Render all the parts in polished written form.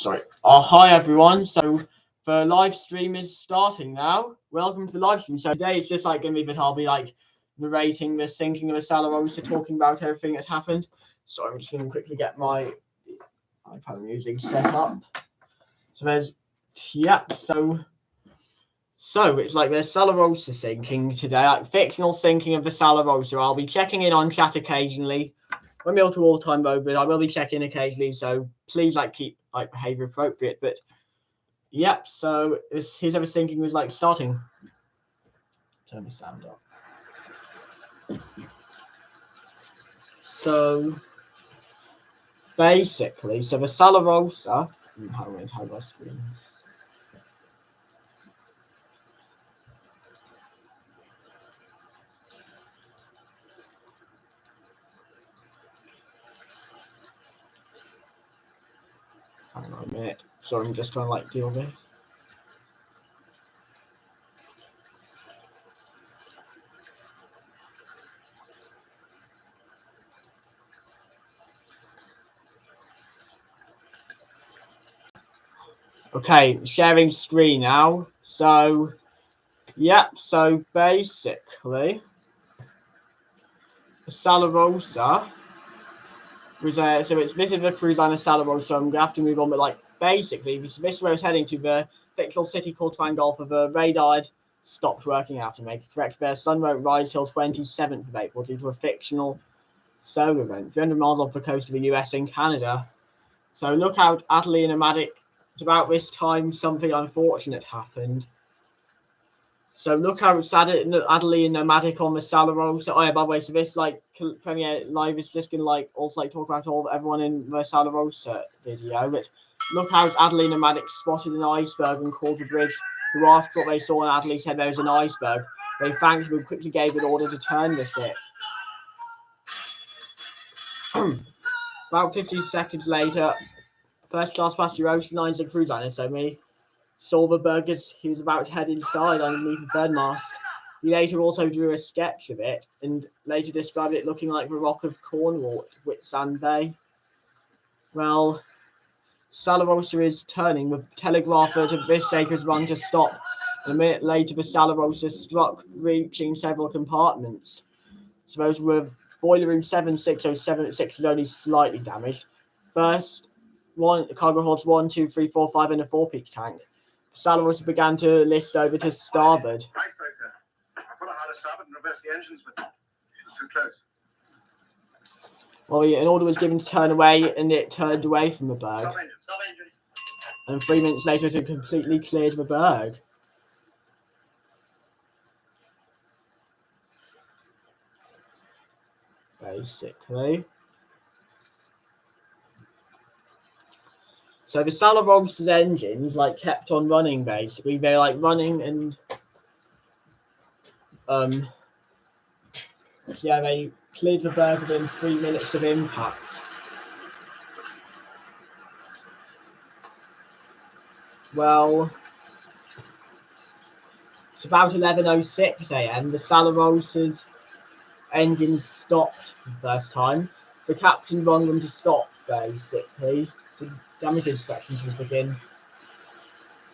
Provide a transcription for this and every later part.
Sorry. Hi everyone. So the live stream is starting now. Welcome to the live stream. So today it's just like going to be, but I'll be like narrating the sinking of the Salerosa, talking about everything that's happened. So I'm just going to quickly get my iPad music set up. So there's So it's like there's Salerosa sinking today, like fictional sinking of the Salerosa. I'll be checking in on chat occasionally. I'm able to all the time though, but I will be checking occasionally. So please keep behavior appropriate. But so here's how the sinking was starting. Turn the sound up. So basically, the Salerosa. How do I screen? Hang on a minute. Sorry, I'm just trying to deal with it. Okay, sharing screen now. So basically, the Salerosa was this is the cruiseliner Salerosa, so I'm gonna have to move on. But basically, this is where it's heading to. The fictional city called Twangolfa. The radar had stopped working after making correct. Their sun won't rise till 27th of April due to a fictional solar event 300 miles off the coast of the US and Canada. So look out, Adderley and Nomadic. It's about this time something unfortunate happened. So look how Adderley and Nomadic on the Salerosa. Oh yeah, by the way, so this premiere live is just gonna also talk about everyone in the Salerosa video. But look how Adderley and Nomadic spotted an iceberg and called the bridge. Who asked what they saw, and Adderley said there was an iceberg. They thankfully quickly gave an order to turn the ship. About 50 seconds later, first class passenger ocean lines and cruiseliner. So me saw the berg as he was about to head inside underneath the third mast. He later also drew a sketch of it and later described it looking like the Rock of Cornwall at Whitsand Bay. Well, Salerosa is turning. The telegrapher to this stage was run to stop. And a minute later, the Salerosa struck, reaching several compartments. So those were boiler room 7607 was only slightly damaged. First, cargo holds 1, 2, 3, 4, 5, and a 4-peak tank. Salerosa began to list over to starboard. I put a hard starboard and reverse the engines, but too close. Well, an order was given to turn away, and it turned away from the berg. Stop engines. And 3 minutes later, it completely cleared the berg. Basically. So the Salerosa's engines kept on running. Basically, they're running and they cleared the berg within 3 minutes of impact. Well, it's about 11:06 a.m. The Salerosa's engines stopped for the first time. The captain rung them to stop, basically. The damage inspections would begin.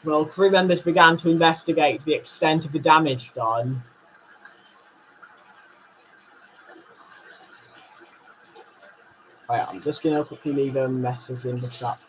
Well, crew members began to investigate the extent of the damage done. Right, I'm just going to quickly leave a message in the chat.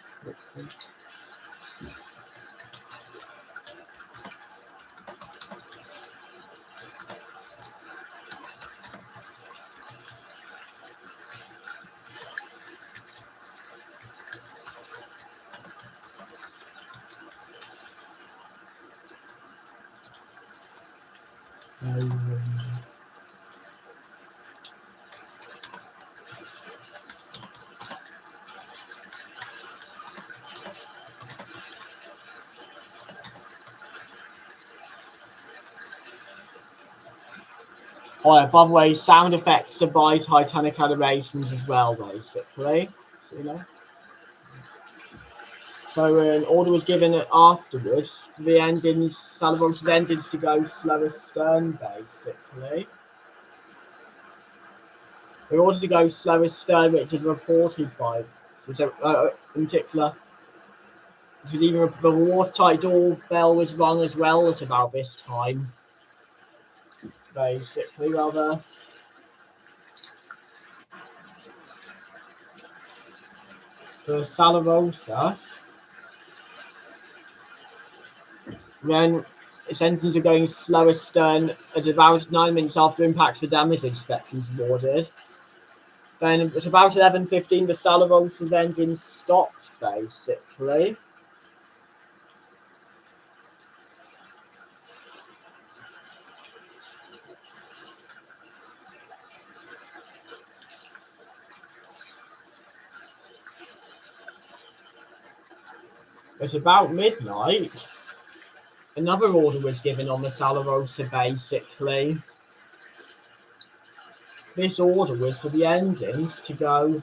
Oh, yeah, by the way, sound effects are by Titanic Animations as well, basically. So an order was given afterwards for the Salerosa's engines to go slower stern, basically. In order to go slower stern, which is reported by, in particular, It was even the watertight doorbell was rung as well at about this time. Basically, rather. The Salerosa. Then its engines are going slow astern at about 9 minutes after impact for damage inspections awarded. Then at about 11:15, the Salerosa's engine stopped, basically. At about midnight, another order was given on the Salerosa, basically. This order was for the engines to go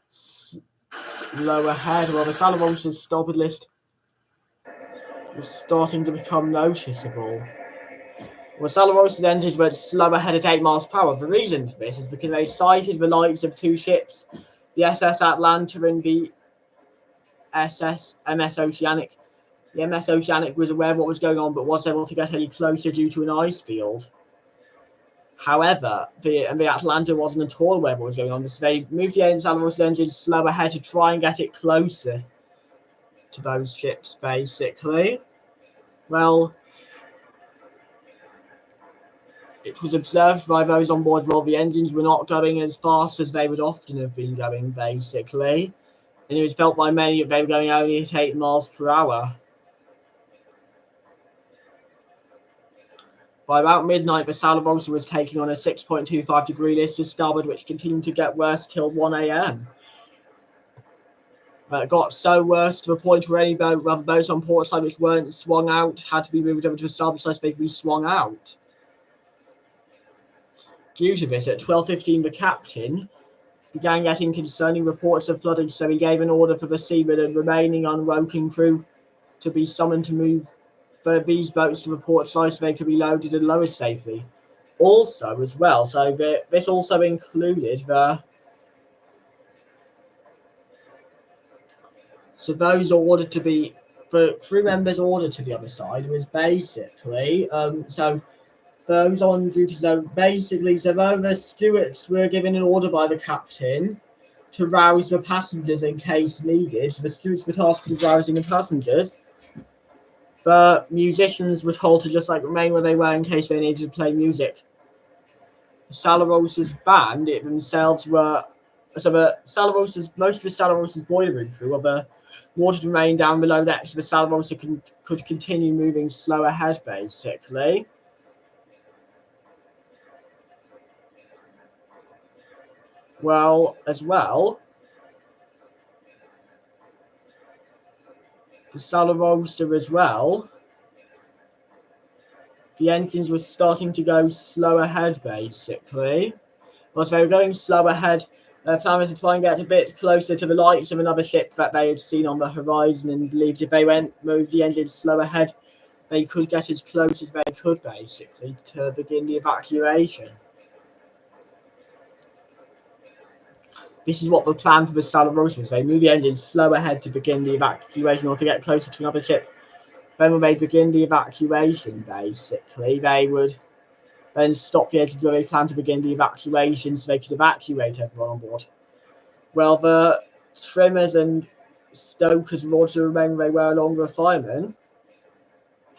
slow ahead, while the Salerosa's starboard list was starting to become noticeable. Well, Salerosa's engines went slow ahead at 8 miles per hour. The reason for this is because they sighted the lights of two ships, the SS Atlanta and the MS Oceanic. The MS Oceanic was aware of what was going on, but wasn't able to get any closer due to an ice field. However, the Atlanta wasn't at all aware of what was going on, so they moved the Salerosa's engines slow ahead to try and get it closer to those ships, basically. Well, it was observed by those on board while the engines were not going as fast as they would often have been going, basically. And it was felt by many that they were going only at 8 miles per hour. By about midnight, the Salerosa was taking on a 6.25 degree list to starboard, which continued to get worse till 1 a.m. It got so worse to the point where any boats on port side which weren't swung out had to be moved over to the starboard side so they could be swung out. Due to this, at 12:15, the captain began getting concerning reports of flooding, so he gave an order for the seamen and remaining unwoken crew to be summoned to move these boats to the port side so they could be loaded and lowered safely. Also, as well, so this also included so those ordered to be, the crew members ordered to the other side was basically, so those on duty, so basically, so the stewards were given an order by the captain to rouse the passengers in case needed. So the stewards were tasked with rousing the passengers. The musicians were told to just remain where they were in case they needed to play music. Salerosa's band, it themselves were, so most of the Salerosa's boiler room crew of the water to remain down below deck so the Salerosa could continue moving slow ahead, basically. Well, as well, the Salerosa as well, the engines were starting to go slow ahead, basically. Whilst they were going slow ahead, their plan was to try and get a bit closer to the lights of another ship that they had seen on the horizon and believed if they moved the engines slow ahead, they could get as close as they could, basically, to begin the evacuation. This is what the plan for the Salerosa was. They moved the engines slow ahead to begin the evacuation or to get closer to another ship. Then when they begin the evacuation, basically, they would then stop the engines where they planned to begin the evacuation so they could evacuate everyone on board. Well, the trimmers and stokers were ordered to remain where they were along the firemen.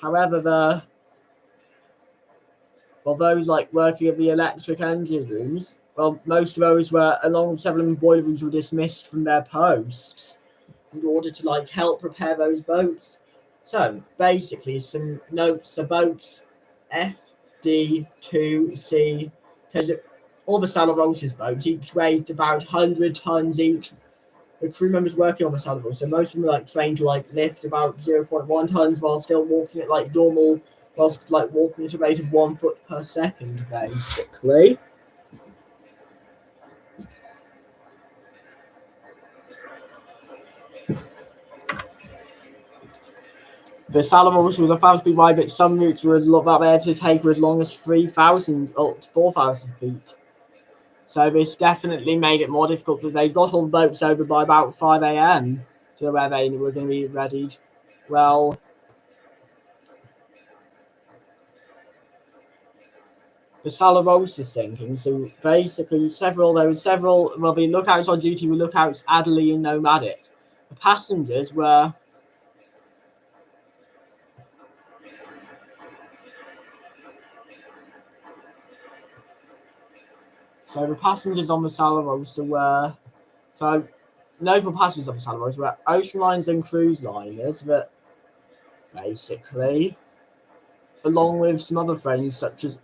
However, those working at the electric engine rooms, most of those were, along with several boiler rooms, were dismissed from their posts in order to help prepare those boats. So basically, some notes: the boats F, D, 2, C, because all the Salerosa's boats each weighed about 100 tons each. The crew members working on the Salerosa, so most of them were trained to lift about 0.1 tons while still walking at normal, whilst walking at a rate of 1 foot per second, basically. The Salerosa was a fast speed ride, but some routes were that they had to take for as long as 3,000 or 4,000 feet. So this definitely made it more difficult, but they got all the boats over by about 5 a.m. to where they were going to be readied. Well, the Salerosa sinking. So basically, the lookouts on duty were lookouts Adderley and Nomadic. The passengers were the passengers on the Salerosa were notable passengers on the Salerosa were ocean liners and cruise liners that basically, along with some other friends such as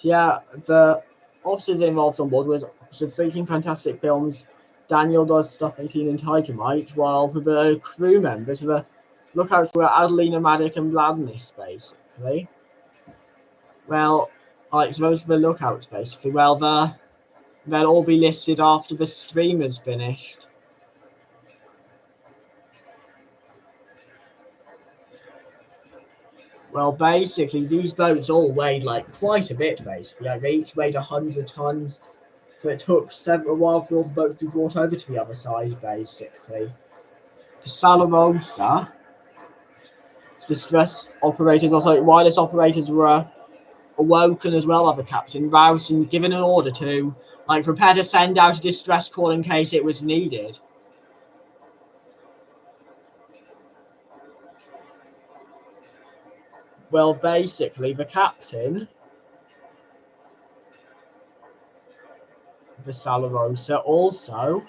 the officers involved on board was some freaking fantastic films. Daniel Does Stuff 18 and Tiger Mite, while for the crew members, the lookouts were Adelina, Maddock, and Bladness, basically. Well, so those were the lookouts, basically. Well, they'll all be listed after the stream is finished. Well, basically, these boats all weighed quite a bit, basically. They each weighed 100 tons. So it took a while for all the boats to be brought over to the other side, basically. The Salerosa, distress operators, also wireless operators were awoken as well by the captain, roused and given an order to prepare to send out a distress call in case it was needed. Well, basically, the captain, the Salerosa, also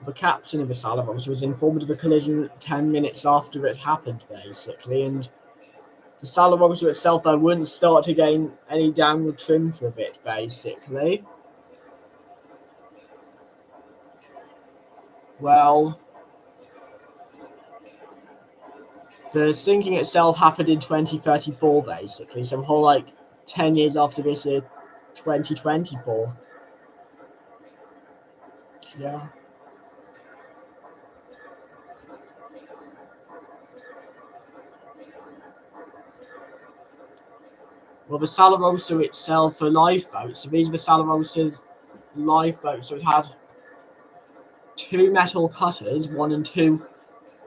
the captain of the Salerosa was informed of the collision 10 minutes after it happened, basically, and the Salerosa itself, though, wouldn't start to gain any downward trim for a bit, basically. Well, the sinking itself happened in 2034, basically, so a whole 10 years after this year, 2024. Yeah. Well, the Salerosa itself, a lifeboat, so these are the Salerosa's lifeboats, so it had 2 metal cutters, 1 and 2.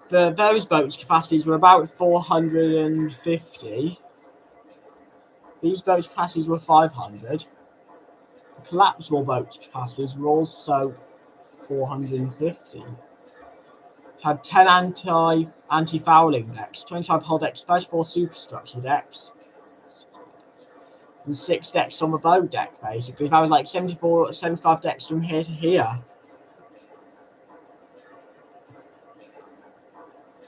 Those boats' capacities were about 450. These boats' capacities were 500. The collapsible boats' capacities were also 450. It had 10 anti-fouling decks, 25 hull decks, 34 superstructure decks, and 6 decks on the bow deck, basically. That was 75 decks from here to here.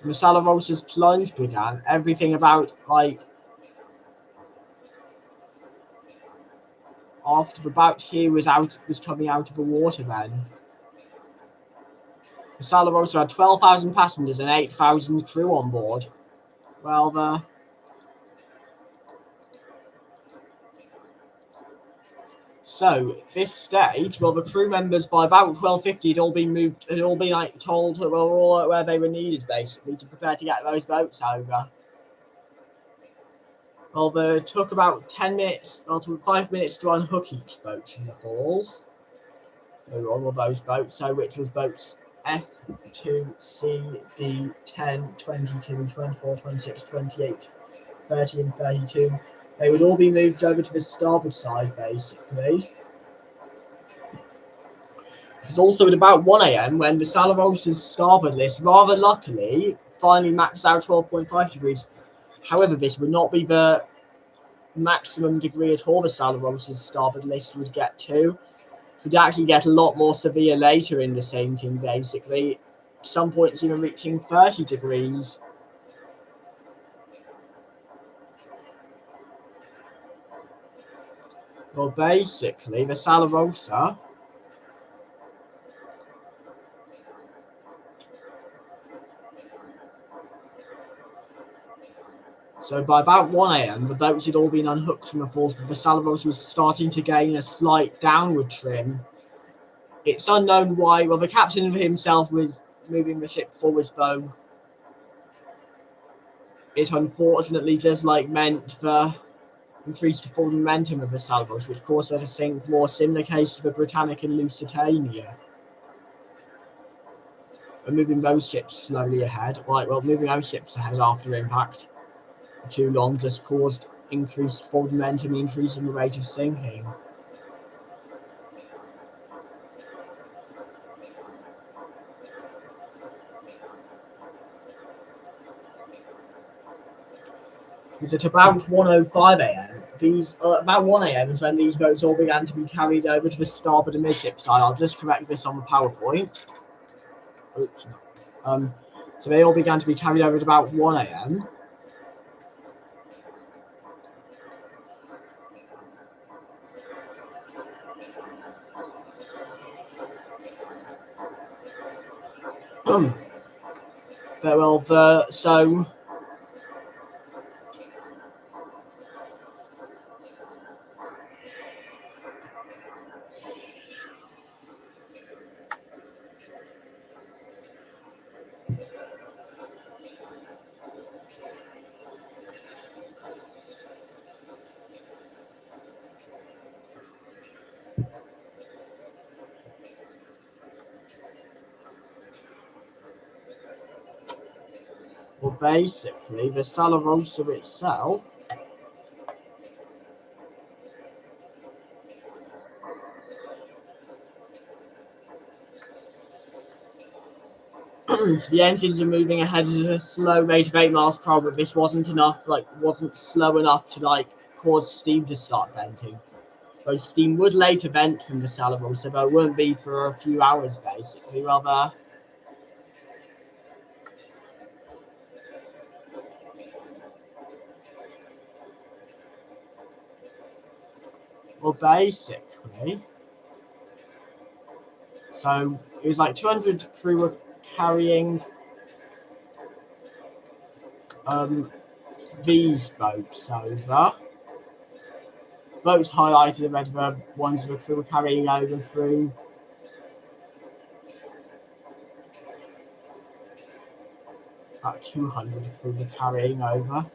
When the Salerosa's plunge began, everything about after the bout here was coming out of the water then. The Salerosa had 12,000 passengers and 8,000 crew on board. Well, so this stage, the crew members by about 12:50 had all been told to all where they were needed, basically, to prepare to get those boats over. Well, it took about 10 minutes, or 5 minutes to unhook each boat from the falls. So all of those boats, which was boats F, 2, C, D, 10, 22, 24, 26, 28, 30 and 32. They would all be moved over to the starboard side, basically. It was also at about 1 a.m. when the Salerosa's starboard list, rather luckily, finally maxed out 12.5 degrees. However, this would not be the maximum degree at all the Salerosa's starboard list would get to. It would actually get a lot more severe later in the sinking, basically. At some points even reaching 30 degrees. Well, basically, the Salerosa so by about 1 a.m, the boats had all been unhooked from the falls, but the Salerosa was starting to gain a slight downward trim. It's unknown why. Well, the captain himself was moving the ship forwards, though. it unfortunately just like meant the increased forward momentum of the Salerosa, which caused her to sink more, similar case to the Britannic and Lusitania. And moving those ships slowly ahead. Right, well, moving those ships ahead after impact for too long just caused increased forward momentum, increase in the rate of sinking. At about 1:05 a.m., about 1 a.m. is when these boats all began to be carried over to the starboard and midship side. I'll just correct this on the PowerPoint. Oops. So they all began to be carried over at about 1 a.m. So Well, basically, the Salerosa itself the engines are moving ahead at a slow rate of 8 miles per hour, but this wasn't slow enough to cause steam to start venting. Though steam would later vent from the Salerosa, but it wouldn't be for a few hours basically, rather. Well, basically, so it was like 200 crew were carrying these boats over. Boats highlighted in red were ones the crew were carrying over through. About 200 crew were carrying over.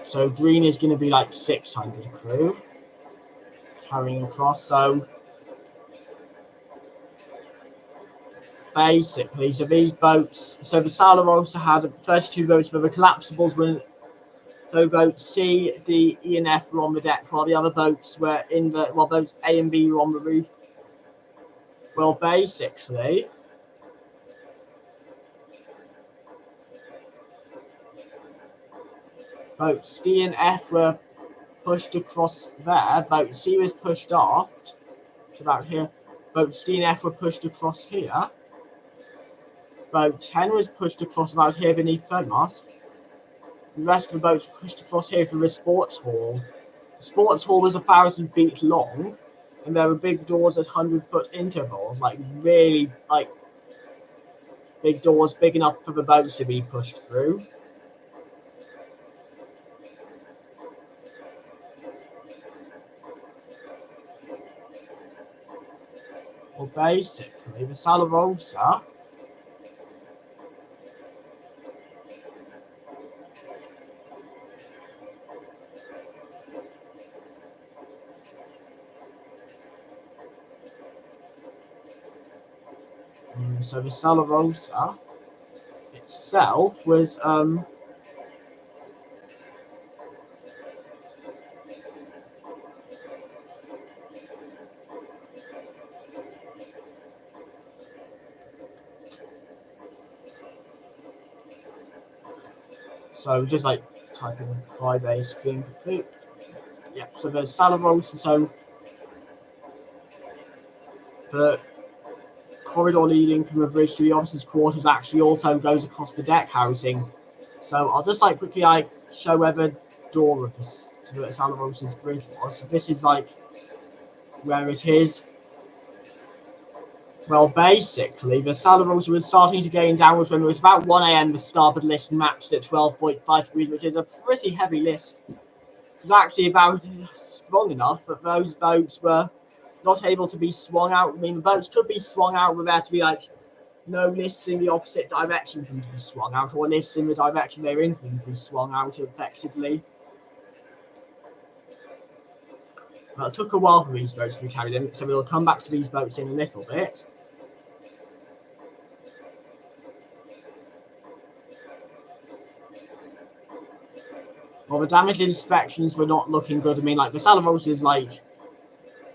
So green is going to be like 600 crew carrying across. So basically, so these boats, so the Salerosa had 32 boats where the collapsibles were. So boats C, D, E, and F were on the deck, while the other boats were while boats A and B were on the roof. Well, basically, boats D and F were pushed across there. Boat C was pushed aft to about here. Boats D and F were pushed across here. Boat 10 was pushed across about here beneath Fenmast. The rest of the boats were pushed across here through the sports hall. The sports hall was 1,000 feet long, and there were big doors at 100-foot intervals, really big doors, big enough for the boats to be pushed through. Well, basically, the Salerosa itself was so just typing high base being complete. Yeah, so the Salerosa, so the corridor leading from the bridge to the officers' quarters actually also goes across the deck housing. So I'll just quickly show where the door of to the Salerosa's bridge was. So this is where it is. Well, basically, the Salerosa was starting to gain downwards when it was about 1 a.m. The starboard list maxed at 12.5 degrees, which is a pretty heavy list. It was actually about strong enough that those boats were not able to be swung out. I mean, the boats could be swung out, but there to be like no lists in the opposite direction for them to be swung out, or lists in the direction they're in for them to be swung out effectively. Well, it took a while for these boats to be carried in, so we'll come back to these boats in a little bit. Well, the damage inspections were not looking good. I mean, like, the Salerosa is, like,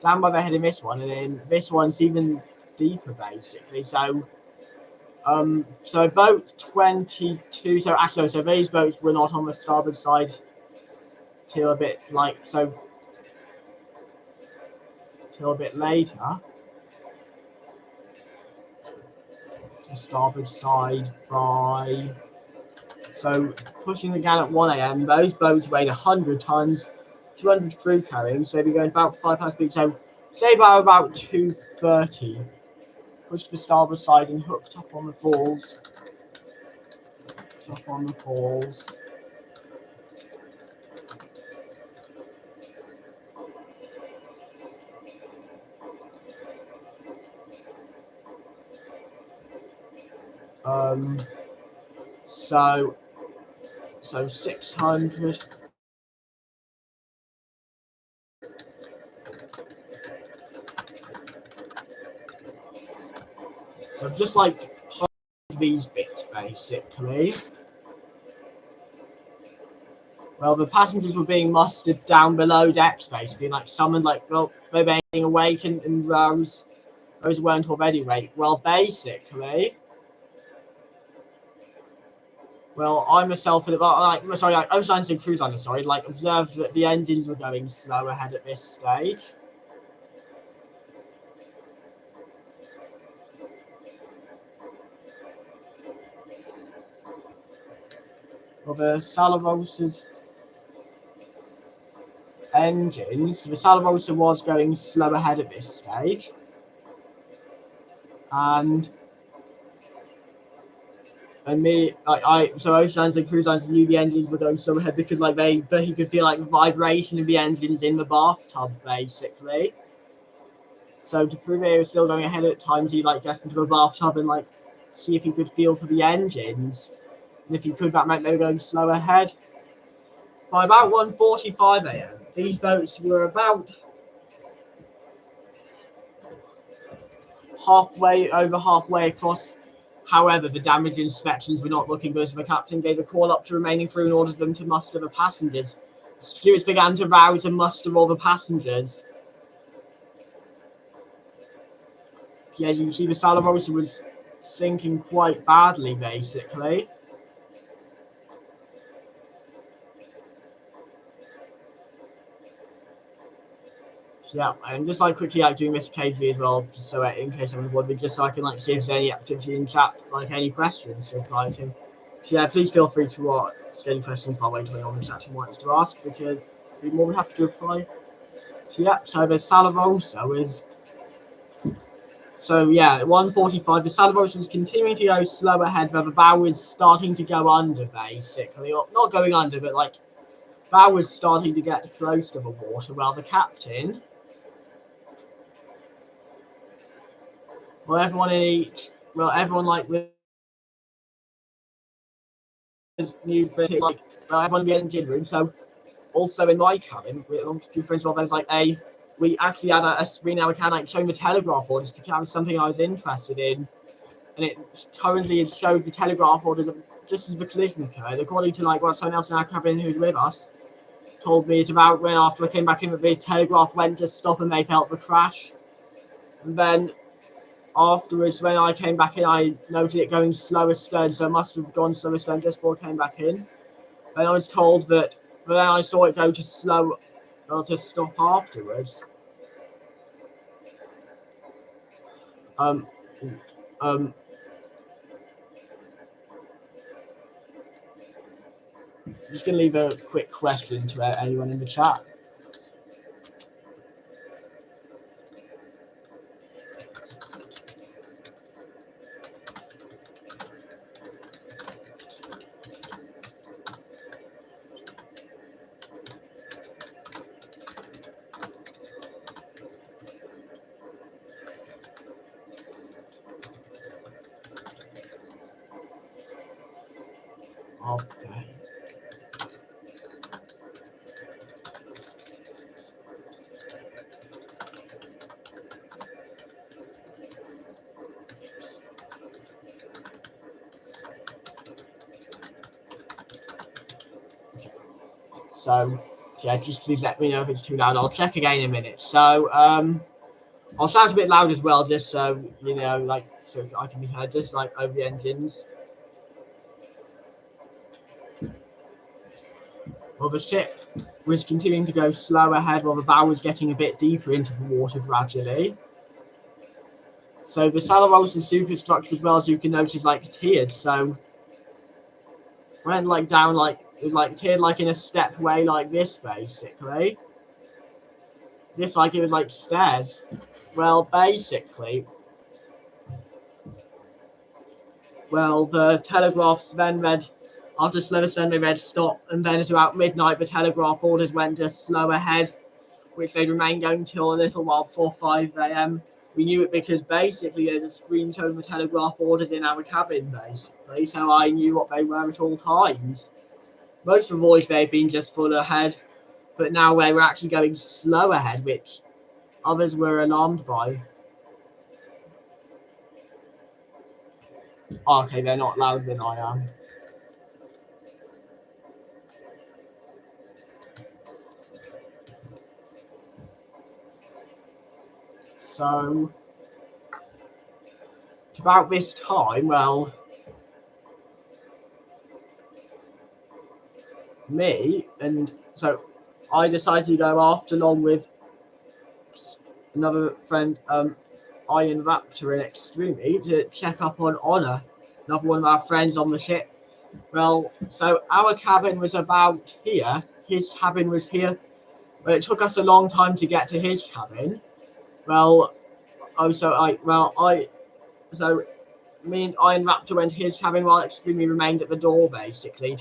down by the head in this one, and then this one's even deeper, basically. So boat 22, so actually, so these boats were not on the starboard side till a bit, like, so, till a bit later. To starboard side by, so pushing the gun at 1 a.m. Those boats weighed 100 tons, 200 crew carrying, so they'd be going about 5 speed. So say by about 230. Pushed the starboard side and hooked up on the falls. Hooked up on the falls. So 600. So just like these bits basically. Well, the passengers were being mustered down below decks basically, like summoned, like, well, they're being awakened and those weren't already awake. Well, basically, well, I myself, like, sorry, like, Oceans and cruiseliner, sorry, like, observed that the engines were going slow ahead at this stage. Well, the Salerosa's engines, the Salerosa was going slow ahead at this stage, and me, like, so Oceans and cruiselines knew the engines were going slow ahead because, like, he could feel like the vibration of the engines in the bathtub basically. So to prove they were still going ahead at times, he like got into a bathtub and like see if he could feel for the engines. And if he could, that meant they were going slow ahead. By about 1:45 a.m., these boats were about halfway across. However, the damage inspections were not looking good, so the captain gave a call up to remaining crew and ordered them to muster the passengers. The stewards began to rouse and muster all the passengers. Yeah, you can see the Salerosa was sinking quite badly, basically. Yeah, and just like quickly like doing this occasionally as well, just so in case someone's wondering, just so I can like see if there's any activity in chat, like any questions to reply to. So, yeah, please feel free to ask any questions by way to anyone who's actually wants to ask, because I'd be more than happy to reply. So yeah, so the Salerosa is. So yeah, at 1:45, the Salerosa was continuing to go slow ahead, but the bow was starting to go under, basically, or not going under, but like bow was starting to get close to the water. While the captain. Well, everyone like with new British, like, everyone in the engine room. So, also in my cabin, with two friends, well, there's like we actually had a screen now we can like showing the telegraph orders because that was something I was interested in, and it showed the telegraph orders just as the collision occurred. According to like what someone else in our cabin who's with us told me, it's about when after I came back in that the telegraph went to stop and they felt the crash, and then. Afterwards, when I came back in, I noted it going slower stern, so it must have gone slower stern just before I came back in. Then I was told that, but then I saw it go to slow, to stop afterwards. Just gonna leave a quick question to anyone in the chat. Okay. So, yeah, just please let me know if it's too loud. I'll check again in a minute. So, I'll sound a bit loud as well, just so, you know, like, so I can be heard, just like over the engines. Well, the ship was continuing to go slow ahead while the bow was getting a bit deeper into the water gradually. So the Salerosa superstructure, as well, as you can notice, like tiered. So went like down, like it was like tiered, like in a step way, like this, basically. Just like it was like stairs. Well, basically, the telegraphs then read. After slower then they read stop, and then at about midnight, the telegraph orders went to slow ahead, which they remained going till a little while before 5 a.m. We knew it because basically there's a screen showing the telegraph orders in our cabin, basically, so I knew what they were at all times. Most of the voyage they've been just full ahead, but now they were actually going slow ahead, which others were alarmed by. Okay, they're not louder than I am. So, about this time, well, I decided to go aft along with another friend, Iron Raptor and Extremely, to check up on Honor, another one of our friends on the ship. Well, so our cabin was about here, his cabin was here. Well, it took us a long time to get to his cabin. Well, so me and Iron Raptor went to his cabin while Extremely remained at the door, basically.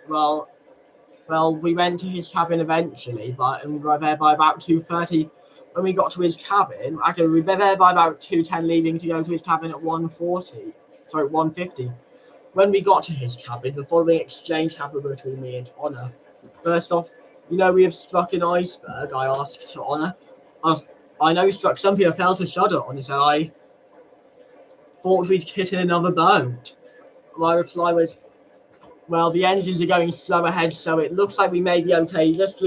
We went to his cabin eventually, and we were there by about 2:30. When we got to his cabin, actually we were there by about 2:10, leaving to go to his cabin at 1:50. When we got to his cabin, the following exchange happened between me and Honor. First off, we have struck an iceberg, I asked to Honor. I know we struck something, I felt a shudder on it, and I thought we'd hit in another boat. My reply was, well, the engines are going slow ahead, so it looks like we may be okay. Just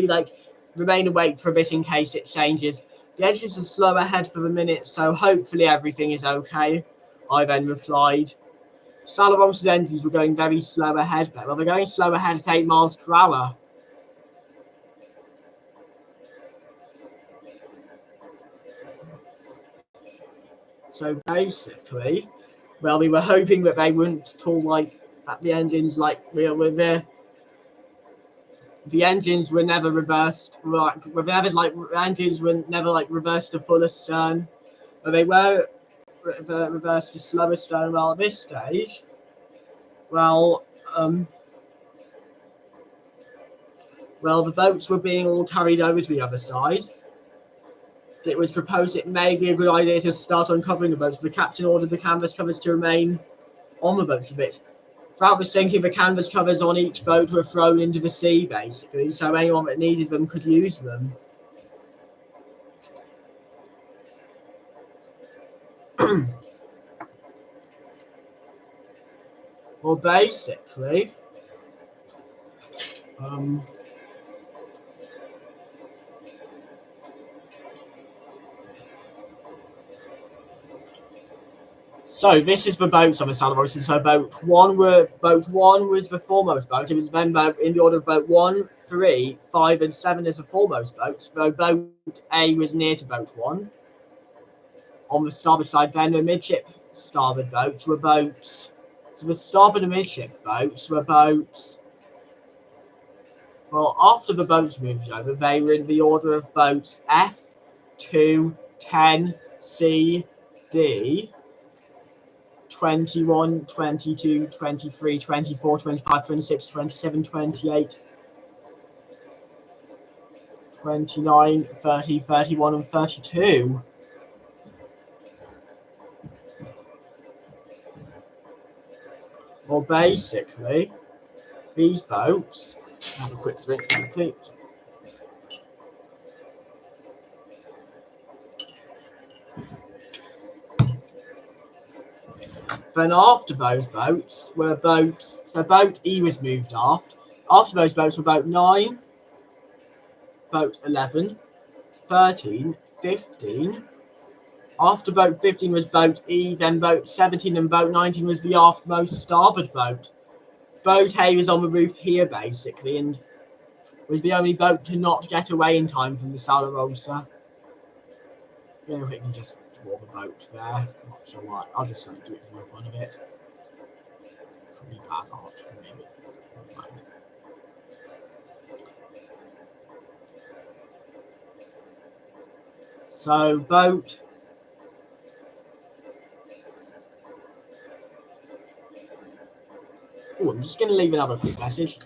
remain awake for a bit in case it changes. The engines are slow ahead for the minute, so hopefully everything is okay. I then replied. Salerosa's engines were going very slow ahead, but they're going slow ahead at 8 miles per hour. So basically, we were hoping that they wouldn't that the engines the engines were never reversed. Engines were never reversed to full astern, but they were reversed to slow astern. Well, at this stage, the boats were being all carried over to the other side. It was proposed it may be a good idea to start uncovering the boats. The captain ordered the canvas covers to remain on the boats a bit. Throughout the sinking, the canvas covers on each boat were thrown into the sea, basically, so anyone that needed them could use them. Well, basically, so this is the boats on the Salerosa. So boat one was the foremost boat. It was then in the order of boat 1, 3, 5, and 7 as the foremost boats. So boat A was near to boat 1. On the starboard side, then the midship starboard boats were boats. So the starboard and midship boats were boats. Well, after the boats moved over, they were in the order of boats F, 2, 10, C, D, 21, 22, 23, 24, 25, 26, 27, 28, 29, 30, 31, and 32. Well, basically, these boats. Have a quick drink, please. Then after those boats were boats, so boat E was moved aft. After those boats were boat 9, boat 11, 13, 15. After boat 15 was boat E, then boat 17 and boat 19 was the aftmost starboard boat. Boat A was on the roof here, basically, and was the only boat to not get away in time from the Salerosa. You know, we can just draw the boat there. Not sure why. I'll just do it for the fun of it. Pretty bad art for me. So, boat. Oh, I'm just going to leave another quick message.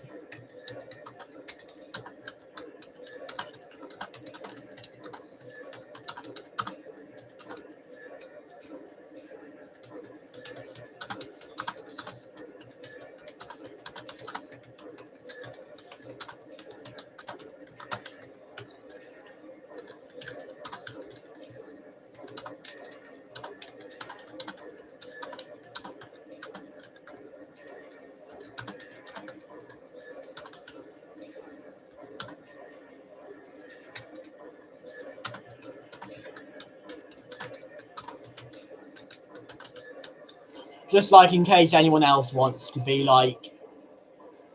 Just like in case anyone else wants to be like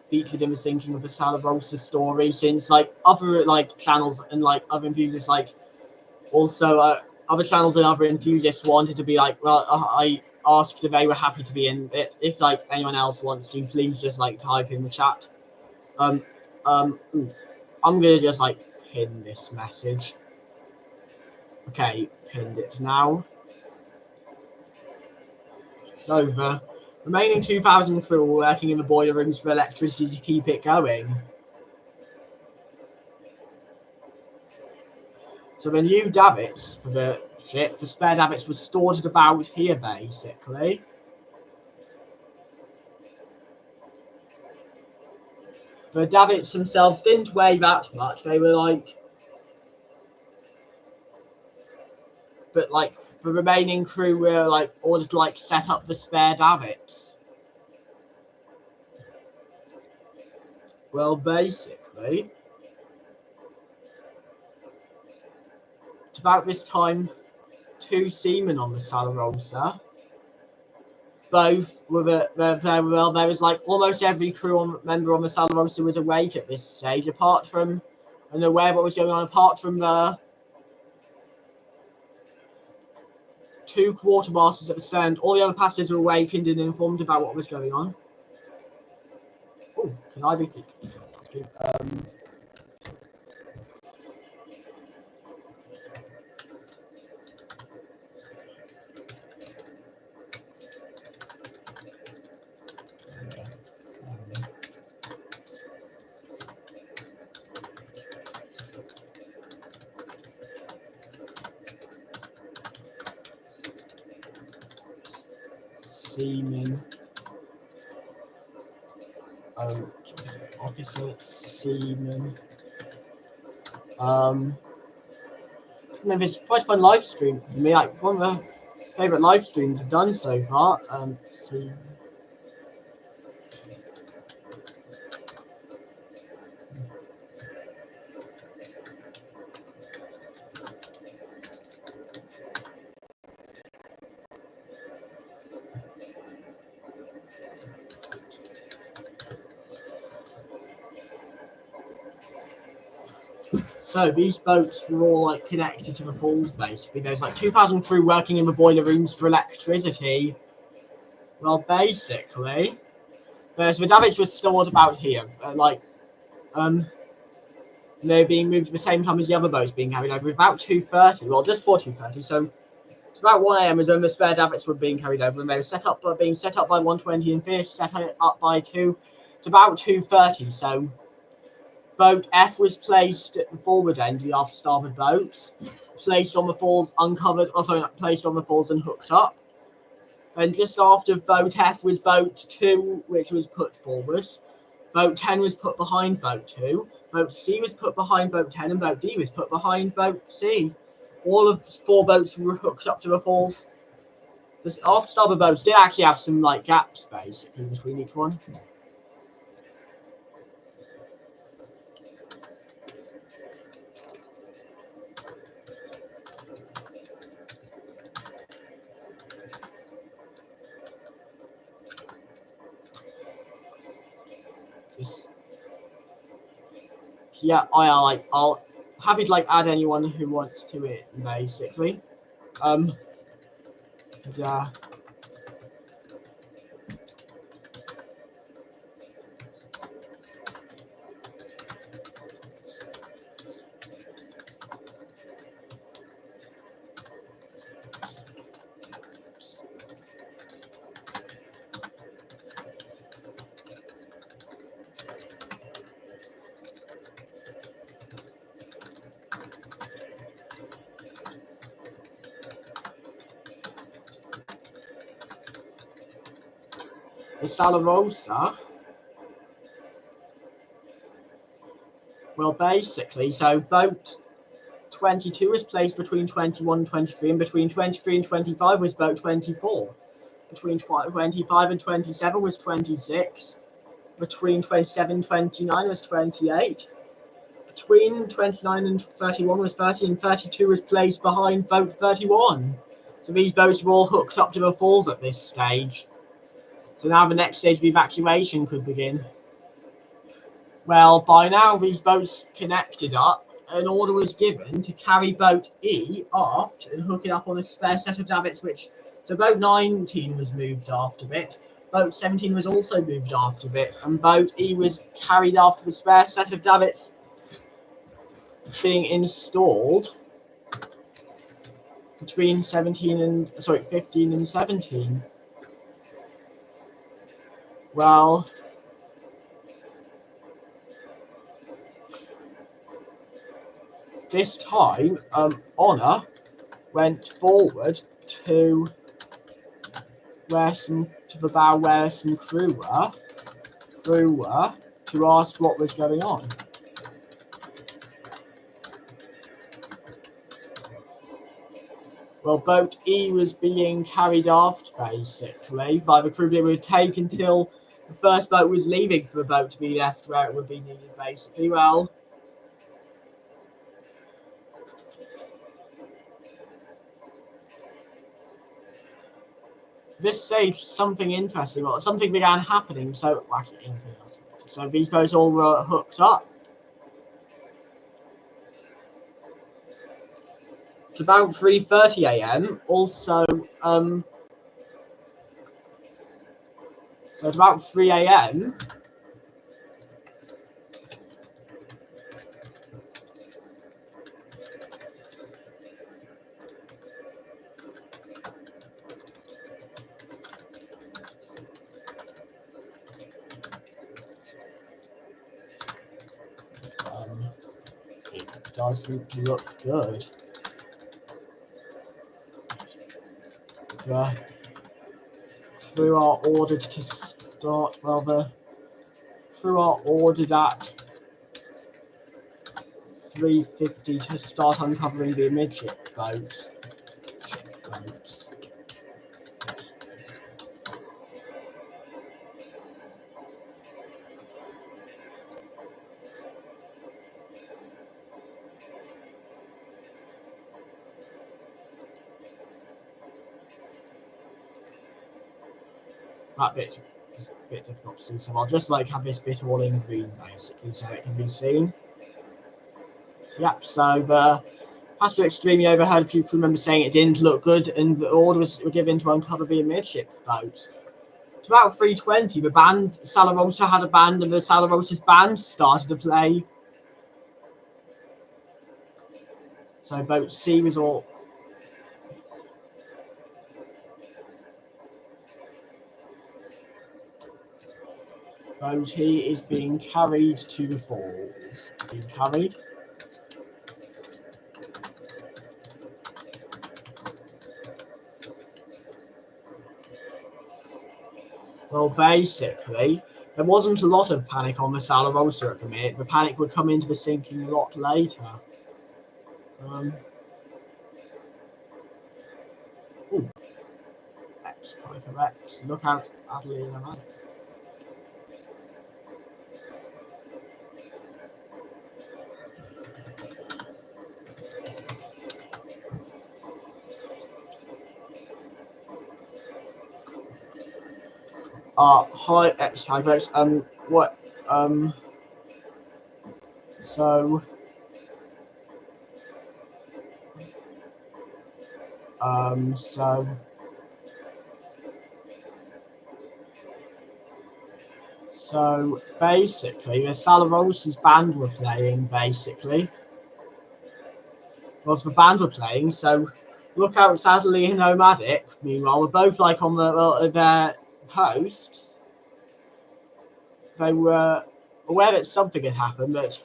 featured in the sinking of the Salerosa story, since like other like channels and like other enthusiasts like also other channels and other enthusiasts wanted to be like, well, I asked if they were happy to be in it. If like anyone else wants to, please just like type in the chat. I'm gonna just like pin this message. Okay, pinned it now. It's over. Remaining 2,000 crew were working in the boiler rooms for electricity to keep it going. So the new davits for the ship, the spare davits, were stored at about here, basically. The davits themselves didn't weigh that much. They were like... But like, the remaining crew were like ordered to like set up the spare davits. Well, basically... It's about this time, 2 seamen on the Salerosa. Both were well. There was like almost every crew member on the Salerosa was awake at this stage, apart from and aware of what was going on. Apart from the 2 quartermasters at the stern, all the other passengers were awakened and informed about what was going on. Oh, can I be thinking? Seaman. Oh, officer, seaman. Maybe it's quite a fun live stream for me. Like one of the favorite live streams I've done so far. Seaman. So these boats were all like connected to the falls basically. There's like 2,000 crew working in the boiler rooms for electricity. Well, basically, the davits were stored about here, they're being moved at the same time as the other boats being carried over. About 2:30, well, just before 2:30. So it's about 1 a.m. is when the spare davits were being carried over, and they were being set up by 120 and fish, set up by 2. It's about 2:30. So boat F was placed at the forward end, the aft starboard boats, placed on the falls, placed on the falls and hooked up. And just after boat F was boat 2, which was put forwards. Boat 10 was put behind Boat 2. Boat C was put behind Boat 10, and Boat D was put behind Boat C. All of 4 boats were hooked up to the falls. The off-starboard boats did actually have some like gaps basically between each one. Yeah, I'll happy to like add anyone who wants to it basically. Yeah. The Salerosa. Well, basically, so boat 22 was placed between 21 and 23, and between 23 and 25 was boat 24. Between 25 and 27 was 26. Between 27 and 29 was 28. Between 29 and 31 was 30, and 32 was placed behind boat 31. So these boats were all hooked up to the falls at this stage. So now the next stage of evacuation could begin. Well, by now these boats connected up. An order was given to carry boat E aft and hook it up on a spare set of davits, so boat 19 was moved aft a bit. Boat 17 was also moved aft a bit, and boat E was carried after the spare set of davits being installed between 15 and 17. Well, this time, Honor went forward to the bow where some crew were to ask what was going on. Well, boat E was being carried aft basically by the crew. It would take until the first boat was leaving for the boat to be left where it would be needed basically. Well, this saves something interesting. Well, something began happening. So, actually, anything else. So these boats all were hooked up. It's about 3:30 a.m. Also, so it's about 3 a.m. It doesn't look good. The crew are ordered to start. Well, the crew are ordered at 3:50 to start uncovering the midship boats. That bit is a bit difficult to see, so I'll just like have this bit all in green basically so it can be seen. Yep, so the passenger extremely overheard a few crew members saying it didn't look good, and the orders were given to uncover the midship boats. It's about 3:20. The band, Salerosa had a band, and the Salerosa's band started to play. So boat C was all. Boat E is being carried to the falls. Being carried. Well, basically, there wasn't a lot of panic on the Salerosa at the minute. The panic would come into the sinking a lot later. X, X. Look out, Adelina, man. Hi, X, X. What? So. So basically, the Salerosa's band were playing, basically. Was the band were playing, so look out, sadly, and Nomadic, meanwhile, were both like on their posts. They were aware that something had happened, but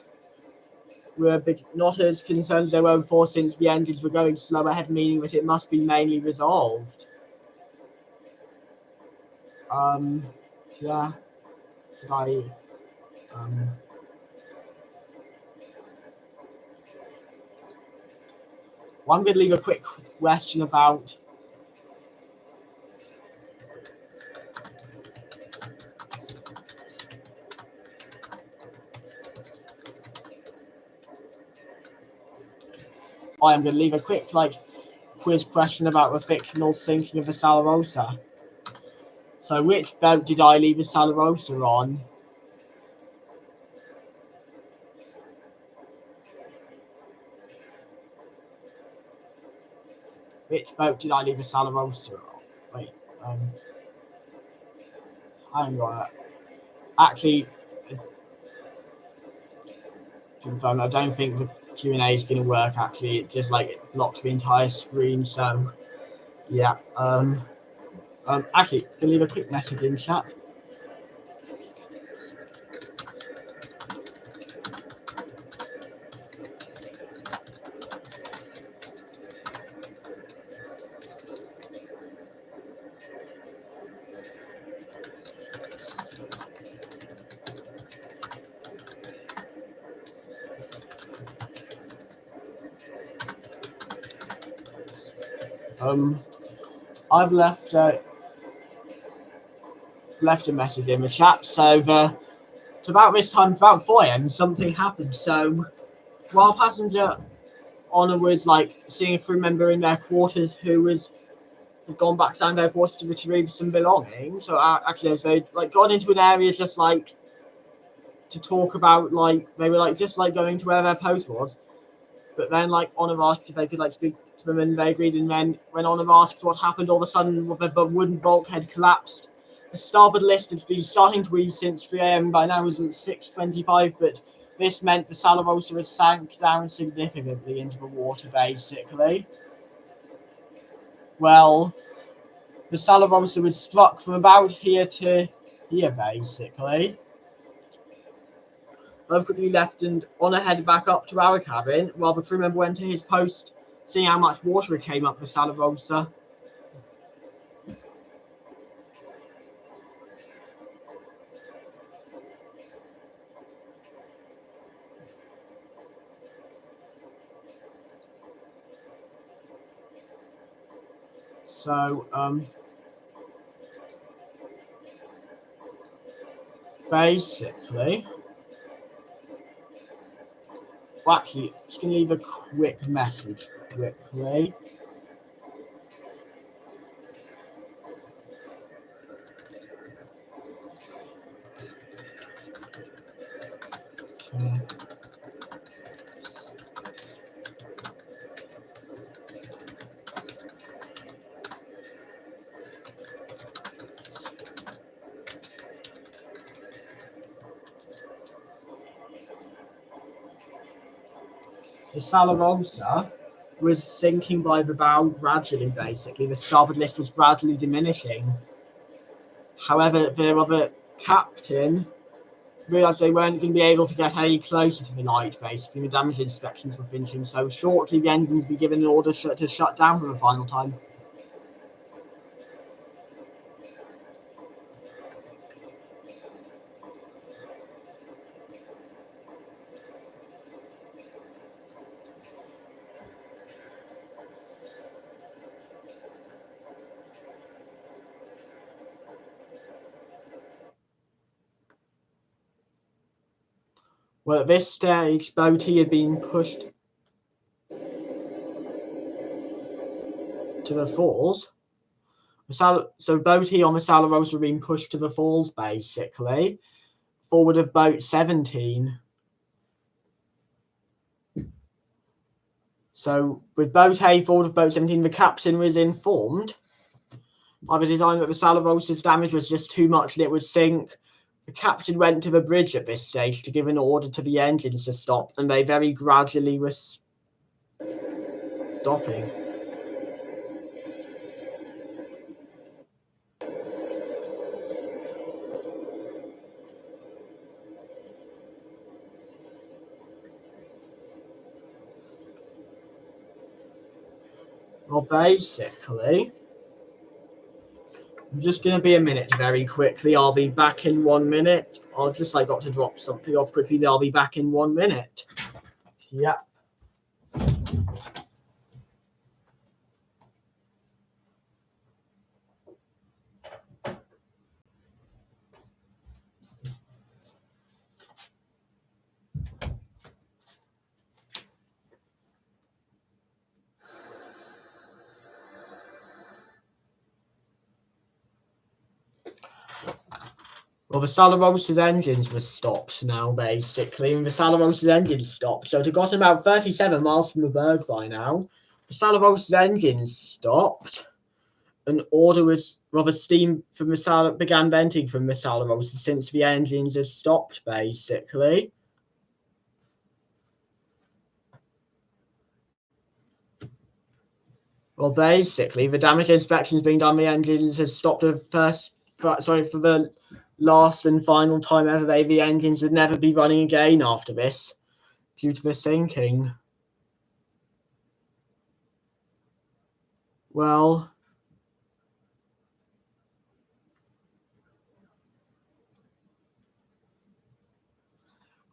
were not as concerned as they were before, since the engines were going slow ahead, meaning that it must be mainly resolved. Yeah. Did I well, I'm going to leave a quick question about I'm going to leave a quick quiz question about the fictional sinking of the Salerosa. So which boat did I leave the Salerosa on? Which boat did I leave the Salerosa on? Wait, hang on. Actually, confirm, I don't think the Q&A is going to work, actually. It just it blocks the entire screen, so yeah. Actually, can leave a quick message in chat. I've left a message in the chat. So about this time, about 4 AM, something happened. So while passenger Honor was seeing a crew member in their quarters who had gone back down their quarters to retrieve some belongings. So actually, as they got into an area just to talk about they were just going to where their post was. But then Honor asked if they could speak to them, and they agreed. And then when Honor asked what happened, all of a sudden the wooden bulkhead collapsed. The starboard list had been starting to ease since 3 AM. By now it was at 6:25, but this meant the Salerosa had sank down significantly into the water, basically. Well, the Salerosa was struck from about here to here, basically. Both quickly left, and Honor headed back up to our cabin, while the crew member went to his post, seeing how much water it came up for Salerosa. So, basically, well, actually, just gonna leave a quick message quickly. Okay. The Salerosa was sinking by the bow gradually, basically. The starboard list was gradually diminishing. However, the other captain realised they weren't going to be able to get any closer to the light, basically. The damage inspections were finishing, so shortly the engines would be given an order to shut down for the final time. Well, at this stage, Boaty had been pushed to the falls. So Boaty on the Salerosa had been pushed to the falls, basically. Forward of boat 17. So with boat A forward of boat 17, the captain was informed by the design that the Salerosa's damage was just too much and it would sink. The captain went to the bridge at this stage to give an order to the engines to stop, and they very gradually were stopping. Well, basically, I'm just going to be a minute very quickly. I'll be back in 1 minute. I'll just got to drop something off quickly. I'll be back in 1 minute. Yeah. Well, the Salerosa's engines were stopped now, basically, and the Salerosa's engines stopped. So it had gotten about 37 miles from the berg by now. The Salerosa's engines stopped. An order was, the steam from the began venting from the Salerosa since the engines had stopped, basically. Well, basically, the damage inspections being done, the engines had stopped for the last and final time ever. The engines would never be running again after this due to the sinking. Well,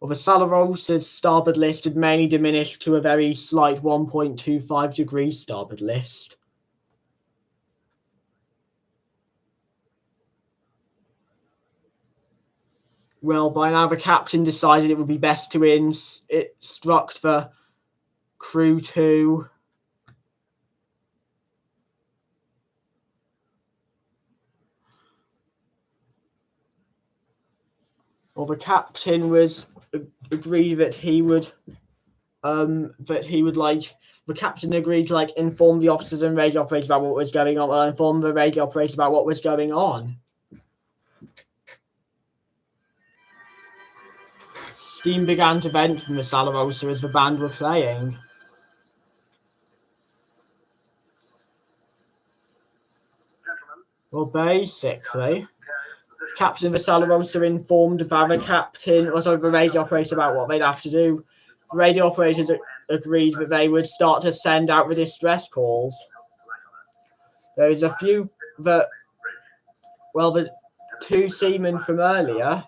the Salerosa's starboard list had mainly diminished to a very slight 1.25 degrees starboard list. Well, by now the captain decided it would be best to instruct the crew to the captain was agreed that he would the captain agreed to inform the officers and radio operators about what was going on, inform the radio operators about what was going on. Steam began to vent from the Salerosa as the band were playing. Well, basically, Captain of the Salerosa informed the radio operator about what they'd have to do. The radio operators agreed that they would start to send out the distress calls. There is a few that, the two seamen from earlier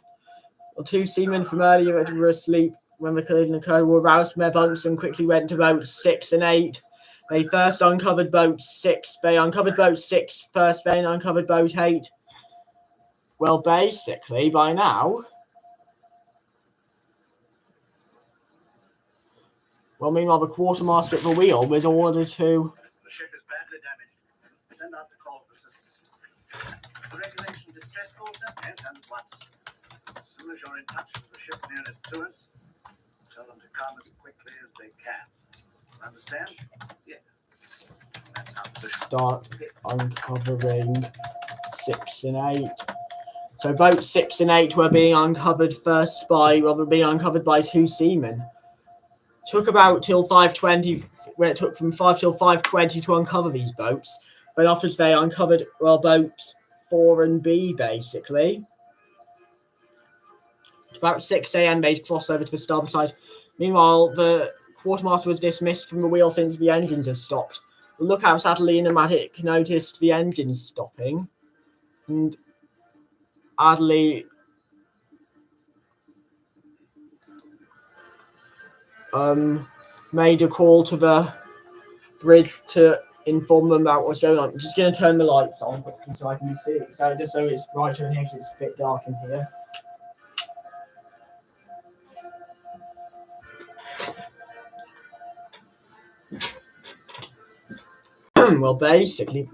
that were asleep when the collision occurred were roused from their bunks and quickly went to boats 6 and 8. They first uncovered boat 6. They uncovered boat 6 first, then uncovered boat 8. Well, basically, by now, meanwhile, the quartermaster at the wheel was ordered to. The ship is badly damaged. Send out the call for assistance. The regulation distress call sent and once. As soon as you're in touch with the ship nearest to us, tell them to come as quickly as they can. Understand? Yes. That's how the Start uncovering 6 and 8. So boats 6 and 8 were being uncovered by two seamen. It took about till 5:20, where it took from 5 till 5:20 to uncover these boats. But afterwards they uncovered boats 4 and B basically. At about 6 a.m. they crossed over to the starboard side. Meanwhile, the quartermaster was dismissed from the wheel since the engines had stopped. The lookouts Adeline and Matic noticed the engines stopping, and Adeline made a call to the bridge to inform them about what's going on. I'm just going to turn the lights on quickly so I can see. So just so it's brighter in here, because it's a bit dark in here. Well, basically,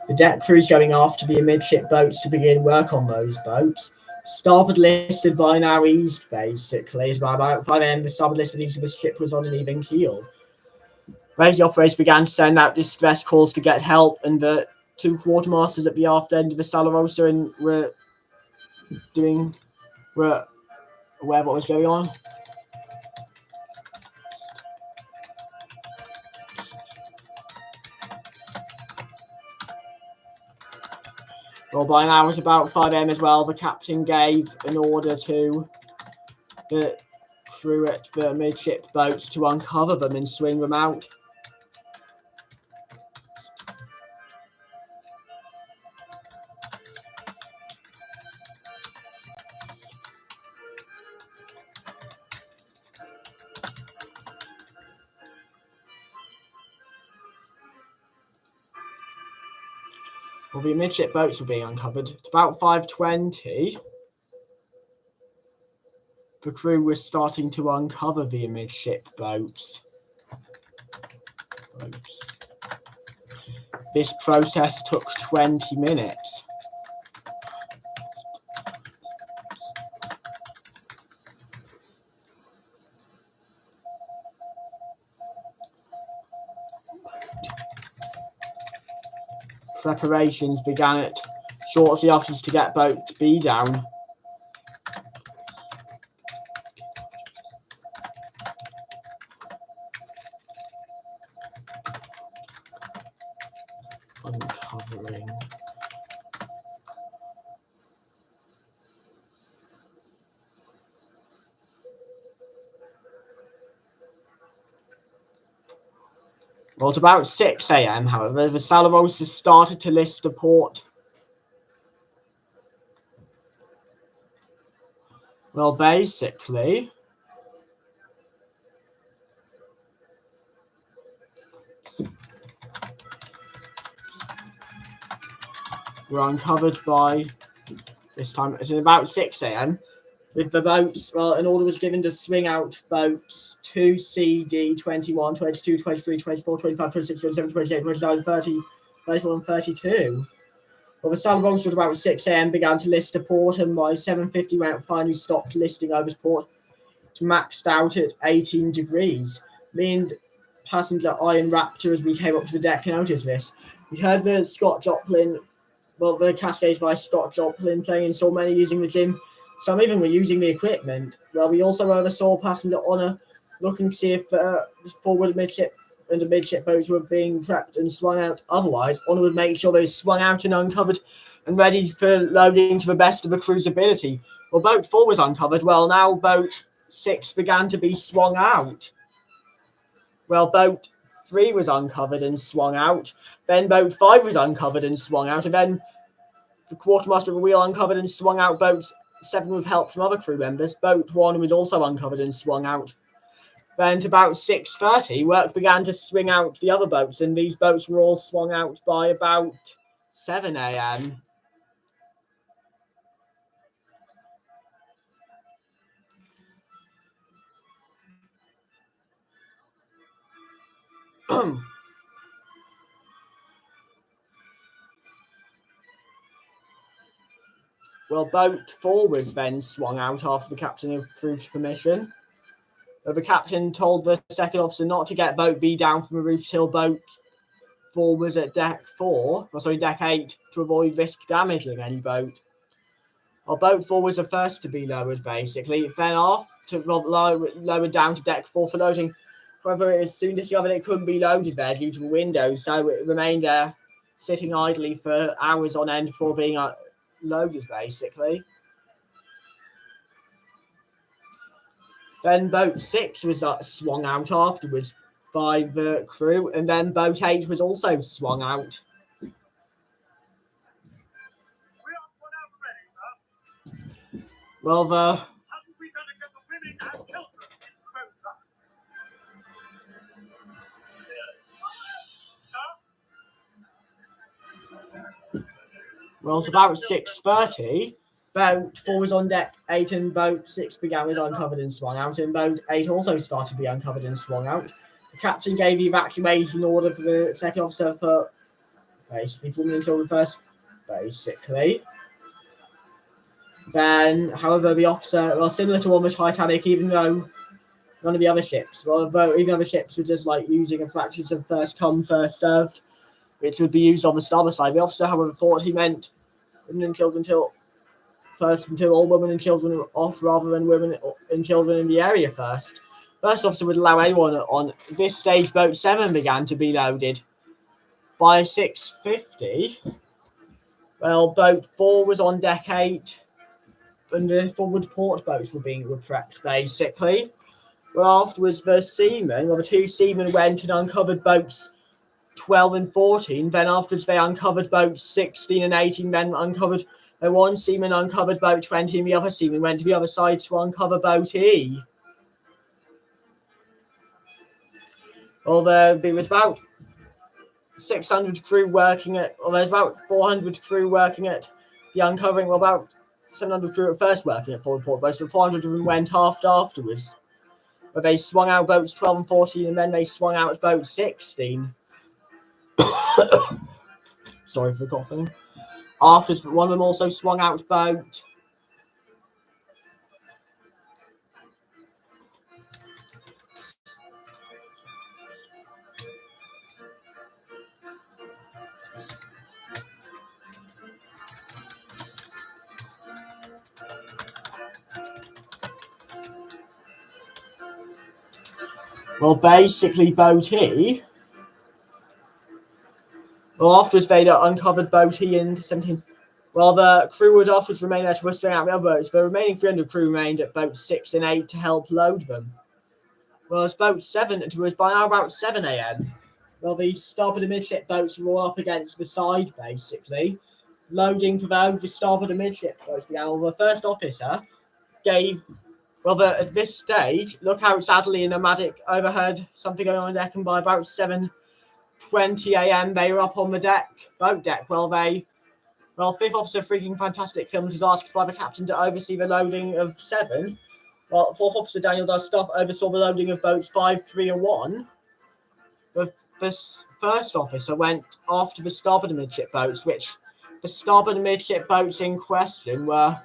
the deck crew's going after the amidship boats to begin work on those boats. Starboard listed by now east, basically, is by about 5 a.m. The starboard listed east of the ship was on an even keel. Radio operators began to send out distress calls to get help, and the 2 quartermasters at the aft end of the Salerosa and were aware of what was going on. Well, by now it was about 5 a.m. as well. The captain gave an order to the crew at the midship boats to uncover them and swing them out. Well, the midship boats were being uncovered. At about 5:20, the crew was starting to uncover the midship boats. This process took 20 minutes. Preparations began at shortly after to get boat B down. Uncovering. Well, at about 6 a.m., however, the Salerosa started to list to port. Well, basically, were uncovered by this time. It's about 6 a.m. with the boats. Well, an order was given to swing out boats 2CD 21, 22, 23, 24, 25, 26, 27, 28, 29, 30, 31, and 32. Well, the Salerosa at about 6 a.m. began to list to port, and by 7:50 when it finally stopped listing over port, it maxed out at 18 degrees. Me and passenger Iron Raptor, as we came up to the deck, noticed this. We heard the Scott Joplin, well, the Cascades by Scott Joplin playing, and saw many using the gym. Some even were using the equipment. Well, we also oversaw passenger Honor looking to see if forward midship and the midship boats were being prepped and swung out. Otherwise, Honor would make sure they swung out and uncovered and ready for loading to the best of the crew's ability. Well, boat 4 was uncovered. Well, now boat 6 began to be swung out. Well, boat 3 was uncovered and swung out. Then boat 5 was uncovered and swung out. And then the quartermaster of the wheel uncovered and swung out boat 7 with help from other crew members. Boat 1 was also uncovered and swung out. Then at about 6:30, work began to swing out the other boats, and these boats were all swung out by about 7 a.m. Well, boat 4 was then swung out after the captain approved permission. The captain told the second officer not to get boat B down from the roof till boat 4 was at deck 8, to avoid risk damaging any boat. Well, boat 4 was the first to be lowered, basically. It then off to lowered down to deck 4 for loading. However, it was soon discovered it couldn't be loaded there due to the window, so it remained there, sitting idly for hours on end before being loaded, basically. Then boat 6 was swung out afterwards by the crew, and then boat 8 was also swung out. Well, it's about 6:30. Boat 4 was on deck 8 and boat 6 began with uncovered and swung out, and boat 8 also started to be uncovered and swung out. The captain gave the evacuation order for the second officer for basically forming until the first, basically. Then, however, the officer, well, similar to almost Titanic, even though none of the other ships, well, though even other ships were just like using a practice of first come, first served, which would be used on the starboard side. The officer, however, thought he meant women and children until all women and children are off, rather than women and children in the area first. First officer would allow anyone on this stage. Boat 7 began to be loaded. By 6:50, well, boat 4 was on deck 8, and the forward port boats were prepped, basically. Well, afterwards, the 2 seamen went and uncovered boats 12 and 14. Then afterwards, they uncovered boats 16 and 18. Then one seaman uncovered boat 20, and the other seaman went to the other side to uncover boat E. Well, there was about 600 crew working at, well, there's about 400 crew working at the uncovering. Well, about 700 crew at first working at forward port boats, but 400 of them went aft afterwards. But they swung out boats 12 and 14, and then they swung out boat 16. Sorry for coughing. Afterwards, one of them also swung out boat. Well, basically, boat E. Well, afterwards, they uncovered boat E in 17. Well, the crew would afterwards remain there to whisper out the other boats. The remaining 300 crew remained at boats 6 and 8 to help load them. Well, it's boat 7. It was by now about 7 a.m. Well, the starboard and midship boats were all up against the side, basically. Loading for the starboard and midship boats began. Well, the first officer gave... Well, at this stage, lookouts Adderley and Nomadic overheard something going on deck, and by about 7:20 a.m. they were up on the boat deck. Well, Fifth Officer Freaking Fantastic Films was asked by the captain to oversee the loading of 7. While Fourth Officer Daniel Does Stuff oversaw the loading of boats 5, 3, and 1. The first officer went after the starboard and midship boats, which the starboard and midship boats in question were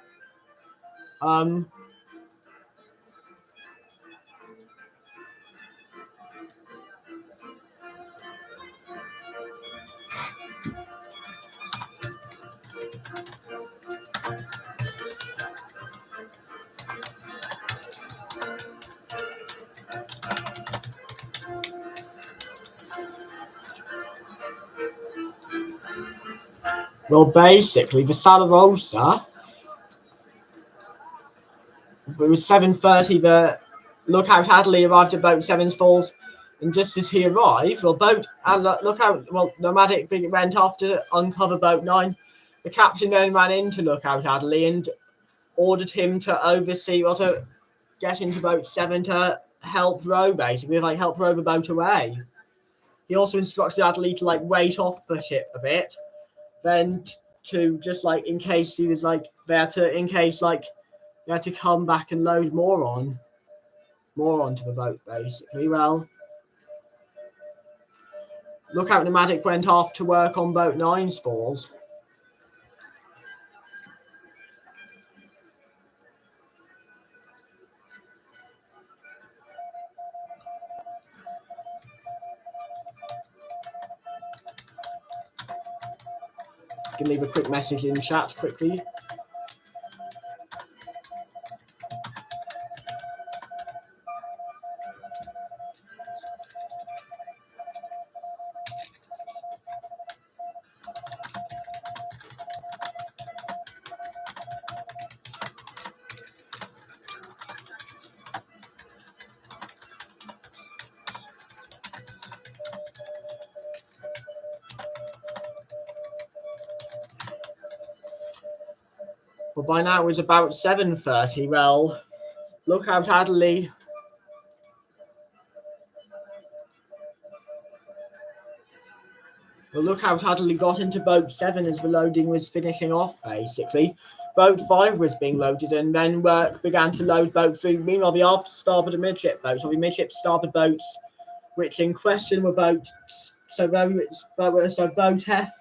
basically the Salerosa. It was 7:30. The lookout Adderley arrived at boat 7's falls, and just as he arrived, Nomadic went off to uncover boat 9. The captain then ran into lookout Adderley and ordered him to oversee, to get into boat 7 to help row, basically, help row the boat away. He also instructed Adderley to wait off the ship a bit, then to just in case he was there to, in case they had to come back and load more onto the boat, basically. Well, lookout Nomadic went off to work on boat 9's falls. You can leave a quick message in chat quickly. But by now it was about 7:30. Well, lookout Adderley got into boat 7 as the loading was finishing off, basically. Boat 5 was being loaded, and then work began to load Boat 3. Meanwhile, the aft starboard and midship boats, or the midship starboard boats, which in question were boats. So Boat F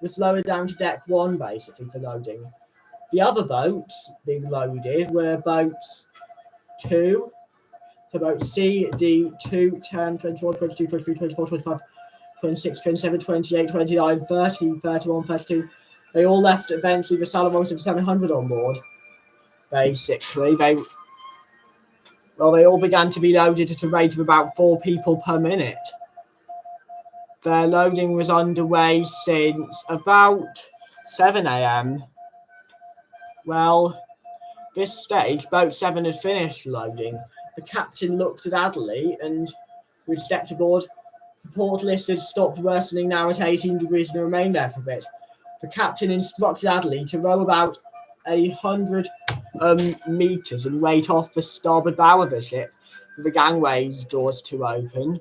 was lowered down to deck 1, basically, for loading. The other boats being loaded were boats 2, so boats C, D, 2, 10, 21, 22, 23, 24, 25, 26, 27, 28, 29, 30, 31, 32. They all left eventually with Salerosa 700 on board, basically. They all began to be loaded at a rate of about 4 people per minute. Their loading was underway since about 7 a.m. Well, this stage, Boat 7 had finished loading. The captain looked at Adderley and, who had stepped aboard, the port list had stopped worsening now at 18 degrees and remained there for a bit. The captain instructed Adderley to row about 100 meters and wait off the starboard bow of the ship for the gangway's doors to open.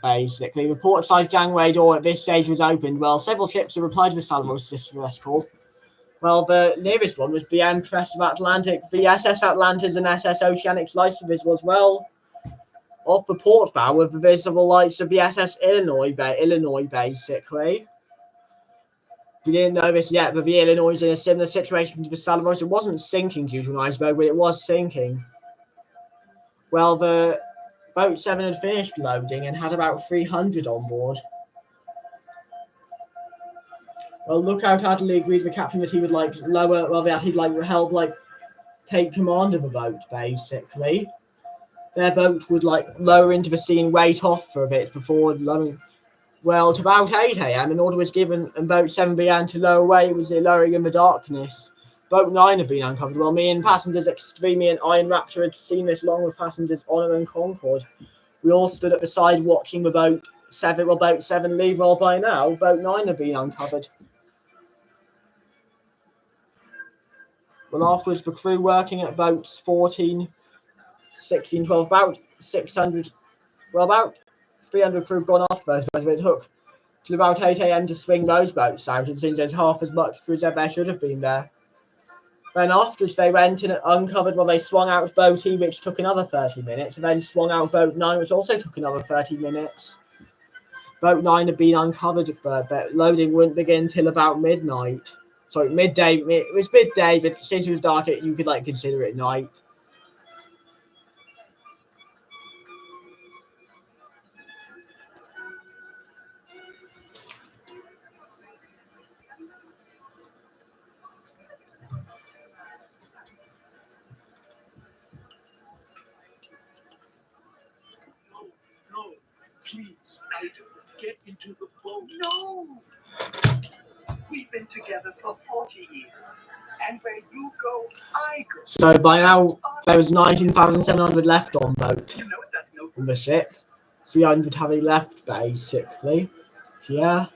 Basically, the port side gangway door at this stage was opened. Well, several ships had replied to the Salerosa distress call. Well, the nearest one was the Empress of Atlantic, the SS Atlantis and SS Oceanics lights were visible as well. Off the port bow were the visible lights of the SS Illinois, basically. We didn't know this yet, but the Illinois is in a similar situation to the Salerosa. It wasn't sinking due to an iceberg, but it was sinking. Well, the Boat 7 had finished loading and had about 300 on board. Well, Lookout Adderley agreed with the captain that he would that he'd help take command of the boat, basically. Their boat would lower into the sea and wait off for a bit before lowering. Well, at about 8 a.m. an order was given and Boat 7 began to lower away. It was lowering in the darkness. Boat 9 had been uncovered. Well, me and passengers Extreme and Iron Raptor had seen this along with passengers Honor and Concord. We all stood at the side watching the Boat 7. Well, Boat 7 leave. Well, by now, Boat 9 had been uncovered. Well, afterwards, the crew working at boats 14, 16, 12, about 600, about 300 crew gone off those boats, but it took till about 8 a.m. to swing those boats out. It seems there's half as much crew as there should have been there. Then afterwards, they went and uncovered, they swung out Boat E, which took another 30 minutes, and then swung out Boat 9, which also took another 30 minutes. Boat 9 had been uncovered, but loading wouldn't begin till about midnight. Sorry, midday. It was midday, but since it was dark, you could consider it night. No, please, Ida, get into the boat. No! We've been together for 40 years, and where you go, I go. So by now, there was 19,700 left on boat. You know that's no on the ship. 300 having left, basically. So, yeah.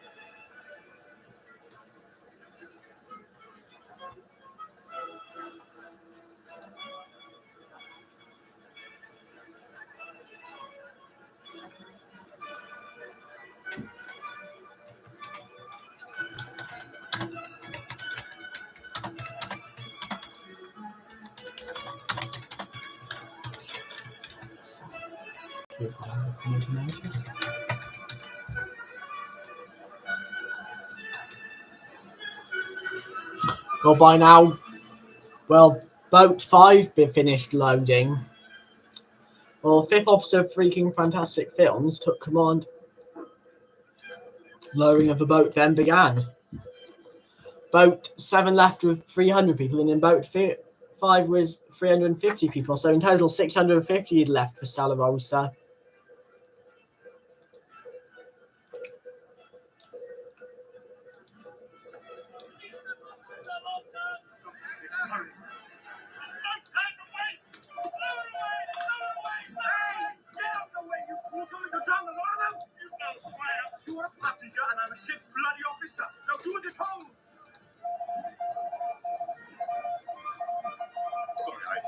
Well, by now, Boat 5 finished loading. Well, Fifth Officer of Freaking Fantastic Films took command. Lowering of the boat then began. Boat 7 left with 300 people, and in Boat 5 was 350 people. So in total, 650 had left for Salerosa. You're a passenger and I'm a ship bloody officer. Now do as you're told. Sorry,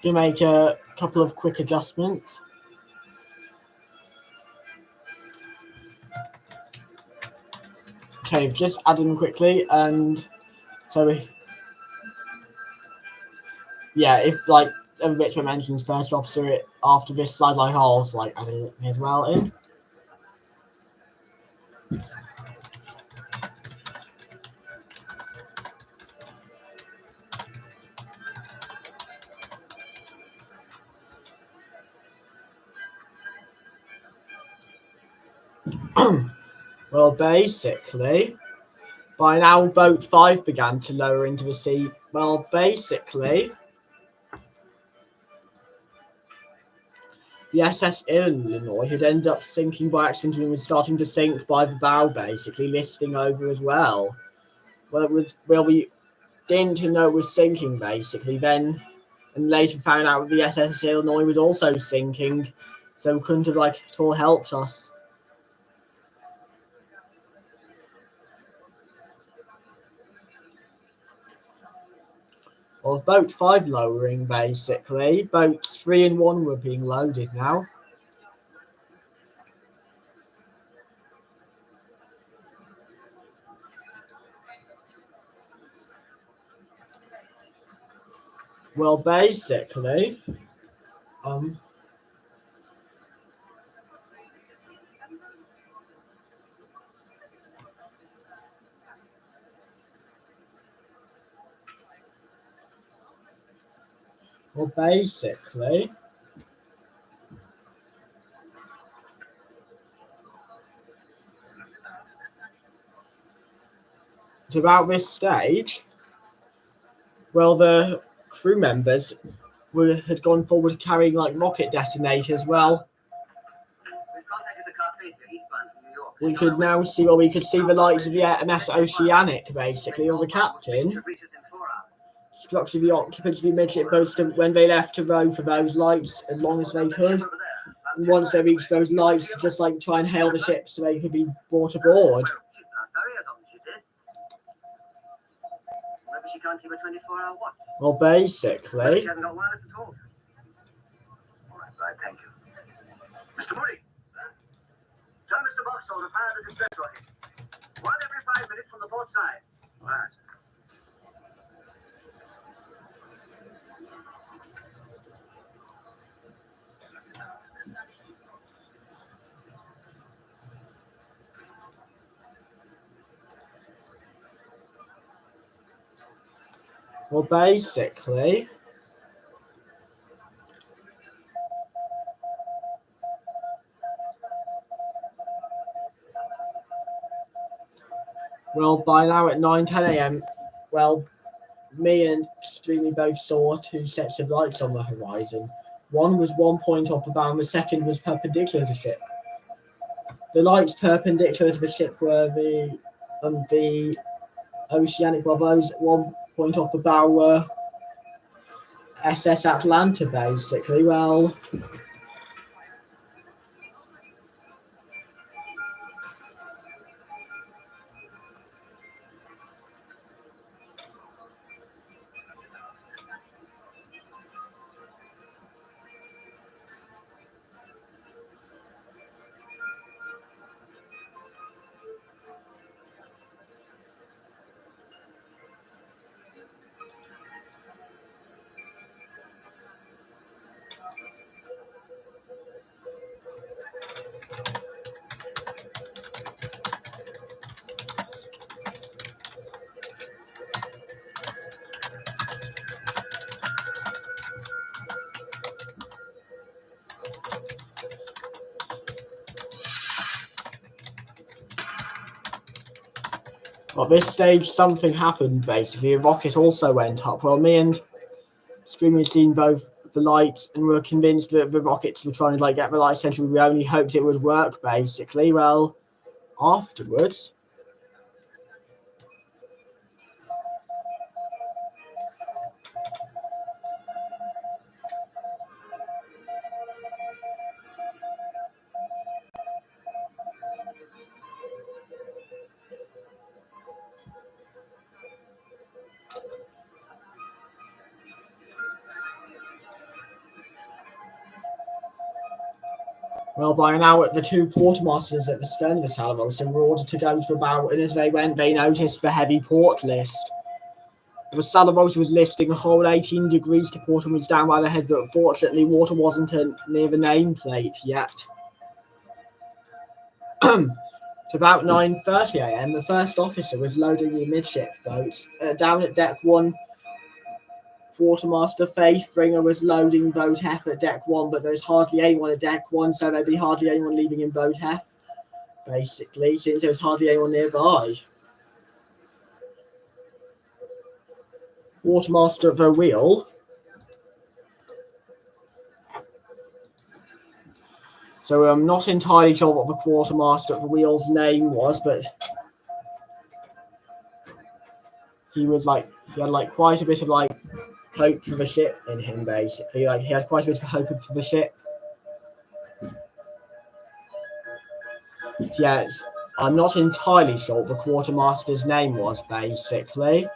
You make a couple of quick adjustments. Okay, just add them quickly, and so yeah, if like Richard mentions first officer after this slide like holes, like adding it as well in. Well, basically, by now boat 5 began to lower into the sea. Well, basically, the SS Illinois had ended up sinking by accident and was starting to sink by the bow, basically, listing over as well. Well, we didn't know it was sinking, basically, then, and later found out the SS Illinois was also sinking, so couldn't have, like, at all helped us. Of boat 5 lowering, basically. Boats 3 and 1 were being loaded now. Well, basically, it's about this stage, well, the crew members had gone forward carrying like rocket detonators. Well, we could now see, well, we could see the lights of the MS Oceanic, basically, or the captain. Instructed the occupants of the midship boats to, when they left, to row for those lights as long as they could. And once they reached those lights, to just like try and hail the ship so they could be brought aboard. She can't keep a 24-hour watch. Well, basically. She hasn't got wireless at all. All right, thank you. Mr. Moody, tell Mr. Boxall to fire the distress rocket. One every 5 minutes from the port side. Right. Well, basically. Well, by now at 9:10 a.m., well, me and Extremely both saw 2 sets of lights on the horizon. One was 1 point off the bow, and the second was perpendicular to the ship. The lights perpendicular to the ship were the Oceanic, while those at 1 point off the bow were SS Atlanta, basically. Well, at this stage, something happened, basically. A rocket also went up. Well, me and Streamer had seen both the lights and were convinced that the rockets were trying to like get the light center. We only hoped it would work, basically. Well, afterwards, Well, by now, the two quartermasters at the stern of the Salerosa were ordered to go to about, and as they went, they noticed the heavy port list. The Salerosa was listing a whole 18 degrees to port and was down by the head, but fortunately, water wasn't near the nameplate yet. At about 9:30 a.m., the first officer was loading the midship boats. Down at deck 1, Quartermaster Faithbringer was loading boat F at deck 1, but there's hardly anyone at deck 1, so there'd be hardly anyone leaving in boat F, basically, since there was hardly anyone nearby. Quartermaster at the wheel. So I'm not entirely sure what the quartermaster at the wheel's name was, but he had quite a bit of hope for the ship in him, basically. He had quite a bit of hope for the ship. Yes, I'm not entirely sure what the quartermaster's name was, basically.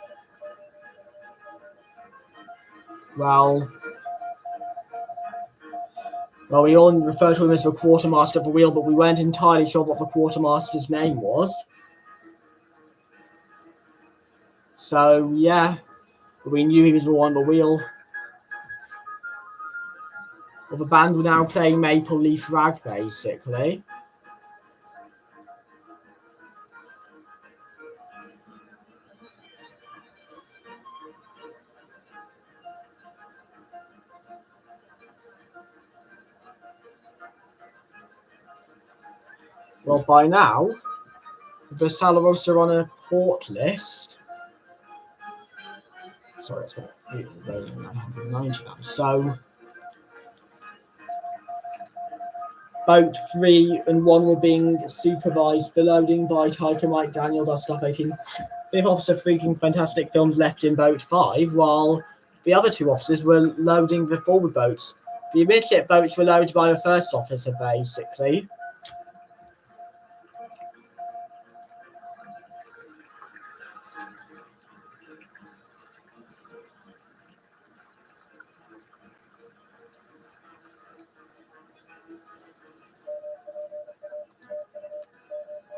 Well, we all refer to him as the quartermaster of the wheel, but we weren't entirely sure what the quartermaster's name was. So, yeah, we knew he was the one on the wheel. Well, the band were now playing Maple Leaf Rag, basically. Well, by now, the Salerosa are on a port list. Sorry, that's what 990 now. So, boat 3 and 1 were being supervised for loading by Tyker Mike Daniel, Dustoff 18. 5th Officer Freaking Fantastic Films left in boat 5, while the other two officers were loading the forward boats. The midship boats were loaded by the first officer, basically.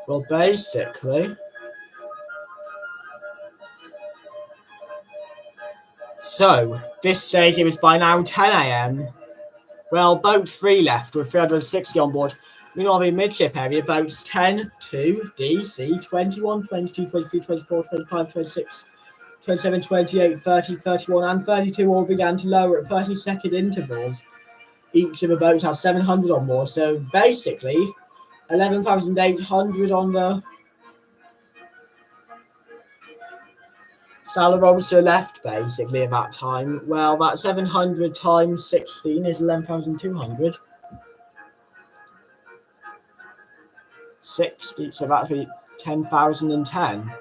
Well, basically. So, this stage, it was by now 10 a.m. Well, boat 3 left with 360 on board. Meanwhile, the midship area, boats 10, 2, D, C, 21, 22, 23, 24, 25, 26, 27, 28, 30, 31, and 32 all began to lower at 30-second intervals. Each of the boats had 700 on board, so basically 11,800 on the Salerosa left, basically, at that time. Well, that 700 times 16 is 11,200. 60, so that'd be 10,010.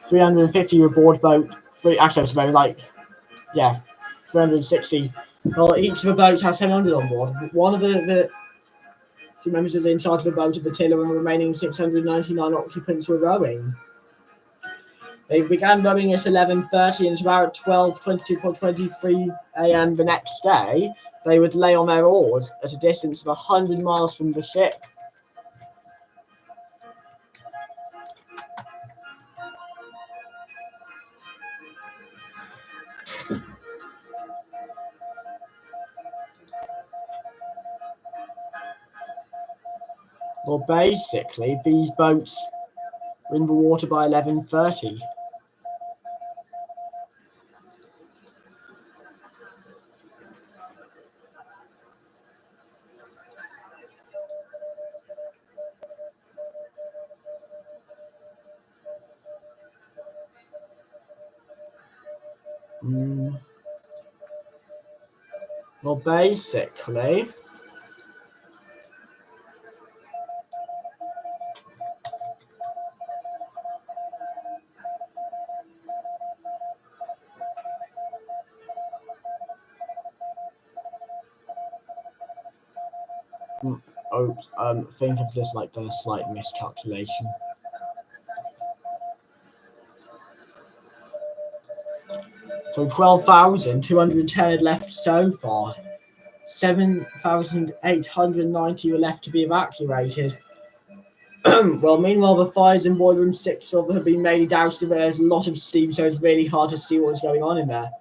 $350 aboard boat. Actually, it's about 360. Well, each of the boats has 700 on board. One of the members was in charge of the boat at the tiller, and the remaining 699 occupants were rowing. They began rowing at 11:30, and about 12:22.23 a.m. the next day, they would lay on their oars at a distance of 100 miles from the ship. Well, basically, these boats were in the water by 11:30. Well, basically, think I've just like done a slight miscalculation. So 12,210 had left so far. 7,890 were left to be evacuated. Well, meanwhile, the fires in boiler room 6 have been mainly doused. There's a lot of steam, so it's really hard to see what's going on in there.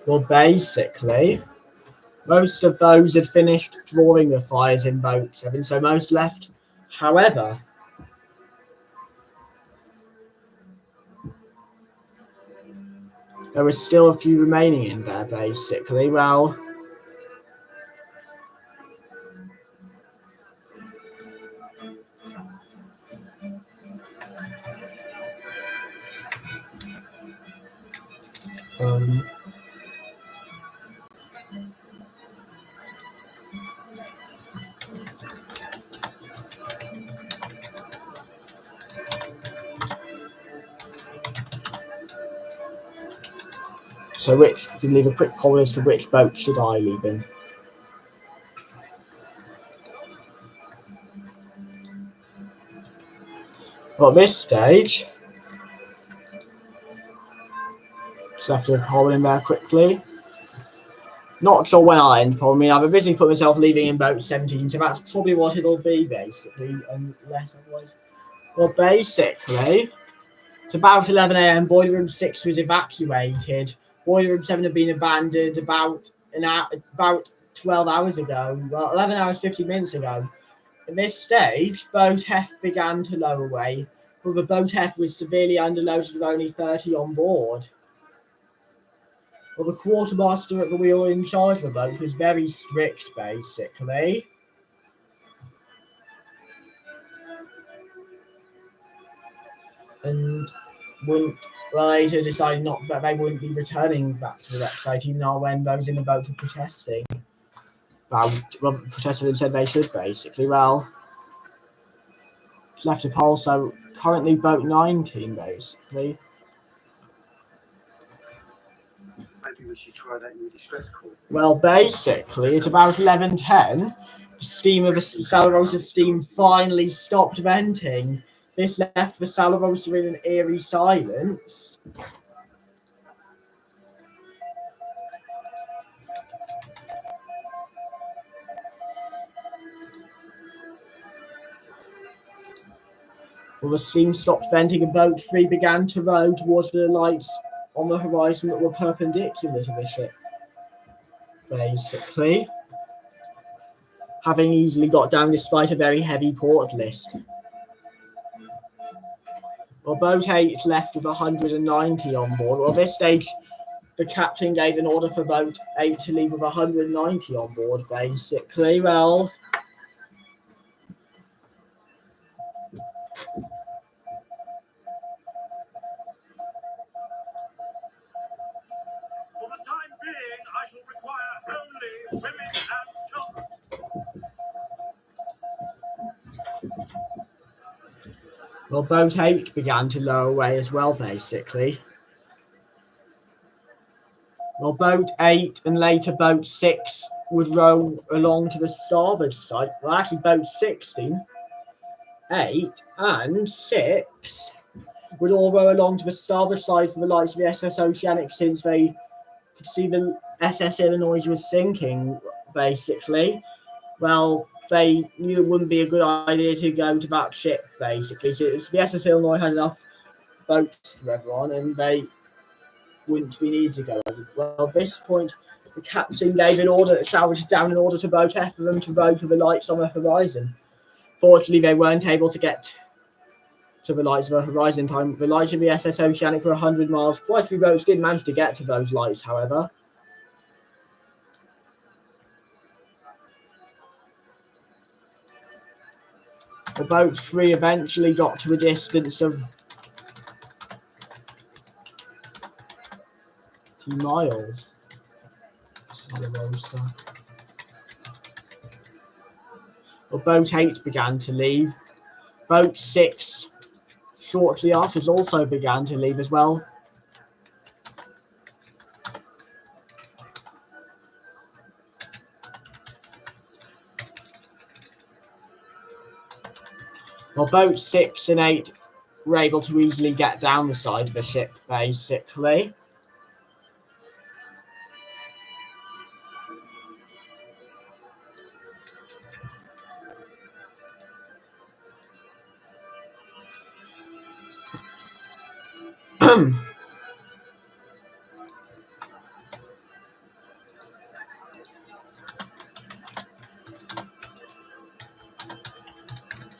Well, basically, most of those had finished drawing the fires in boat 7, so most left. However, there was still a few remaining in there, basically. Well, so you can leave a quick comment as to which boat should I leave in. Well, at this stage, just have to comment in there quickly. Not sure when I'll end, probably. I've originally put myself leaving in boat 17, so that's probably what it'll be, basically, unless otherwise. Well, basically, it's about 11 a.m. Boiler room 6 was evacuated. Boiler room 7 had been abandoned about 12 hours ago. Well, 11 hours, 50 minutes ago. At this stage, boat F began to lower away. Well, the boat F was severely underloaded with only 30 on board. Well, the quartermaster at the wheel in charge of the boat was very strict, basically. And later decided that they wouldn't be returning back to the wreck site, even though when those in the boat were protesting. Protested and said they should, basically. Well, left a poll, so currently boat 19, basically. Maybe we should try that new distress call. Well, basically, at about 11:10, the steam of the Salerosa steam finally stopped venting. This left the Salerosa in an eerie silence. Well, the steam stopped venting and boat 3 began to row towards the lights on the horizon that were perpendicular to the ship. Basically, having easily got down despite a very heavy port list. Well, boat 8 left with 190 on board. Well, at this stage, the captain gave an order for boat 8 to leave with 190 on board, basically. Well, For the time being, I shall require only women and children. well, boat 8 began to lower away as well, basically. Well, boat 8 and later boat 6 would row along to the starboard side. Well, actually, boat 16, 8, and 6 would all row along to the starboard side for the lights of the SS Oceanic, since they could see the SS Illinois was sinking, basically. Well, they knew it wouldn't be a good idea to go to that ship, basically. So the SS Illinois had enough boats for everyone, and they wouldn't be needed to go over. Well, at this point, the captain gave an order that shouted down an order to boat F for them to row to the lights on the horizon. Fortunately, they weren't able to get to the lights of the horizon time. The lights of the SS Oceanic were 100 miles. Quite a few boats did manage to get to those lights, however. The boat 3 eventually got to a distance of 2 miles. Salerosa. Well, boat 8 began to leave. Boat 6 shortly after also began to leave as well. Well, boats 6 and 8 were able to easily get down the side of the ship, basically.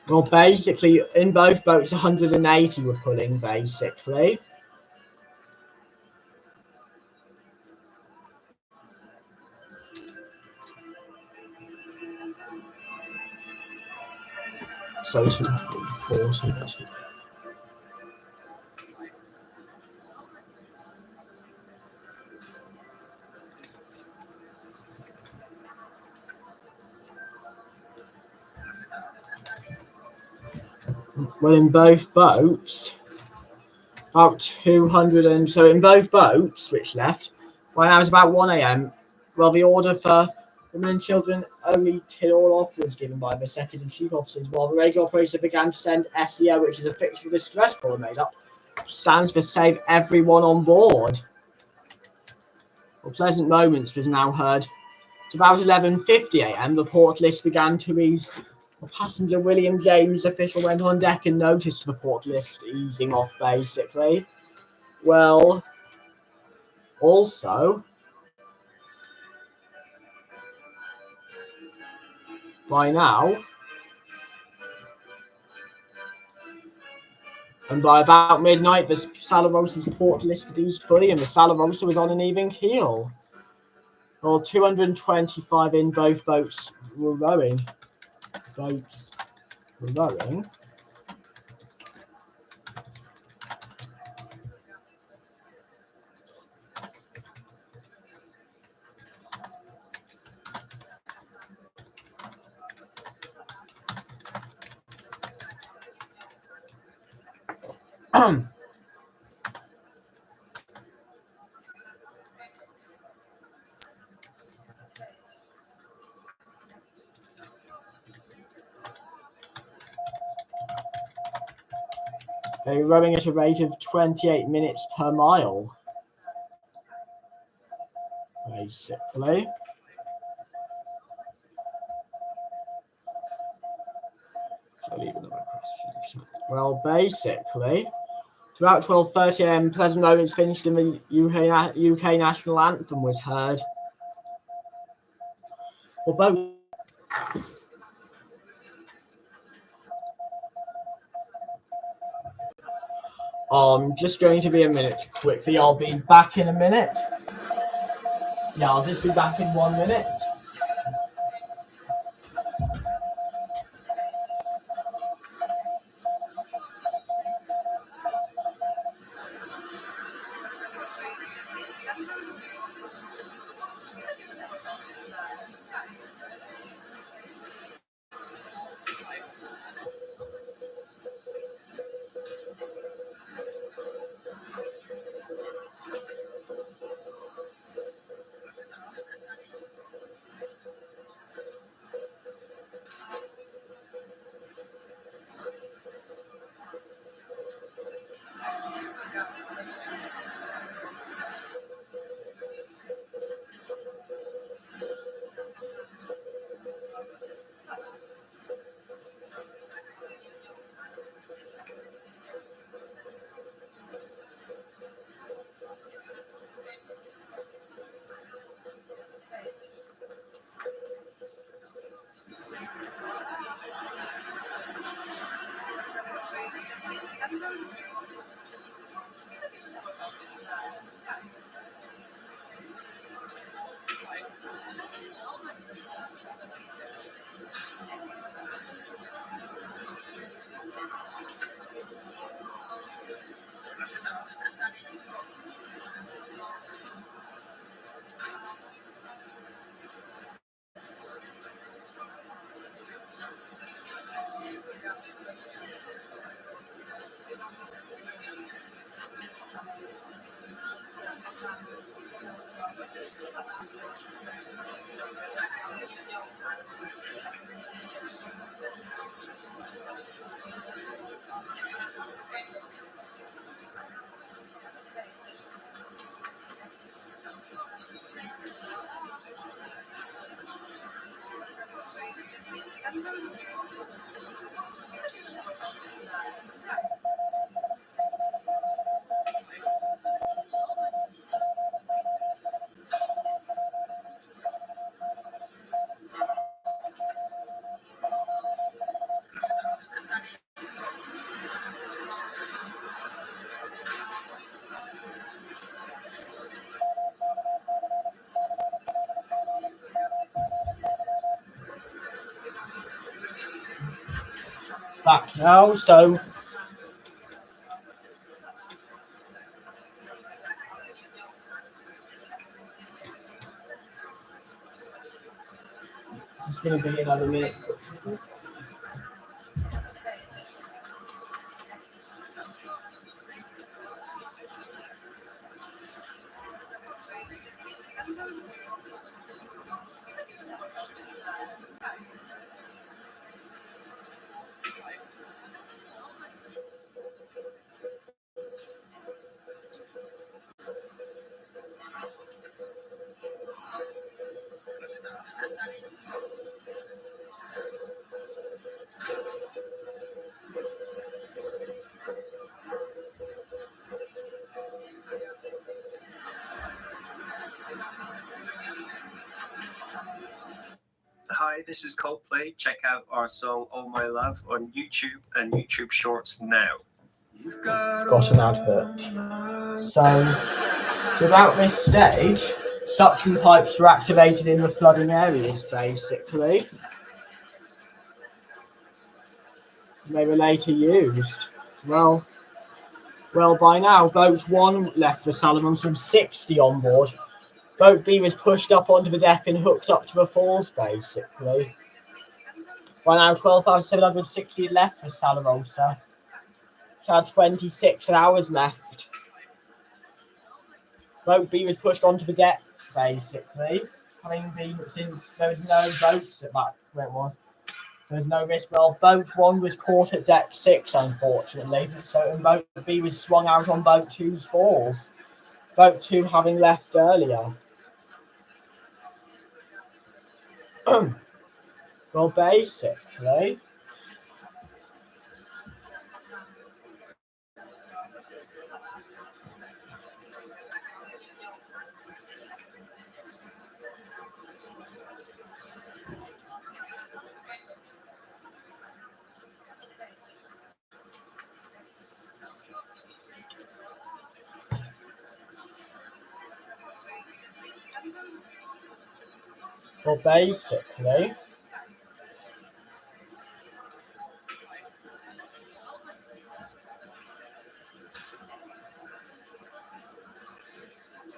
Well, basically, in both boats, 180 were pulling, basically. So 240. Well, in both boats, about 200 and so in both boats which left, by now it's about 1 a.m. Well, the order for women and children only till off was given by the second and chief officers, while the radio operator began to send SEO, which is a fictional distress call made up, stands for Save Everyone on Board. Well, Pleasant Moments was now heard. At about 11:50 a.m., the port list began to ease. Passenger William James official went on deck and noticed the port list easing off, basically. Well, also, by now, and by about midnight, the Salerosa's port list had eased fully, and the Salerosa was on an even keel. Well, 225 in both boats were rowing. Boats were rowing. They were rowing at a rate of 28 minutes per mile, basically. I'll leave another question. Well, basically, it's about 12:30 a.m. Pleasant Moments finished and the UK national anthem was heard. Well, both. Just going to be a minute quickly. I'll be back in a minute. Yeah, I'll just be back in 1 minute. Back now, so it's going to be another minute. Hi, this is Coldplay. Check out our song All My Love on YouTube and YouTube Shorts now. Got an advert. So, throughout this stage, suction pipes were activated in the flooding areas, basically. They were later used. Well, by now, Boat 1 left the Saleorsa with 60 on board. Boat B was pushed up onto the deck and hooked up to the falls, basically. By now, 12,760 left for Salerosa. She had 26 hours left. Boat B was pushed onto the deck, basically. Having been, since there was no boats at that where it was. There was no risk. Well, Boat 1 was caught at deck 6, unfortunately. So Boat B was swung out on Boat 2's falls. Boat 2 having left earlier. Well, basically,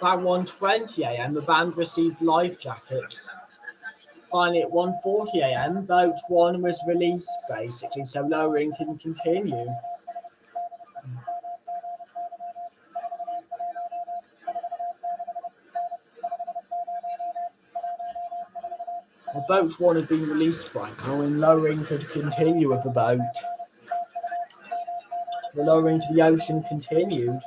at 1:20 a.m. the band received life jackets. Finally, at 1:40 a.m., Boat 1 was released, basically, so lowering can continue. Well, Boat 1 had been released by now, and lowering could continue with the boat. The lowering to the ocean continued.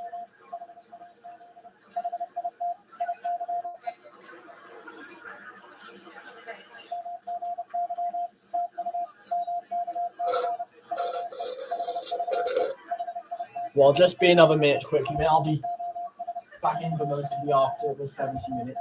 Well, just be another minute quickly, mate. I'll be back in the mode to be after the 70 minutes.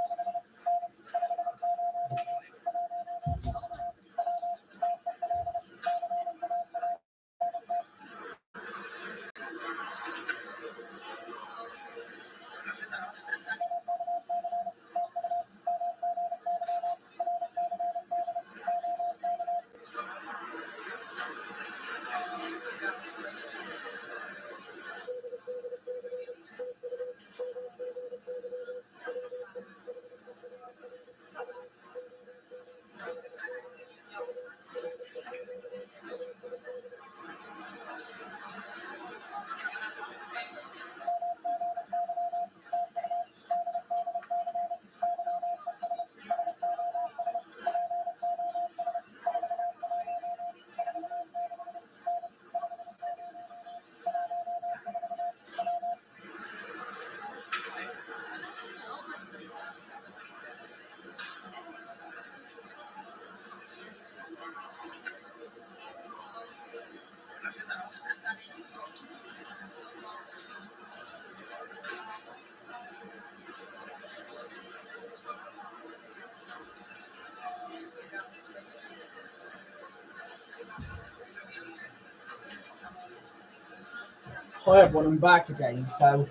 Hi everyone, I'm back again. So,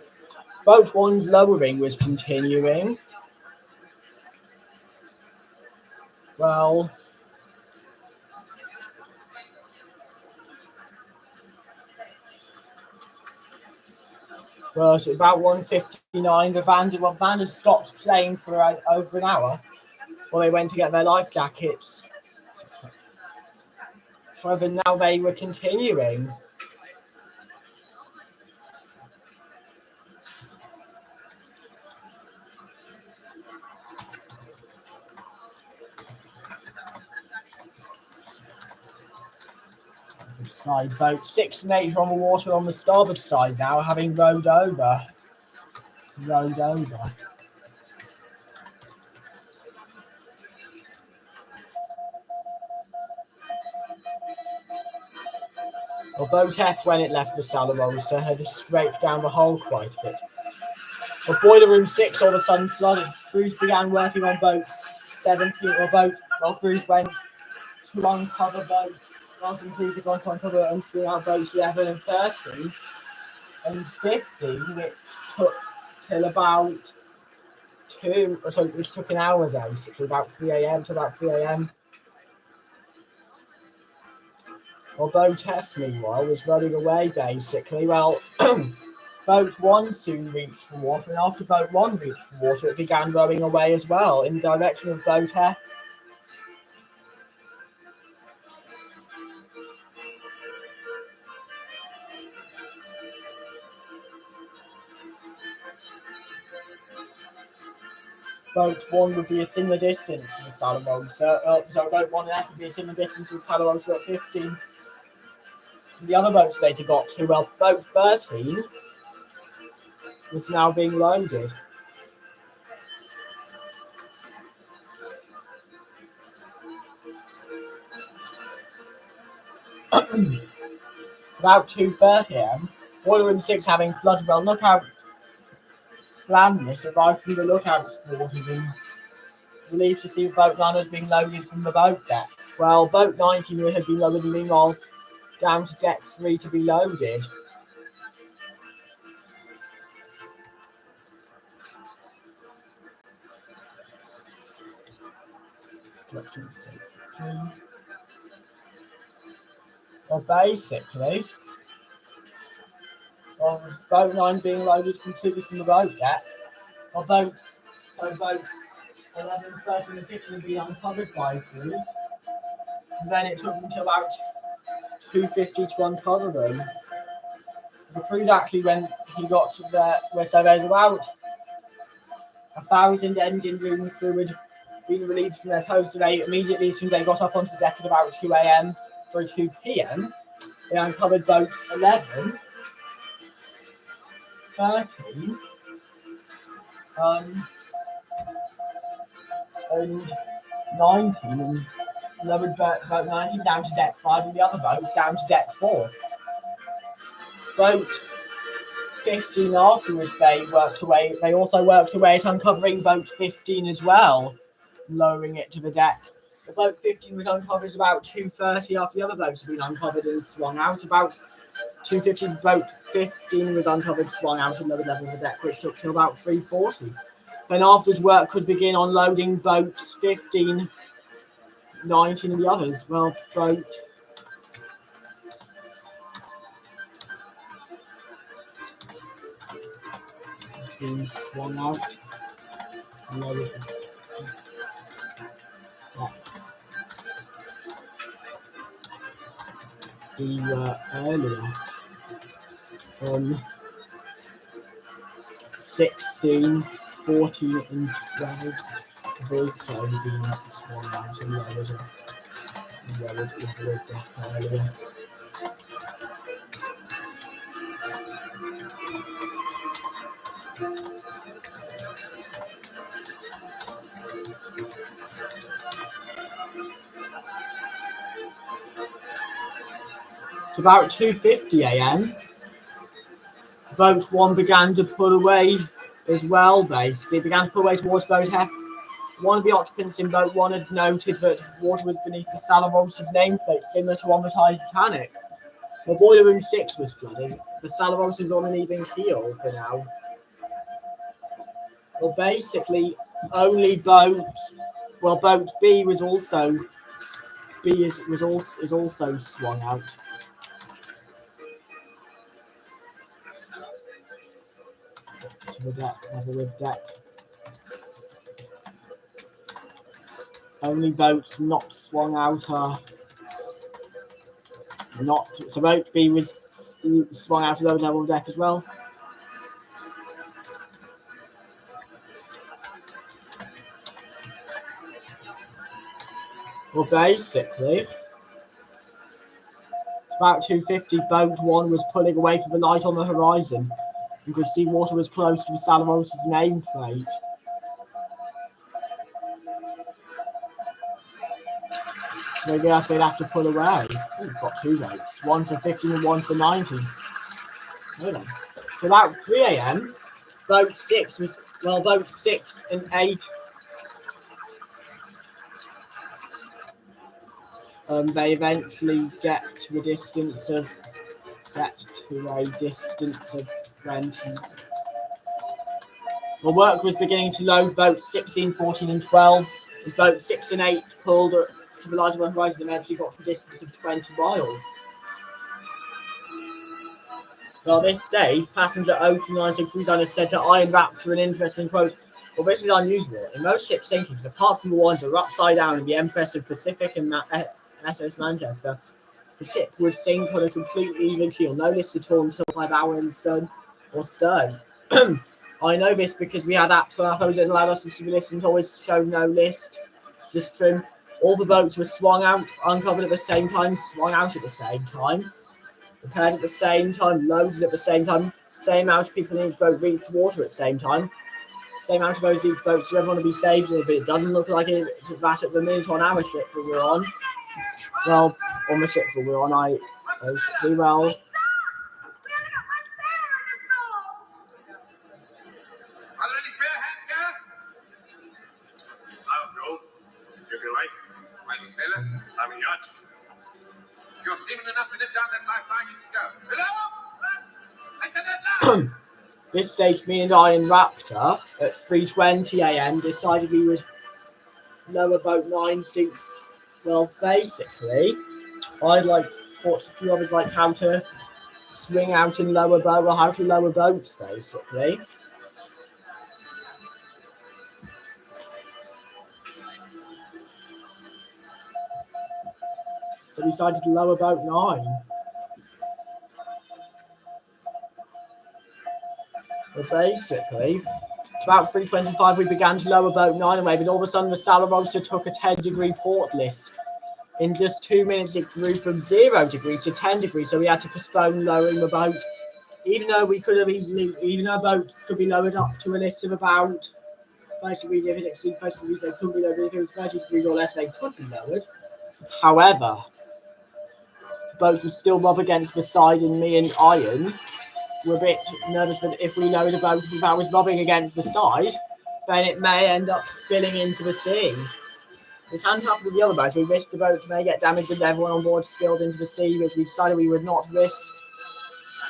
boat 1's lowering was continuing. Well, it's about 1:59. The band had stopped playing for over an hour while they went to get their life jackets. However, now they were continuing. Side boat 6 and 8 are on the water on the starboard side now, having rowed over. Well, boat F, when it left the Salerosa, had scraped down the hull quite a bit. But boiler room 6 all of a sudden flooded. Crews began working on boats 17 crews went to uncover boats. Some crews had gone to uncover and swing out boats 11 and 13 and 15, which took till about 2, which took an hour then, so about 3 a.m. Well, boat F, meanwhile, was running away, basically. Well, boat 1 soon reached the water, and after boat 1 reached the water, it began rowing away as well, in the direction of boat F. Boat 1 would be a similar distance to the Salerosa. So boat 1 and F would be a similar distance to the Salerosa at 15. The other boats later got to, well, boat 13 was now being loaded. About 2:30 a.m., boiler room 6 having flooded, well, lookout landness arrived from the lookout's quarters and relieved to see boat 9 was being loaded from the boat deck. Well, boat 19 had been lowered and meanwhile down to deck 3 to be loaded. Well, basically, boat 9 being loaded completely from the boat deck. Boat 11, 13 and 15 being uncovered by crews. And then it took them until about 2:50 to uncover them. The crew actually, when he got to where surveys about 1,000 engine room crew had been relieved from their posts, and they immediately, as soon as they got up onto the deck at about 2 p.m, they uncovered boats 11, 13, and 19, and lowered boat 19 down to deck 5, and the other boats down to deck 4. Boat 15 afterwards, they also worked away at uncovering boat 15 as well, lowering it to the deck. The boat 15 was uncovered about 2:30 after the other boats had been uncovered and swung out. About 2:50, boat 15 was uncovered, swung out and lowered levels of deck, which took till about 3:40. Then afterwards, work could begin on loading boats 15, 19 and the others. Well, boat being swung out. Lowered. We were earlier on 16, 14 and 12. They've also been swung out and lowered into the deck earlier. It's about 2:50 a.m. Boat 1 began to pull away as well, basically. It began to pull away towards boat F. One of the occupants in boat 1 had noted that water was beneath the Salerosa's nameplate, similar to on the Titanic. The boiler room 6 was flooded. the Salerosa is on an even keel for now. Well, basically, only boats. Well, boat B was also is also swung out. To the deck, as a with deck. Only boats not swung out are not. So boat B was swung out to lower level deck as well. Well, basically, about 250, boat 1 was pulling away from the light on the horizon. You could see water was close to the Salerosa's nameplate. So guess they'd have to pull away. Oh, we've got 2 boats, one for 15 and one for 90. Hold on. So about 3 a.m., boat 6 was, well, boat 6 and 8. They eventually get to a distance of 20. The work was beginning to load boats 16, 14, and 12. As boats 6 and 8 pulled to the light of the horizon, and eventually got to a distance of 20 miles. So at this stage, passenger ocean lines and cruiseliner said to Iron Raptor an interesting quote. Well, this is unusual. In most ship sinkings, apart from the ones that are upside down in the Empress of Pacific and SS Manchester, the ship would sink on a completely even keel, no list at all until 5 hours stern or stern. I know this because we had apps on our phone that allowed us to see the list and always show no list, just trim. All the boats were swung out, uncovered at the same time, swung out at the same time, repaired at the same time, loaded at the same time, same amount of people in each boat reached water at the same time, same amount of those in each boat, so everyone will be saved, but it doesn't look like it's that at the minute on our ship that we're on. Well, on the ship that we're on, basically, well, You're seeming enough to live down that lifeline you can go. Hello? This stage, me and Iron Raptor at 3:20 a.m. decided we would lower boat 9 since, well, basically, I'd like taught a few others like how to swing out and lower boat, or how to lower boats, basically. So we decided to lower boat 9. But basically, it's about 3:25 we began to lower boat 9 away, but all of a sudden the Salerosa took a 10-degree port list. In just 2 minutes it grew from 0 degrees to 10 degrees, so we had to postpone lowering the boat. Even though we could have easily, even though boats could be lowered up to a list of about 30 degrees, if it exceeded 30 degrees, they could be lowered. If it was 30 degrees or less, they could be lowered. However, the boat was still up against the side, and me and Iron were a bit nervous that if we lowered a boat that was rubbing against the side, then it may end up spilling into the sea. This hadn't happened with the other boats. We risked the boat may get damaged and everyone on board spilled into the sea, which we decided we would not risk.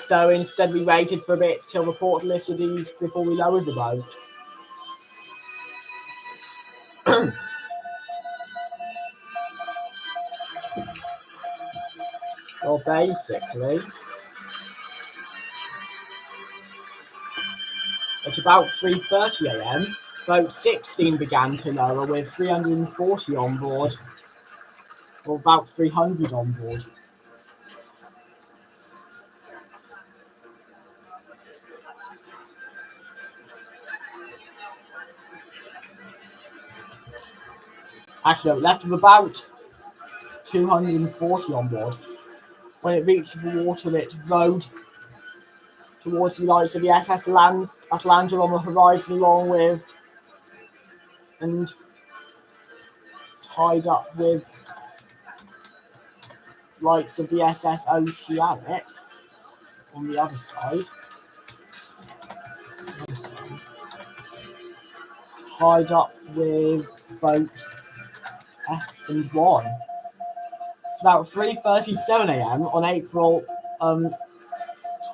So instead we waited for a bit till the port list had eased before we lowered the boat. Well, basically, at about 3:30 a.m, boat 16 began to lower with 340 on board, or about 300 on board. Actually, left of about 240 on board. When it reached the water, it rode towards the lights of the SS Atlanta on the horizon, along with and tied up with lights of the SS Oceanic on the other side. Tied up with boats F and 1. It's about 3:37 a.m. on April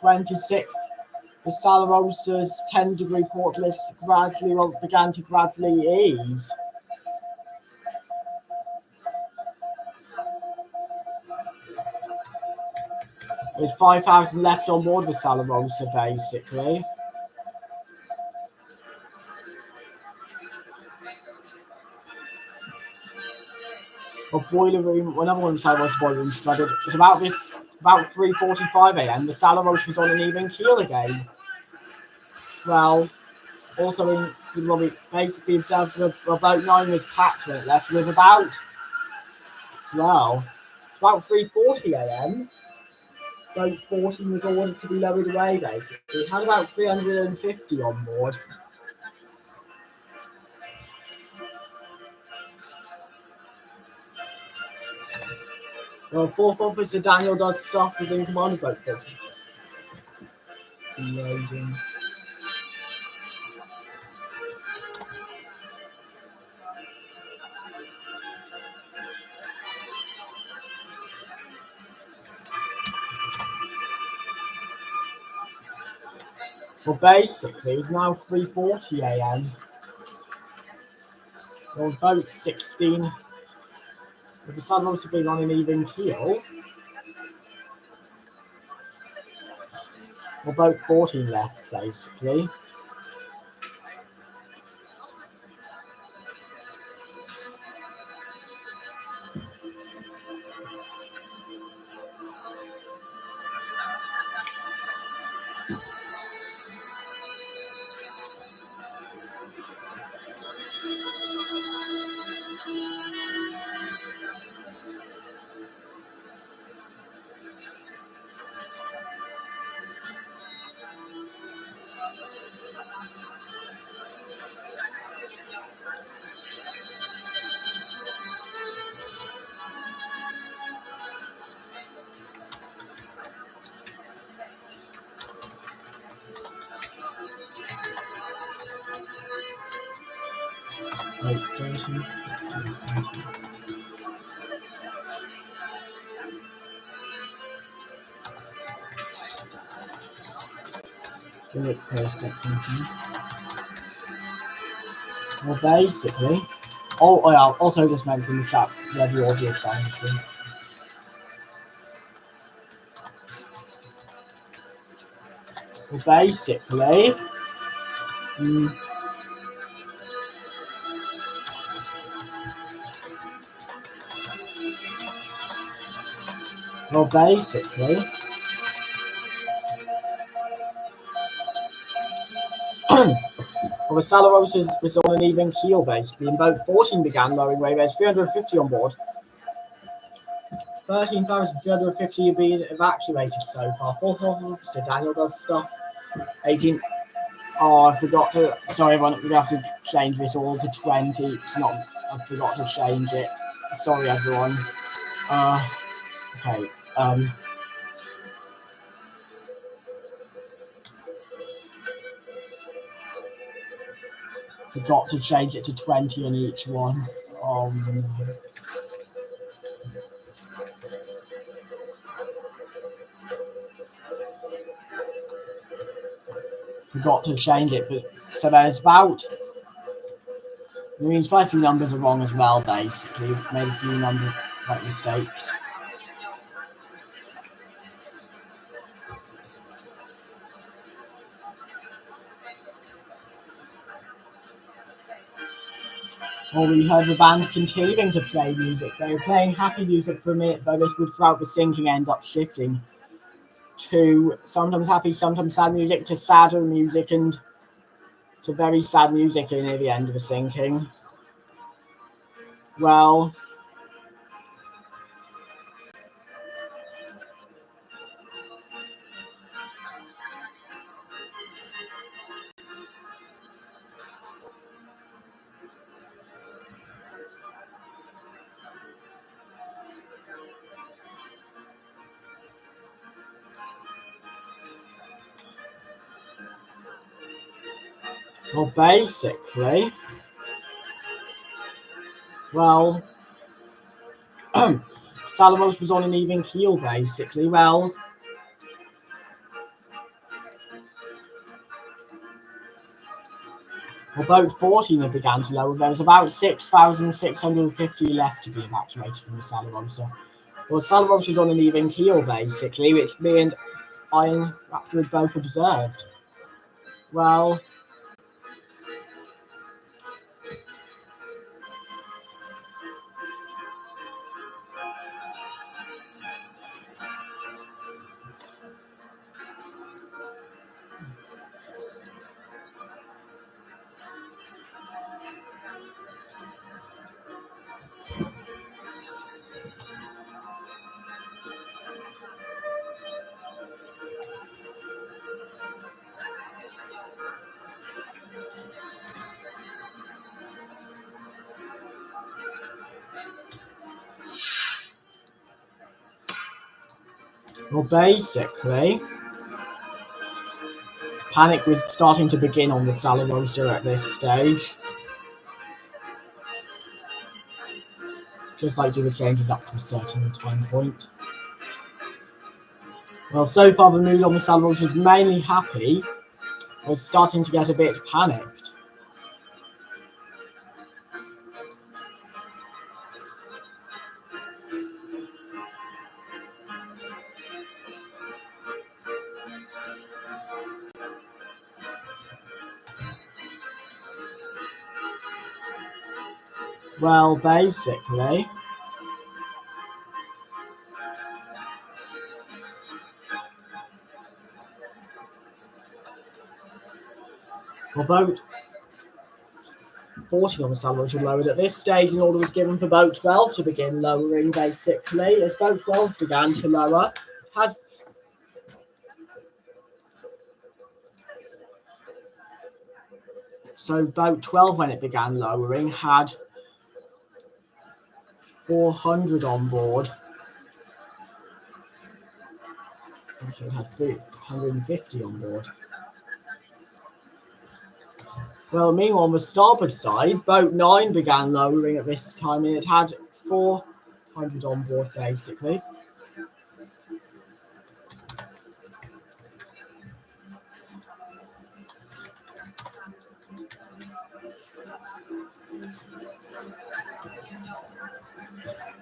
26th, the Salerosa's 10-degree port list began to gradually ease. There's 5,000 left on board with Salerosa, basically. A boiler room, another one of the Salerosa boiler rooms flooded. But about 3:45 a.m., the Salerosa was on an even keel again. Well, also in the lobby, basically himself, boat 9 was packed when it left with about 3:40 a.m. Boat 14 was ordered to be lowered away, basically. It had about 350 on board. Well, 4th Officer Daniel does stuff was in command of boat 14. Amazing. Well, basically, it's now 3:40 a.m. Well, boat 16, with the sun also being on an even keel. Well, boat 14 left, basically. Boat 13. Give it per second. Well, basically, yeah, also just mention the chat, the audio sound. Well, basically, well, the Salerosa was on an even keel, basically, and boat 14 began lowering way. There's 350 on board. 13,350 have been evacuated so far. 4th Officer Daniel does stuff. 18. Oh, I forgot to. Sorry, everyone. We have to change this all to 20. It's not. I forgot to change it. Sorry, everyone. Okay. Forgot to change it to 20 on each one. No. Forgot to change it, but so there's about. I mean, quite a few numbers are wrong as well, basically. Made a few number mistakes. Well, we heard the band continuing to play music. They were playing happy music for a minute, though this would throughout the sinking end up shifting to sometimes happy, sometimes sad music, to sadder music, and to very sad music near the end of the sinking. Well, basically, Salerosa was on an even keel, basically. Well, Well, boat 14 had began to lower. There was about 6,650 left to be evacuated from the Salerosa. Well, Salerosa was on an even keel, basically, which me and Iron Raptor had both observed. Well, basically, panic was starting to begin on the Salerosa at this stage. Just like do the changes up to a certain time point. Well, so far the mood on the Salerosa is mainly happy. It's starting to get a bit panicked. Well, basically, boat 14 on the Salerosa lowered at this stage. An order was given for boat 12 to begin lowering, basically. As boat 12 began to lower, had so boat 12, when it began lowering, had 400 on board. Actually, it had 350 on board. Well, meanwhile, on the starboard side, boat 9 began lowering at this time, and it had 400 on board, basically.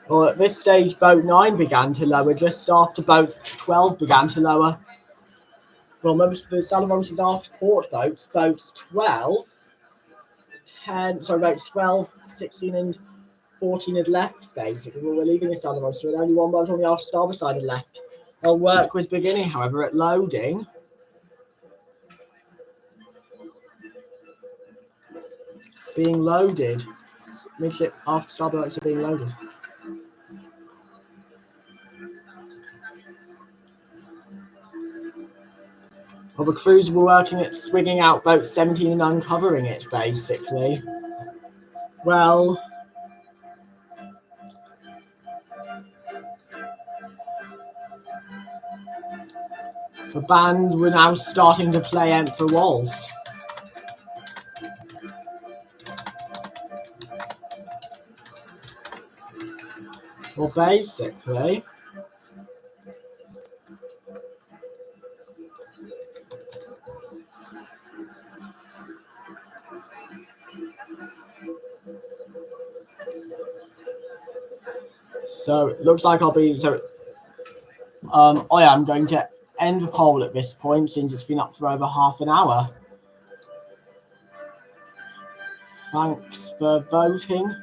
Well, at this stage, boat 9 began to lower just after boat 12 began to lower. Well, most of the Salerosa's aft port boats, boats 12, 16 and 14 had left, basically. We were leaving the Salerosa, and only one boat on the aft starboard side had left. Well, work was beginning, however, at loading. Being loaded. Midship aft starboard boats are being loaded. Well, the crews were working at swinging out boat 17 and uncovering it, basically. Well, the band were now starting to play Emperor Waltz. Well, basically, so it looks like I am going to end the call at this point since it's been up for over half an hour. Thanks for voting.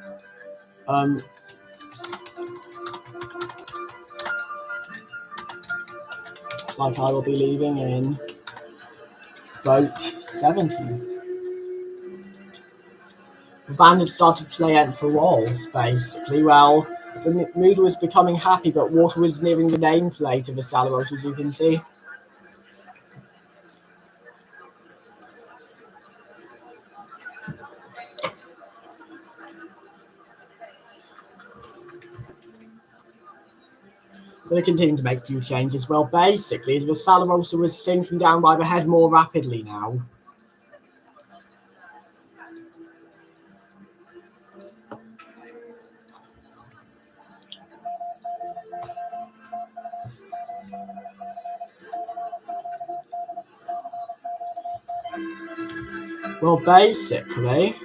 Looks like I will be leaving in boat 17. The band had started to play Emperor Waltz, basically. Well, the mood was becoming happy, but water was nearing the nameplate of the Salerosa, as you can see. They continued to make a few changes. Well, basically, the Salerosa was sinking down by the head more rapidly now. Well, basically,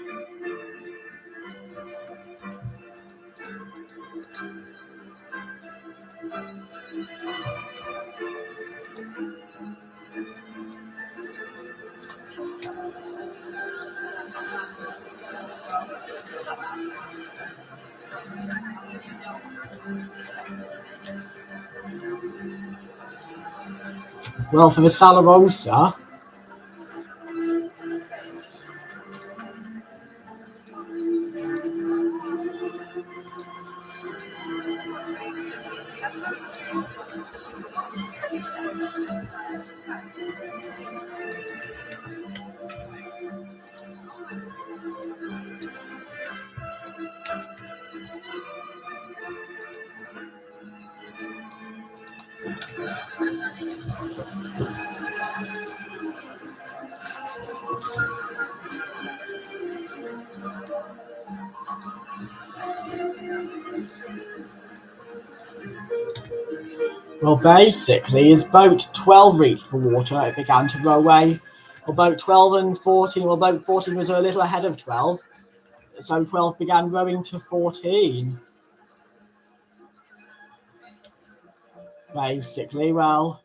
well, for the Salerosa, well, basically, as boat 12 reached the water, it began to row away. Well, boat 12 and 14, well, boat 14 was a little ahead of 12, so 12 began rowing to 14. Basically, well,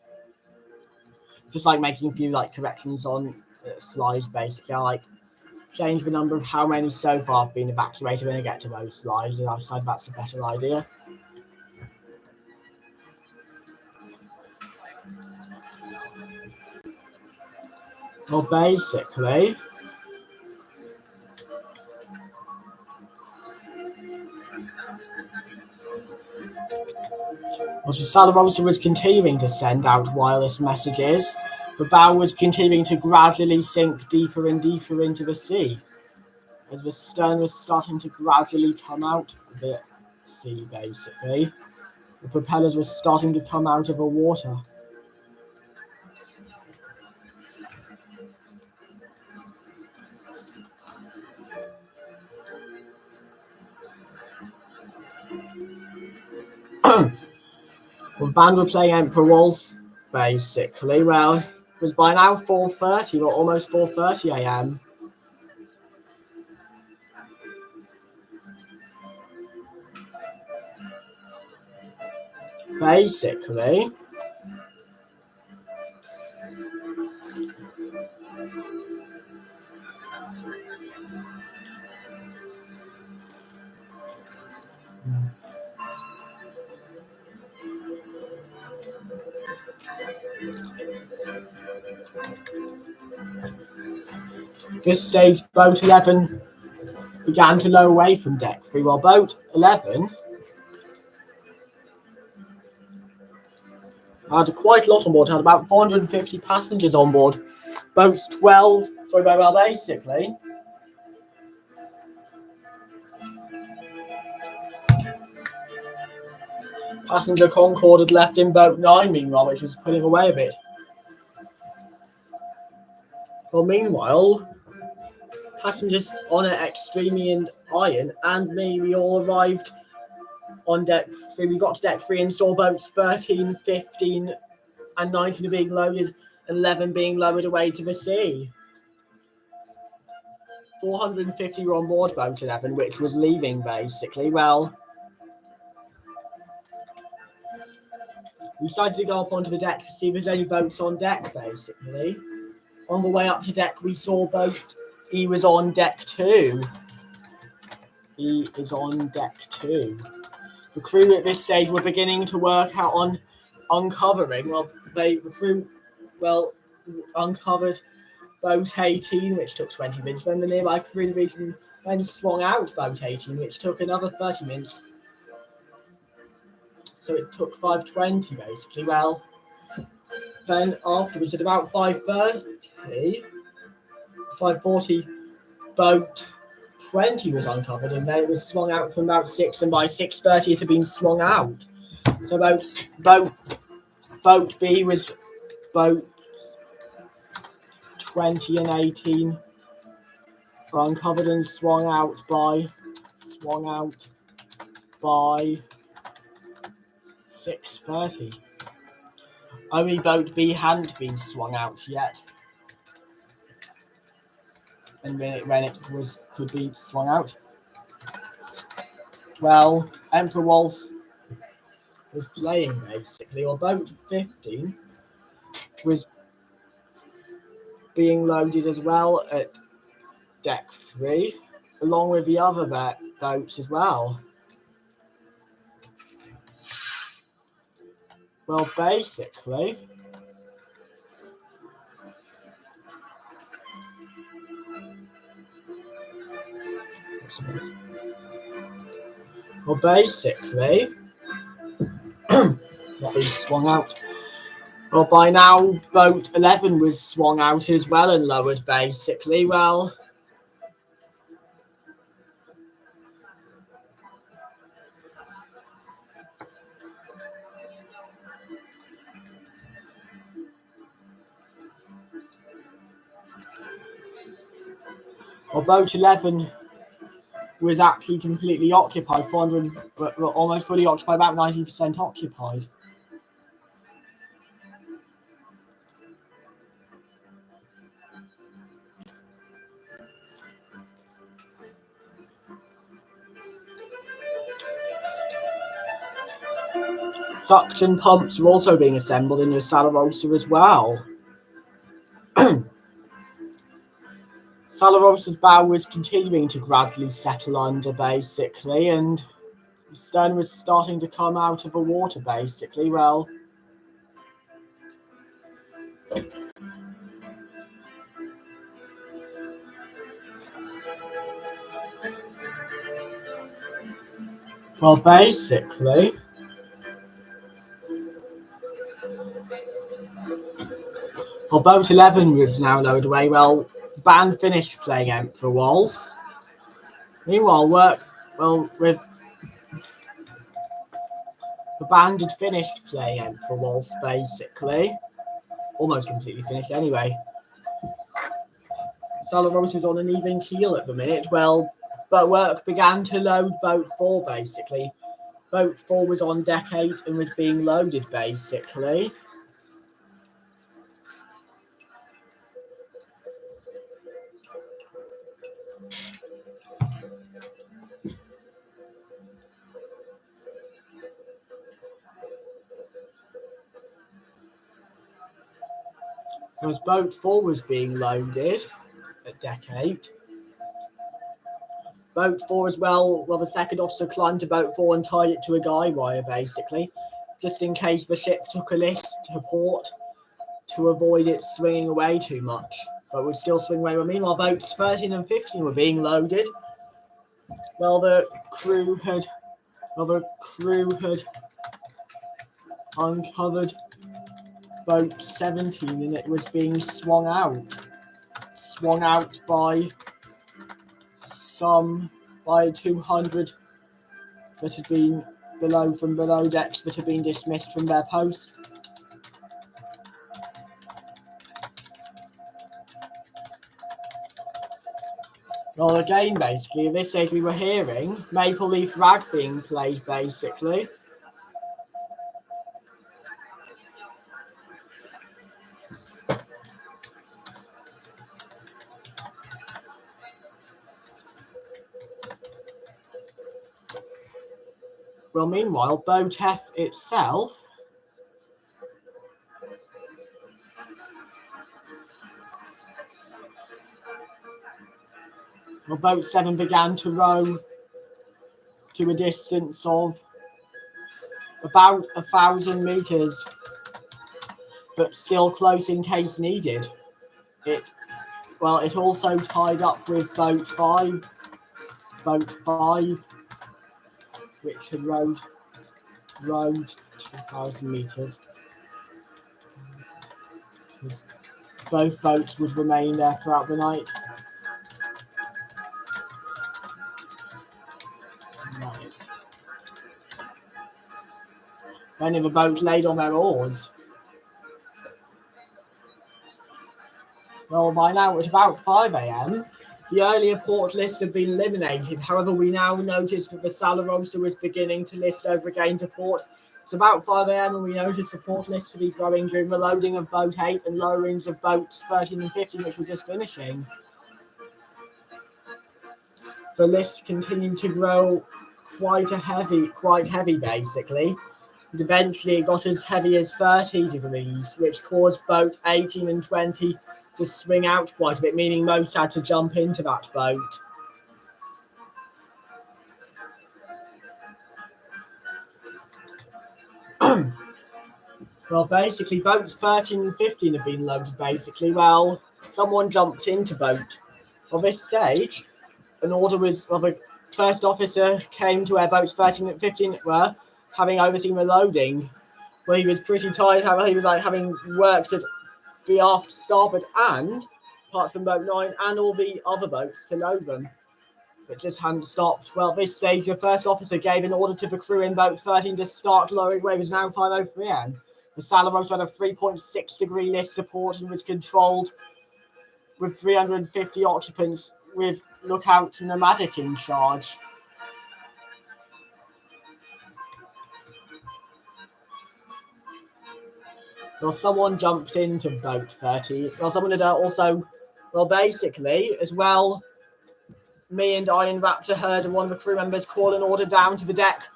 just like making a few like corrections on slides, basically, I like change the number of how many so far have been evacuated when I get to those slides, and I've decided that's a better idea. Well, basically, well, so Salerosa was continuing to send out wireless messages. The bow was continuing to gradually sink deeper and deeper into the sea, as the stern was starting to gradually come out of the sea, basically. The propellers were starting to come out of the water. Well, the band were playing Emperor Waltz, basically. Well, it was by now 4:30, or almost 4:30 a.m. Basically, this stage, boat 11 began to lower away from deck 3, while boat 11 had quite a lot on board, had about 450 passengers on board. Boats 12, sorry, well, basically, passenger Concorde had left in boat 9, meanwhile, which was pulling away a bit. Well, meanwhile, passengers Honor, Extreme and Iron and me, we all arrived on deck 3. We got to deck 3 and saw boats 13, 15 and 19 being loaded and 11 being lowered away to the sea. 450 were on board boat 11, which was leaving, basically. Well, we decided to go up onto the deck to see if there's any boats on deck, basically. On the way up to deck, we saw boat E was on deck 2. E is on deck 2. The crew at this stage were beginning to work out on uncovering. Well, the crew, uncovered boat 18, which took 20 minutes. When the nearby crew region then swung out boat 18, which took another 30 minutes. So it took 5:20, basically. Well, then afterwards, at about 5:40, boat 20 was uncovered, and then it was swung out from about 6, and by 6:30 it had been swung out. So boat B was boat 20 and 18 were uncovered and swung out by 6:30. Only boat B hadn't been swung out yet. and when it could be swung out. Well, Emperor Waltz was playing basically, or boat 15 was being loaded as well at deck 3, along with the other boats as well. Well, basically, that is swung out. Well, by now, boat 11 was swung out as well and lowered, basically. Well, boat 11 was actually completely occupied, 400, almost fully occupied, about 90% occupied. Suction pumps were also being assembled in the Salerosa as well. Salerosa's bow was continuing to gradually settle under, basically, and the stern was starting to come out of the water, basically. Well, basically, boat 11 was now lowered away. Well, the band finished playing Emperor Waltz. Meanwhile, with the band had finished playing Emperor Waltz, basically. Almost completely finished anyway. Salerosa was on an even keel at the minute. Well, but work began to load boat 4, basically. Boat 4 was on deck 8 and was being loaded, basically. As boat 4 was being loaded at deck 8. Boat 4 as well, the second officer climbed to boat 4 and tied it to a guy wire, basically, just in case the ship took a list to port to avoid it swinging away too much, but would still swing away. Meanwhile, boats 13 and 15 were being loaded. Well, the crew had uncovered boat 17 and it was being swung out by 200 that had been below decks that had been dismissed from their post. Well, again, basically, at this stage we were hearing Maple Leaf Rag being played, basically. Well, meanwhile, boat F itself boat 7 began to row to a distance of about 1,000 meters, but still close in case needed. It also tied up with boat 5, which had rowed 2,000 meters. Both boats would remain there throughout the night. Many of the boats laid on their oars. Well, by now it's about 5 a.m. The earlier port list had been eliminated. However, we now noticed that the Salerosa was beginning to list over again to port. It's about 5 a.m. and we noticed the port list to be growing during the loading of boat 8 and lowerings of boats 13 and 15, which were just finishing. the list continued to grow quite heavy basically. And eventually it got as heavy as 30 degrees, which caused boat 18 and 20 to swing out quite a bit, meaning most had to jump into that boat. Well, basically, boats 13 and 15 have been loaded, basically. Well, someone jumped into boat. On this stage, an order was, well, the first officer came to where boats 13 and 15 were, having overseen the loading. Well, he was pretty tired, he was like having worked at the aft starboard and parts from boat 9 and all the other boats to load them, but just hadn't stopped. Well, at this stage, the first officer gave an order to the crew in boat 13 to start lowering where it was now 5:03 am. The Salerosa had a 3.6 degree list to port and was controlled with 350 occupants with lookout nomadic in charge. Well, someone jumped into boat 30. Well, someone had also, well, basically, as well, me and Iron Raptor heard one of the crew members call an order down to the deck.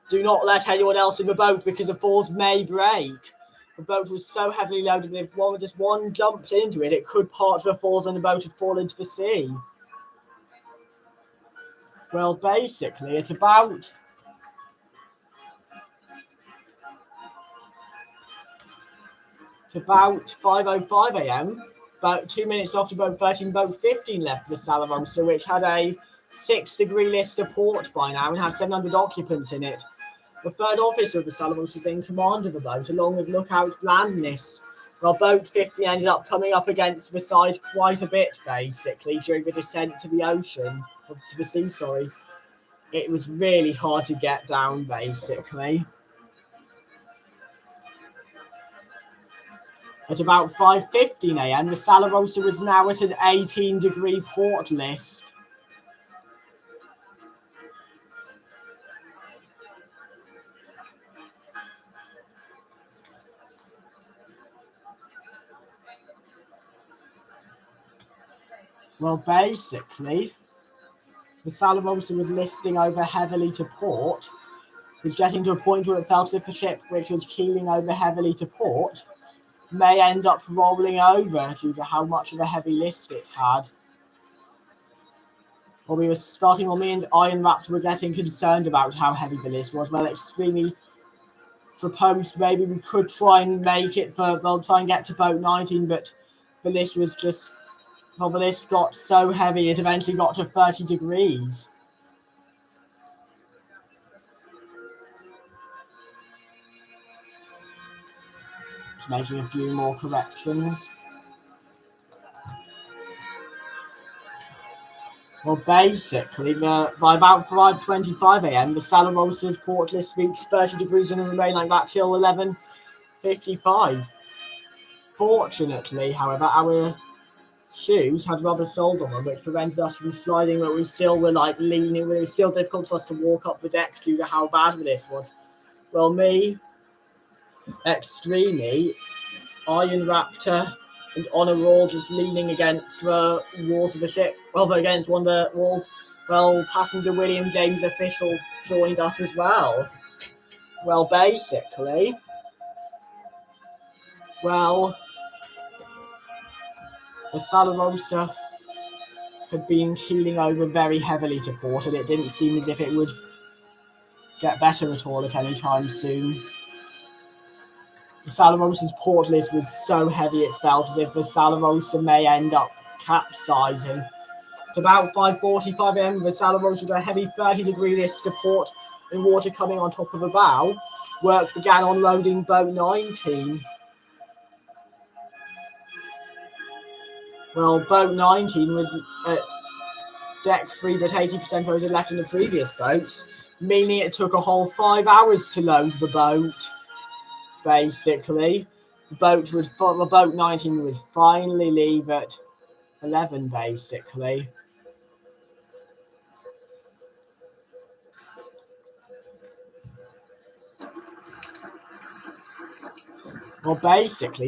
Do not let anyone else in the boat because the falls may break. The boat was so heavily loaded that if just one jumped into it, it could part the falls and the boat would fall into the sea. Well, basically, it's about 5:05 a.m. About 2 minutes after boat 13, boat 15 left the Salerosa, which had a 6 degree list to port by now and had 700 occupants in it. The third officer of the Salerosa was in command of the boat, along with lookout blandness. Well, boat 50 ended up coming up against the side quite a bit, basically, during the descent to the ocean, to the sea, sorry. It was really hard to get down, basically. At about 5:15 a.m., the Salerosa was now at an 18 degree port list. Well, basically, the Salerosa was listing over heavily to port. It was getting to a point where it felt as if the ship, which was keeling over heavily to port, may end up rolling over due to how much of a heavy list it had. Well, me and Iron Raptor were getting concerned about how heavy the list was. Well, extremely proposed maybe we could try and make it try and get to boat 19, but the list was just, the list got so heavy it eventually got to 30 degrees. Just making a few more corrections. Well, basically, by about 5:25 a.m., the Salerosa's port list reached 30 degrees and remained like that till 11:55. Fortunately, however, our shoes had rubber soles on them, which prevented us from sliding, but we still were leaning. It was still difficult for us to walk up the deck due to how bad this was. Well, me, extremely, Iron Raptor, and Honor were all just leaning against the walls of the ship. Well, against one of the walls. Well, passenger William James Official joined us as well. Well, basically, the Salerosa had been keeling over very heavily to port, and it didn't seem as if it would get better at all at any time soon. The Salerosa's port list was so heavy it felt as if the Salerosa may end up capsizing. At about 5:45 a.m., the Salerosa had a heavy 30 degree list to port and water coming on top of the bow. Work began on loading boat 19. Well, boat 19 was at deck 3, but 80% of it had left in the previous boats, meaning it took a whole 5 hours to load the boat. Basically, the boat 19 would finally leave at 11. Basically,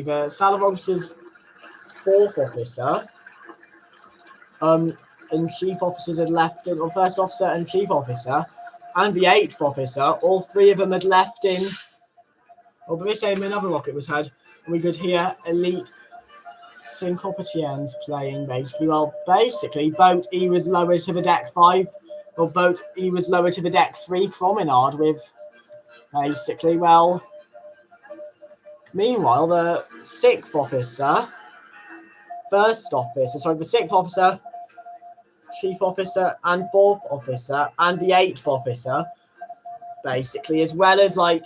the Salerosa's fourth officer and chief officers had left in, or first officer and chief officer, and the 8th officer, all 3 of them had left in. Well, but this time another rocket was heard, and we could hear elite syncopatians playing basically. Well, basically, boat E was lowered to the deck 5, or boat E was lowered to the deck 3 promenade with basically, well, meanwhile, the 6th officer, first officer, sorry, the 6th officer, chief officer, and 4th officer, and the 8th officer, basically, as well as, like,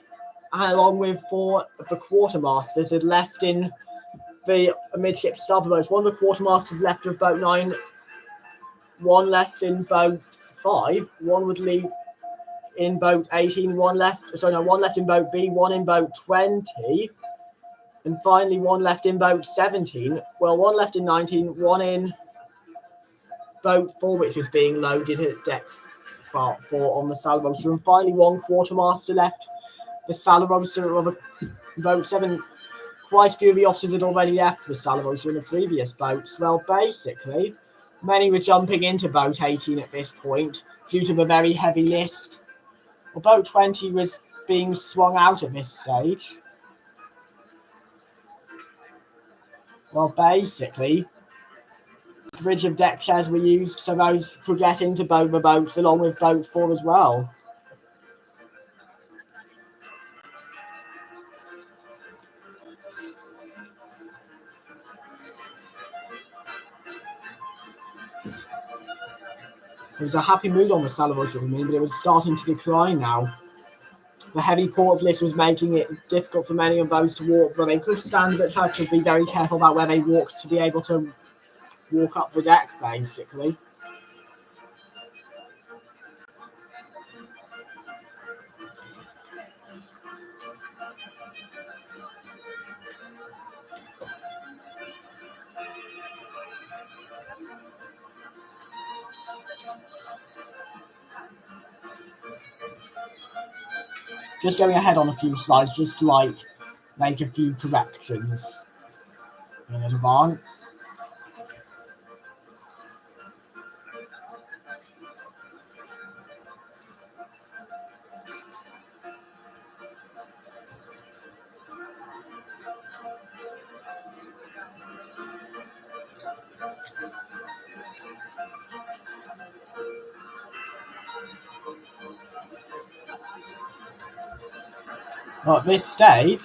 along with 4 of the quartermasters had left in the midship starboard boats. One of the quartermasters left with boat 9, 1 left in boat 5, 1 would leave in boat 18, 1 left, sorry, no, 1 left in boat B, 1 in boat 20, and finally 1 left in boat 17. Well, 1 left in 19, 1 in boat 4, which was being loaded at deck 4 on the Salerosa, and finally 1 quartermaster left the Salerosa of boat 7. Quite a few of the officers had already left the Salerosa in the previous boats. Well, basically, many were jumping into boat 18 at this point due to the very heavy list. Well, boat 20 was being swung out at this stage. Well, basically, bridge of deck chairs were used so those could get into both the boats along with boat 4 as well. There was a happy mood on the Salerosa with me, but it was starting to decline now. The heavy port list was making it difficult for many of those to walk, but they could stand but had to be very careful about where they walked to be able to walk up the deck, basically. Just going ahead on a few slides, just to like make a few corrections in advance. Well, at this stage,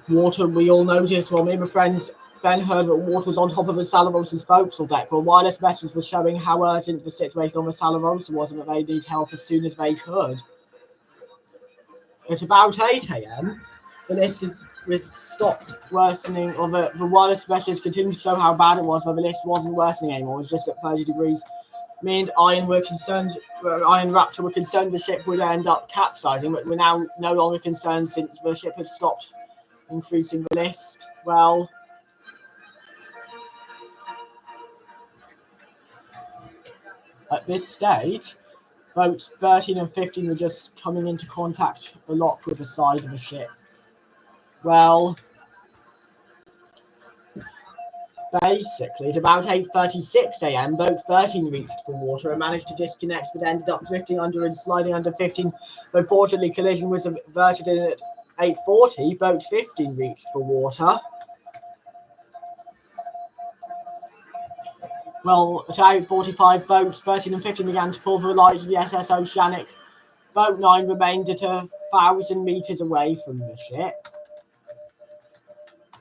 water, we all noticed, well, me and my friends then heard that water was on top of the Salerosa's forecastle deck. Well, wireless messages were showing how urgent the situation on the Salerosa was and that they need help as soon as they could. At about 8 a.m., the list was stopped worsening, or the wireless messages continued to show how bad it was, but the list wasn't worsening anymore. It was just at 30 degrees. Me and Iron Raptor were concerned the ship would end up capsizing, but we're now no longer concerned since the ship had stopped increasing the list. Well, at this stage, boats 13 and 15 were just coming into contact a lot with the side of the ship. Well, basically, at about 8:36 a.m., boat 13 reached the water and managed to disconnect, but ended up drifting under and sliding under 15. But fortunately, collision was averted, and at 8:40, boat 15 reached the water. Well, at 8:45, boats 13 and 15 began to pull for the lights of the SS Oceanic. Boat 9 remained at 1,000 meters away from the ship.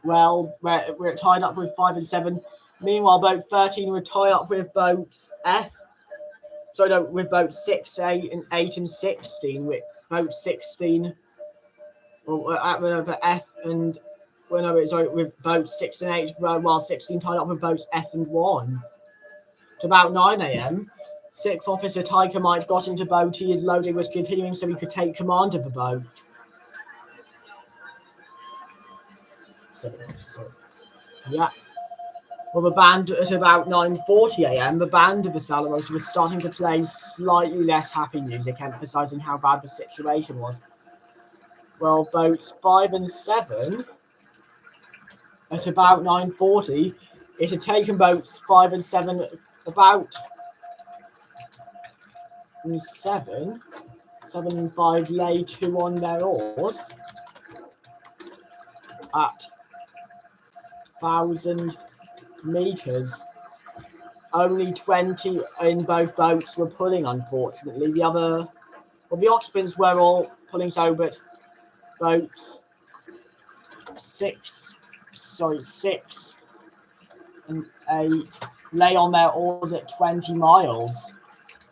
Well, we're tied up with 5 and 7. Meanwhile, boat 13 would tie up with boats with boats 6, 8 and 16. With boat 16, with F and with boats 6 and 8, while 16 tied up with boats F and 1. At about 9 a.m., 6th Officer Tyker Mite got into boat. His loading was continuing so he could take command of the boat. Yeah. Well, the band at about 9:40 a.m., the band of the Salerosa was starting to play slightly less happy music, emphasising how bad the situation was. Well, boats 5 and 7 at about 9:40, it had taken boats 5 and 7 about 7 and 5 lay to on their oars at 1,000 meters. Only 20 in both boats were pulling, unfortunately. The occupants were all pulling, so, but boats 6 and 8 lay on their oars at 20 miles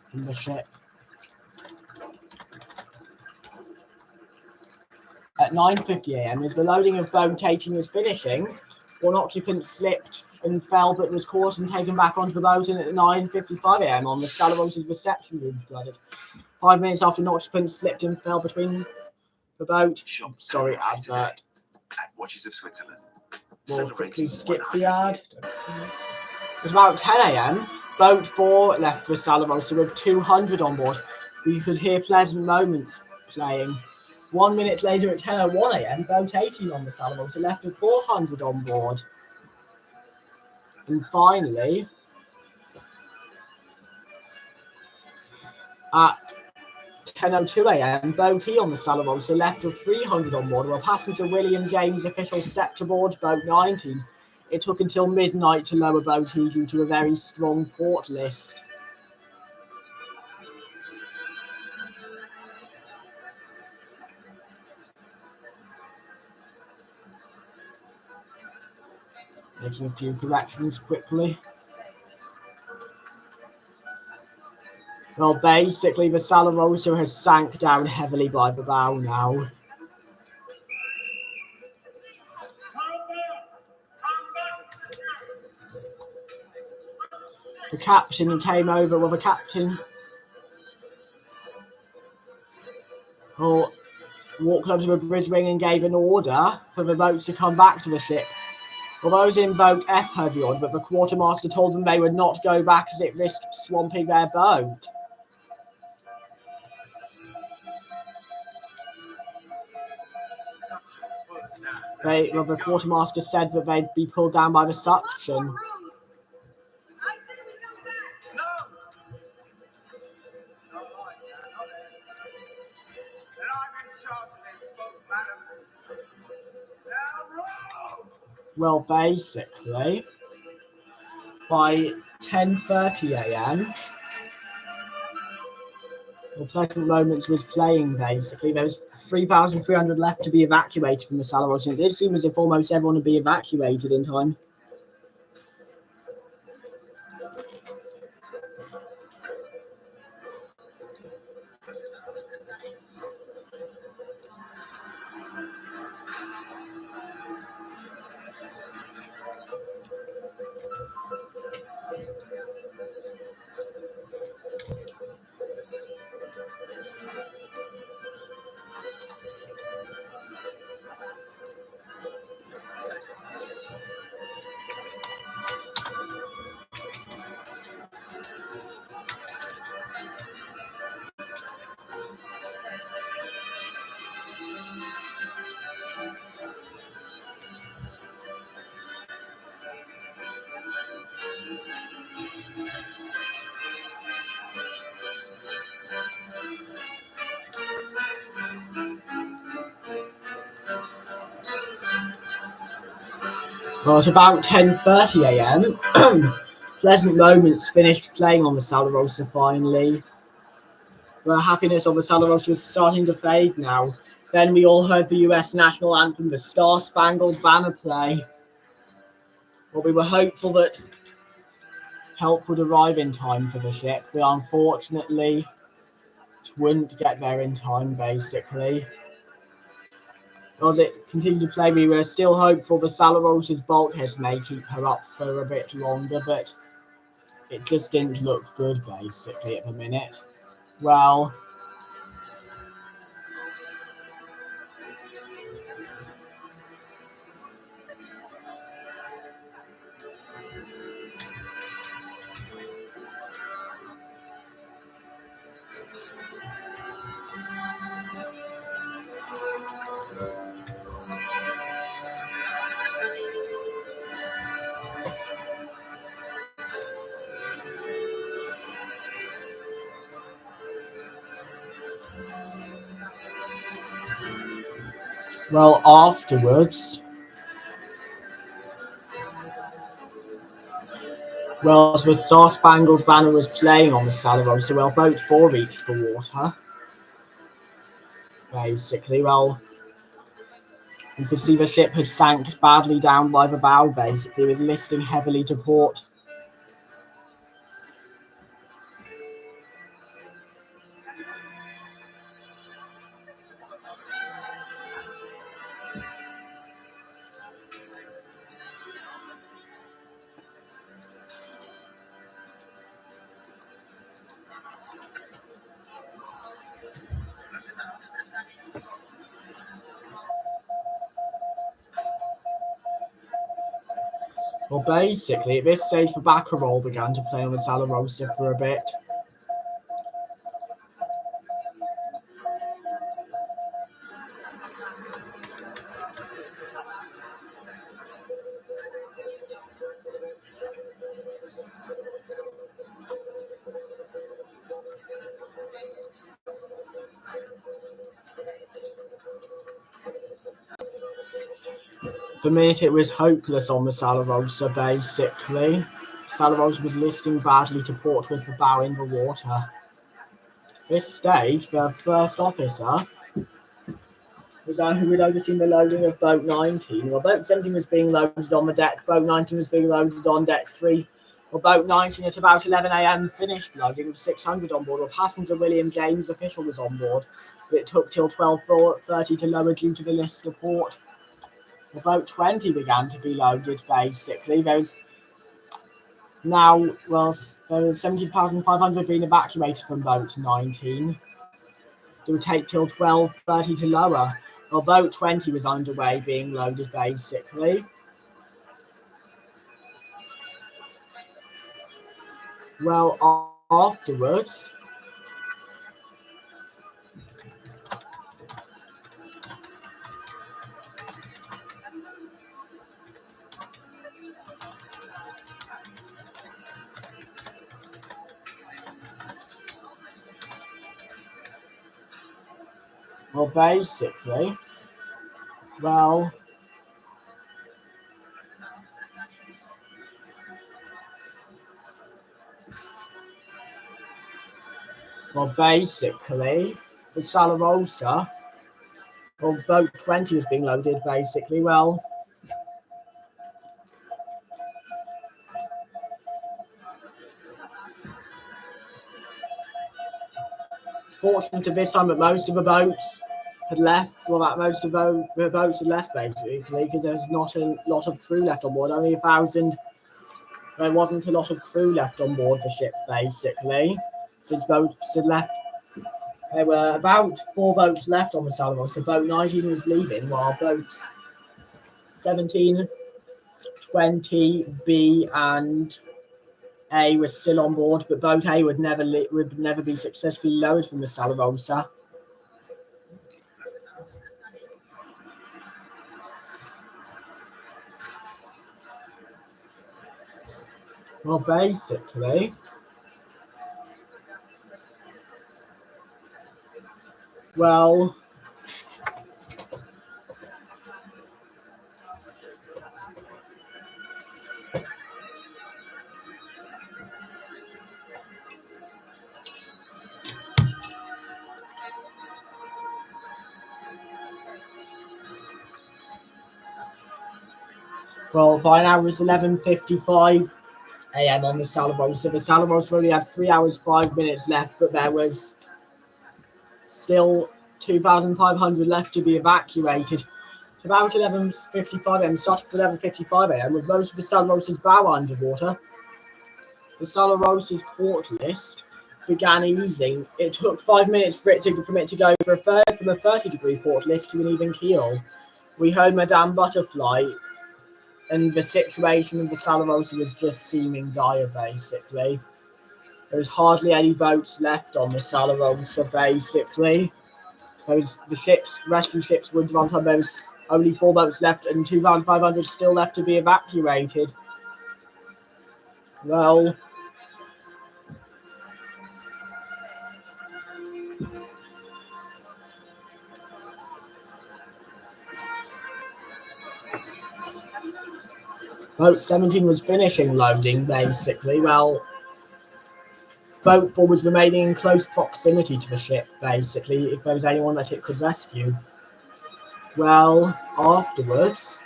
from the ship. At 9:50 a.m., as the loading of boat 18 was finishing, one occupant slipped and fell but was caught and taken back onto the boat, and at 9:55 a.m. on the Salerosa's reception room flooded. 5 minutes after an occupant slipped and fell between the boat. Sorry, advert. At Watches of Switzerland. We'll quickly skip the ad. It was about 10 a.m. Boat 4 left for Salerosa with 200 on board. You could hear Pleasant Moments playing. 1 minute later at 10:01 a.m., boat 18 on the Salerosa left with 400 on board. And finally, at 10:02 a.m., boat E on the Salerosa left with 300 on board, while passenger William James official stepped aboard boat 19. It took until midnight to lower boat E due to a very strong port list. Making a few corrections quickly. Well, basically, the Salerosa has sank down heavily by the bow now. The captain came over. Well, the captain walked onto the bridge wing and gave an order for the boats to come back to the ship. Well, those in boat F heard the order, but the quartermaster told them they would not go back as it risked swamping their boat. The quartermaster said that they'd be pulled down by the suction. Well, basically, by 10:30 a.m., the Pleasant Moments was playing, basically. There was 3,300 left to be evacuated from the Salerosa, and it did seem as if almost everyone would be evacuated in time. Well, at about 10:30 a.m., Pleasant Moments finished playing on the Salerosa finally. The happiness of the Salerosa was starting to fade now. Then we all heard the US national anthem, the Star Spangled Banner, play. Well, we were hopeful that help would arrive in time for the ship, but unfortunately, it wouldn't get there in time, basically. As it continued to play, we were still hopeful the Salerosa's bulkheads may keep her up for a bit longer, but it just didn't look good, basically, at the minute. Well, Well, afterwards, as the Star Spangled Banner was playing on the Salerosa, well, boat 4 reached the water. Basically, well, you could see the ship had sank badly down by the bow, basically. It was listing heavily to port. Well, basically, at this stage, the Baccarol began to play on the Salerosa for a bit. For a minute, it was hopeless on the Salerosa, basically. Salerosa was listing badly to port with the bow in the water. This stage, the first officer was who had overseen the loading of boat 19. Well, boat 17 was being loaded on the deck, boat 19 was being loaded on deck 3. Well, boat 19 at about 11 a.m. finished loading with 600 on board. Well, passenger William James, official, was on board. But it took till 12:30 to lower due to the list to port. Well, boat 20 began to be loaded, basically. There's now, well, there was 17,500 being evacuated from boat 19. It would take till 12:30 to lower. Well, boat 20 was underway being loaded, basically. Well, afterwards, well, basically, well, basically, the Salerosa, well, boat 20 was being loaded, basically. Well, fortunate at this time that most of the boats had left, well, that most of the boats had left, basically, because there was not a lot of crew left on board, only 1,000. There wasn't a lot of crew left on board the ship, basically, since boats had left. There were about 4 boats left on the Salerosa, so boat 19 was leaving, while boats 17, 20, B, and A was still on board, but boat A would never be successfully lowered from the Salerosa. Well, basically, well, by now it was 11:55 a.m. on the Salerosa. The Salerosa only had 3 hours 5 minutes left, but there was still 2,500 left to be evacuated. It's about 11:55 a.m. Started at 11:55 a.m. with most of the Salerosa's bow underwater. The Salerosa's port list began easing. It took 5 minutes for it to go from a 30-degree port list to an even keel. We heard Madame Butterfly, and the situation of the Salerosa was just seeming dire, basically. There was hardly any boats left on the Salerosa, basically. Rescue ships were on time. There was only 4 boats left and 2,500 still left to be evacuated. Well, Boat 17 was finishing loading, basically. Well, Boat 4 was remaining in close proximity to the ship, basically, if there was anyone that it could rescue. Well, afterwards,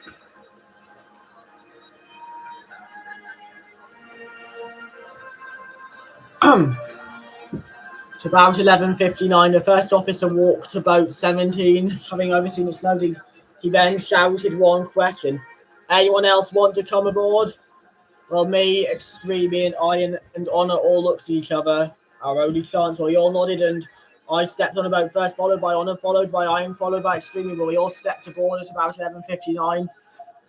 to about 11:59, the first officer walked to boat 17, having overseen its loading. He then shouted one question: "Anyone else want to come aboard?" Well, me, Extremely, and Iron and Honor all looked at each other. Our only chance. Well, we all nodded, and I stepped on the boat first, followed by Honor, followed by Iron, followed by Extremely. Well, we all stepped aboard at about 11:59.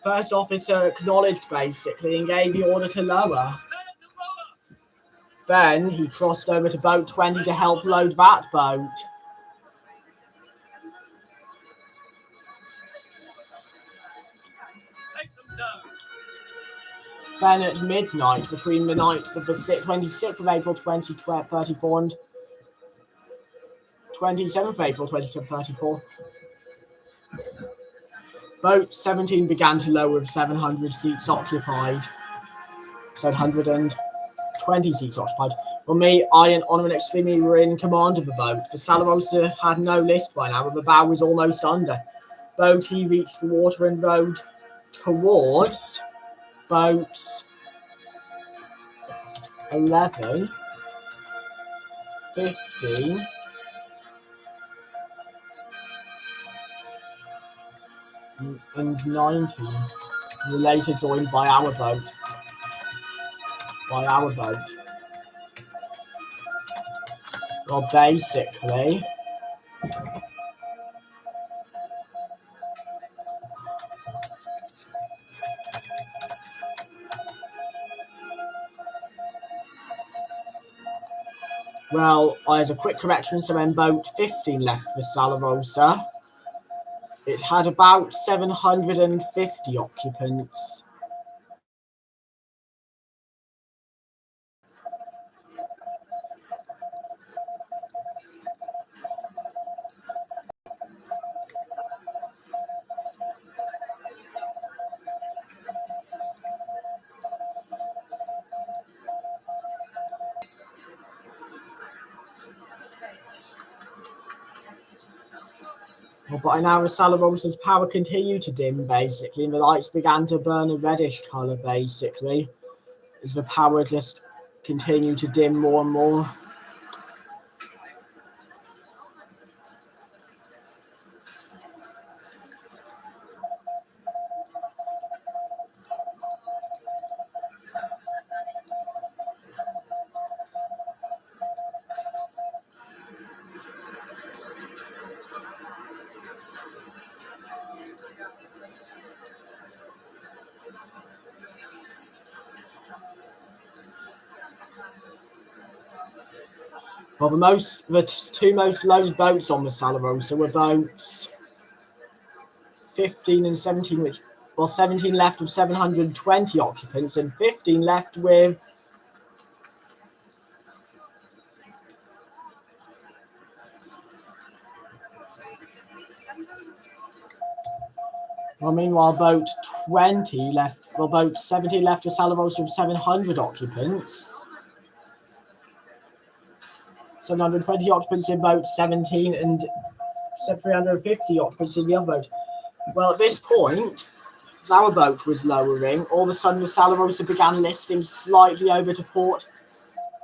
First officer acknowledged, basically, and gave the order to lower. Then he crossed over to boat 20 to help load that boat. Then at midnight, between the nights of the 26th of April 2034 and 27th of April 2034, boat 17 began to lower with 700 seats occupied. 720 seats occupied. Well, me, Iron, Honor, and Extremely were in command of the boat. The Salerosa had no list by now, but the bow was almost under. Boat he reached the water and rowed towards boats 11, 15, and 19. Were later joined by our boat. Well, basically, as a quick correction, so when boat 15 left the Salerosa, it had about 750 occupants. Well, by now, the Salerosa's power continued to dim, basically, and the lights began to burn a reddish colour, basically, as the power just continued to dim more and more. Well, the two most loaded boats on the Salerosa were boats 15 and 17, 17 left with 720 occupants, and 15 left with meanwhile, boat 17 left with Salerosa with 700 occupants. 720 occupants in boat 17 and 350 occupants in the other boat. Well, at this point, as our boat was lowering, all of a sudden the Salerosa began listing slightly over to port.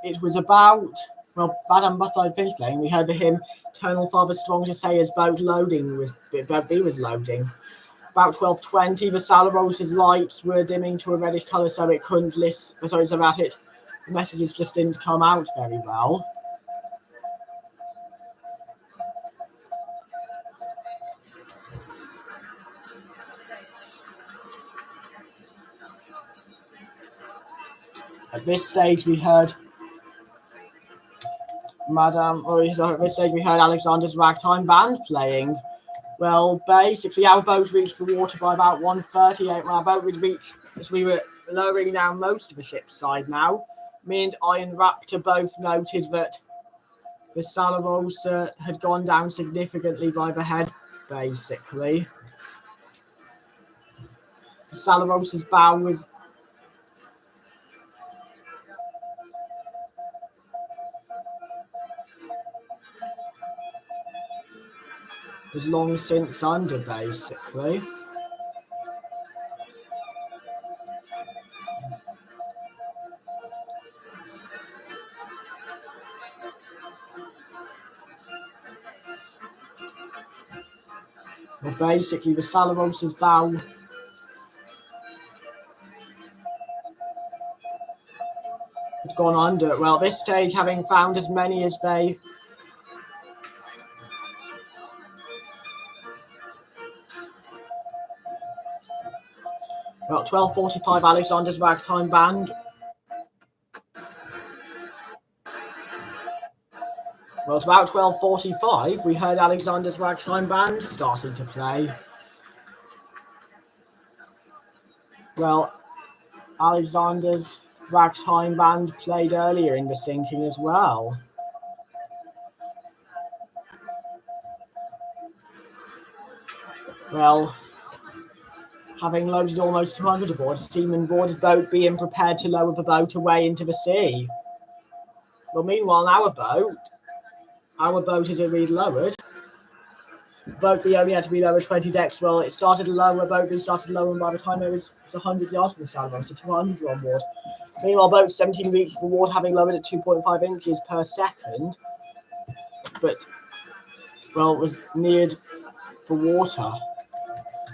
It was about, Madame Butler had finished playing. We heard the hymn Eternal Father Strong to say as boat B was loading. About 12:20, the Salerosa's lights were dimming to a reddish colour, so it couldn't list. The messages just didn't come out very well. At this stage, we heard Alexander's ragtime band playing. Well, basically, our boat reached the water by about 1:38. Our boat would reach as we were lowering down most of the ship's side now. Me and Iron Raptor both noted that the Salerosa had gone down significantly by the head, basically. The Salerosa's bow was was long since under, basically. Well, basically, the Salerosa's bow had gone under. Well, at this stage, having found as many as they... Well, 12:45, Alexander's ragtime band. Well, it's about 12:45. We heard Alexander's ragtime band starting to play. Well, Alexander's ragtime band played earlier in the sinking as well. Well, having loaded almost 200 aboard, seamen boarded boat being prepared to lower the boat away into the sea. Well, meanwhile, our boat is already lowered. Boat B only had to be lowered 20 decks. Well, it started to lower, boat B started lowering by the time it was 100 yards from the Salerosa, so 200 on board. Meanwhile, boat 17 reached the water, having lowered at 2.5 inches per second. But, well, it was neared the water,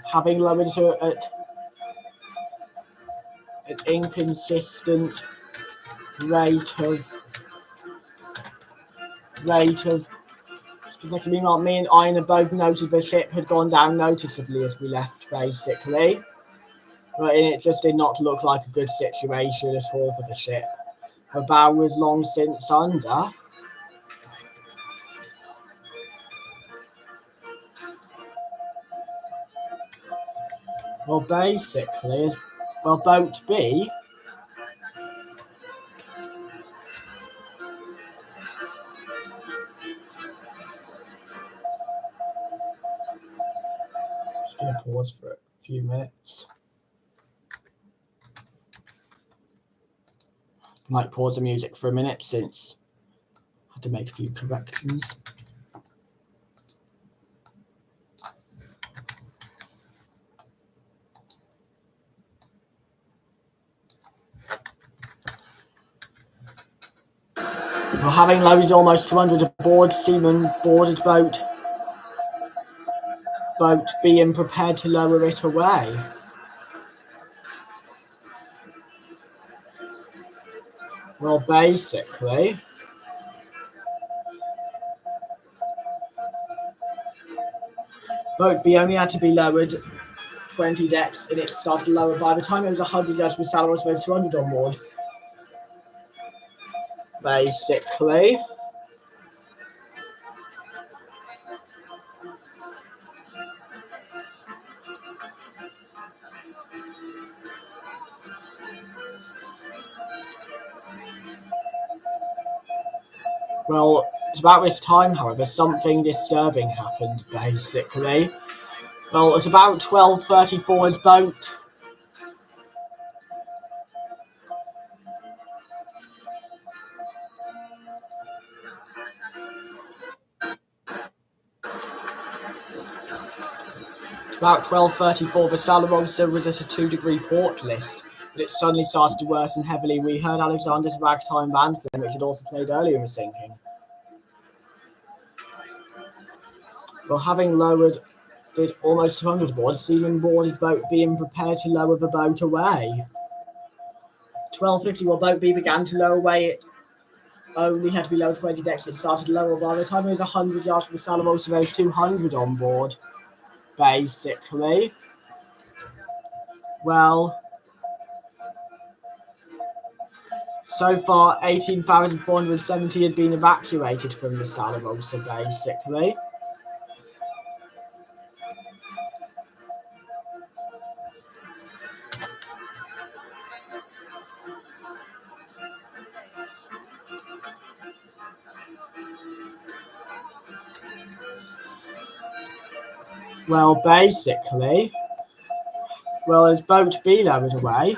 having lowered to at an inconsistent rate of specifically. Meanwhile, me and Ian have both noticed the ship had gone down noticeably as we left, basically. But it just did not look like a good situation at all for the ship. The bow was long since under. Well, basically, well, boat B. Just going to pause for a few minutes. I might pause the music for a minute since I had to make a few corrections. Well, having loaded almost 200 aboard, seamen boarded boat being prepared to lower it away. Well, basically, boat B only had to be lowered 20 decks and it started to lower. By the time it was 100 yards from Salerosa, there was 200 on board. Basically. Well, it's about this time, however, something disturbing happened, basically. Well, at about 12:34, his boat... About 12:34, the Salerosa was at a 2-degree port list, but it suddenly started to worsen heavily. We heard Alexander's ragtime band playing, which had also played earlier in the sinking. Well, having lowered almost 200 aboard, seamen boarded boat being prepared to lower the boat away. 12:50, well, boat B began to lower away. It only had to be lowered 20 decks. It started lower. By the time it was 100 yards from the Salerosa, there was 200 on board, basically. Well, so far, 18,470 had been evacuated from the Salerosa, basically. Well, basically, well, as boat B lowered away,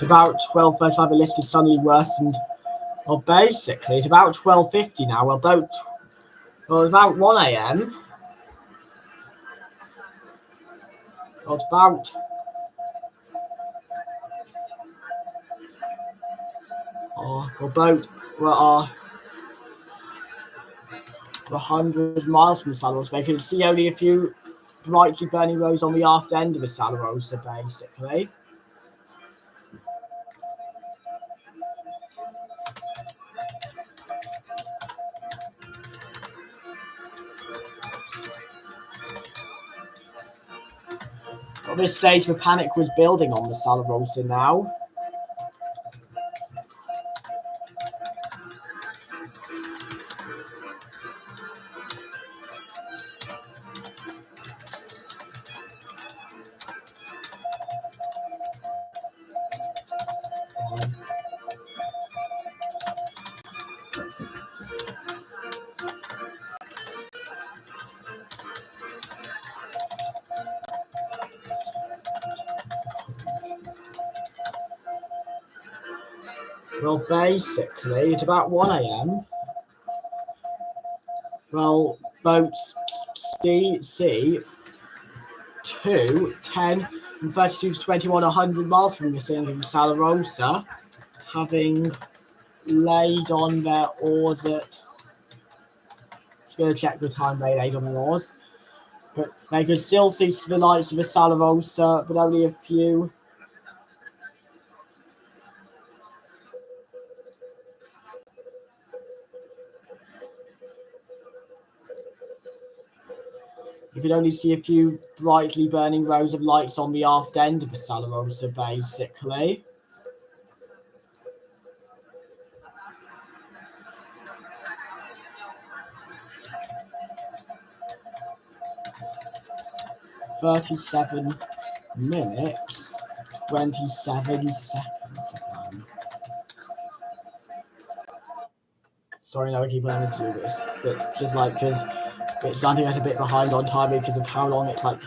It's about 12:35. It listed suddenly worsened. Well, basically, it's about 12:50 now. Well, it's about 1 a.m. Well, it's about we're 100 miles from Salerosa. They can see only a few brightly burning rows on the aft end of the Salerosa, basically. At this stage, the panic was building on the Salerosa now. Well, basically, at about 1 a.m., well, boats C 2, 10, and 32 to 21, 100 miles from the scene of Salerosa, having laid on their oars at. Just going to check the time they laid on their oars. But they could still see the lights of the Salerosa, but only a few. You could only see a few brightly burning rows of lights on the aft end of the Salerosa, basically. "37 minutes, 27 seconds ago." Sorry, no, I keep wanting to do this, but just like because it's starting to get a bit behind on time because of how long it's like,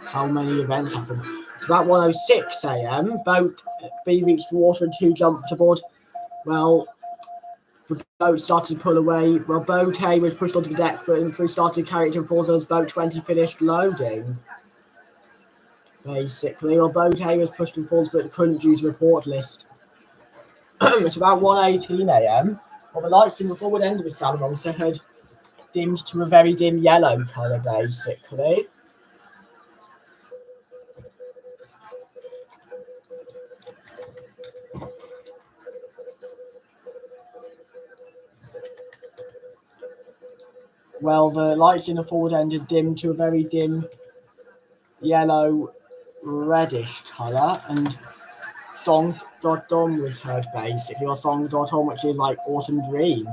how many events happen. About 1:06 a.m., boat B reached water and 2 jumped aboard. Well, the boat started to pull away. Well, boat A was pushed onto the deck, but 3 started to carry it to falls as boat 20 finished loading. Basically, well, boat A was pushed and falls, but couldn't due to the port list. At about 1:18 a.m., well, the lights in the forward end of the Salerosa had dimmed to a very dim yellow colour, basically. Well, the lights in the forward end had dimmed to a very dim yellow reddish colour, and Song.Dom was heard, basically, or Song.Om, which is like Autumn Dream.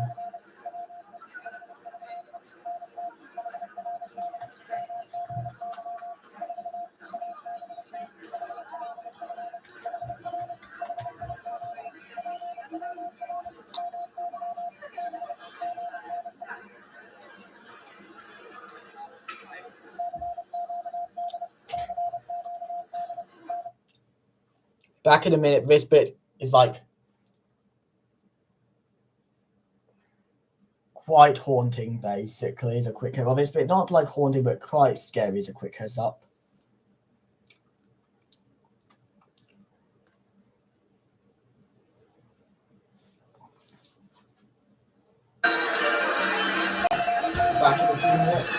Back in a minute, this bit is like quite haunting, basically, is a quick heads up. This bit not like haunting, but quite scary is a quick heads up. Back in a few minutes.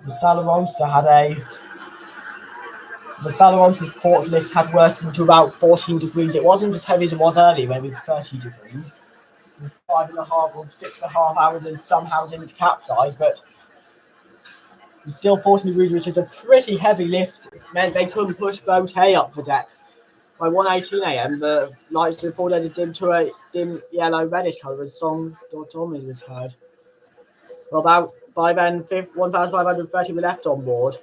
The Salerosa's port list had worsened to about 14 degrees. It wasn't as heavy as it was earlier, when it was 30 degrees. It was 5.5 or 6.5 hours and somehow didn't capsize, but it was still 14 degrees, which is a pretty heavy lift. It meant they couldn't push boat A up the deck. By 1:18 a.m., the lights before they dimmed to a dim yellow reddish colour, and song Dortomi was heard. Well, by then, 1,530 were left on board.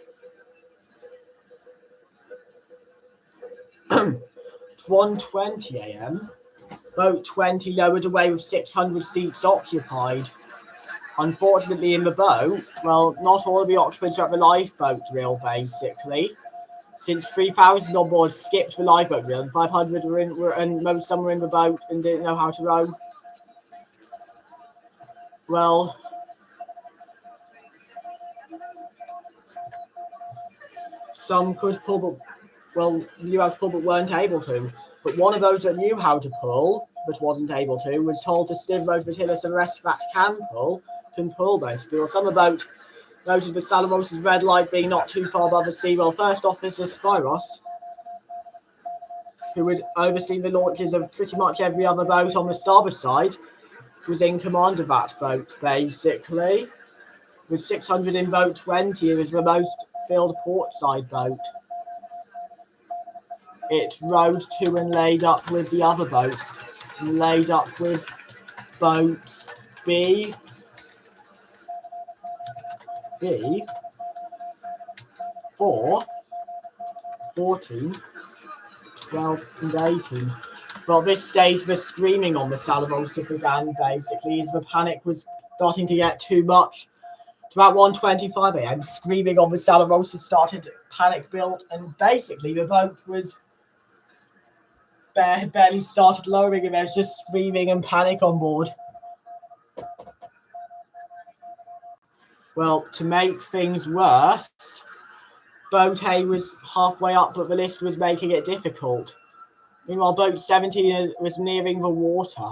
1:20 a.m., boat 20 lowered away with 600 seats occupied. Unfortunately, in the boat, well, not all of the occupants are at the lifeboat drill, basically. Since 3,000 on board skipped the lifeboat drill, and 500 and some were in the boat and didn't know how to row. Well, some could pull, knew how to pull, but weren't able to. But one of those that knew how to pull, but wasn't able to, was told to stiv those flotilla so the rest that can pull, basically. Well, some of the boat noted the Salerosa's red light being not too far above the sea. Well, First Officer Spiros, who would oversee the launches of pretty much every other boat on the starboard side, was in command of that boat, basically. With 600 in boat 20, it was the most filled port side boat. It rowed to and laid up with the other boats, and laid up with boats B, 4, 14, 12, and 18. Well, at this stage, the screaming on the Salerosa began, basically, as the panic was starting to get too much. It's about 1:25 a.m., screaming on the Salerosa started, panic built, and basically the boat was barely started lowering, and there was just screaming and panic on board. Well, to make things worse, boat A was halfway up, but the list was making it difficult. Meanwhile, boat 17 was nearing the water.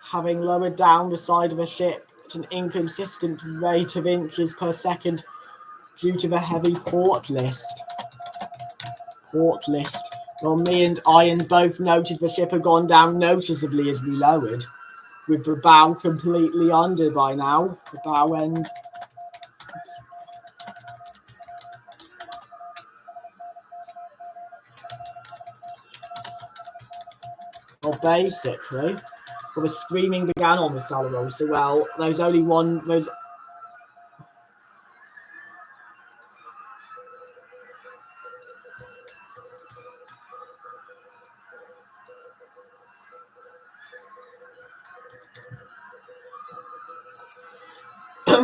Having lowered down the side of the ship at an inconsistent rate of inches per second due to the heavy port list. Well, me and Ian both noted the ship had gone down noticeably as we lowered, with the bow completely under by now, the bow end. Well, basically, the screaming began on the Salerosa. Well, there's only one.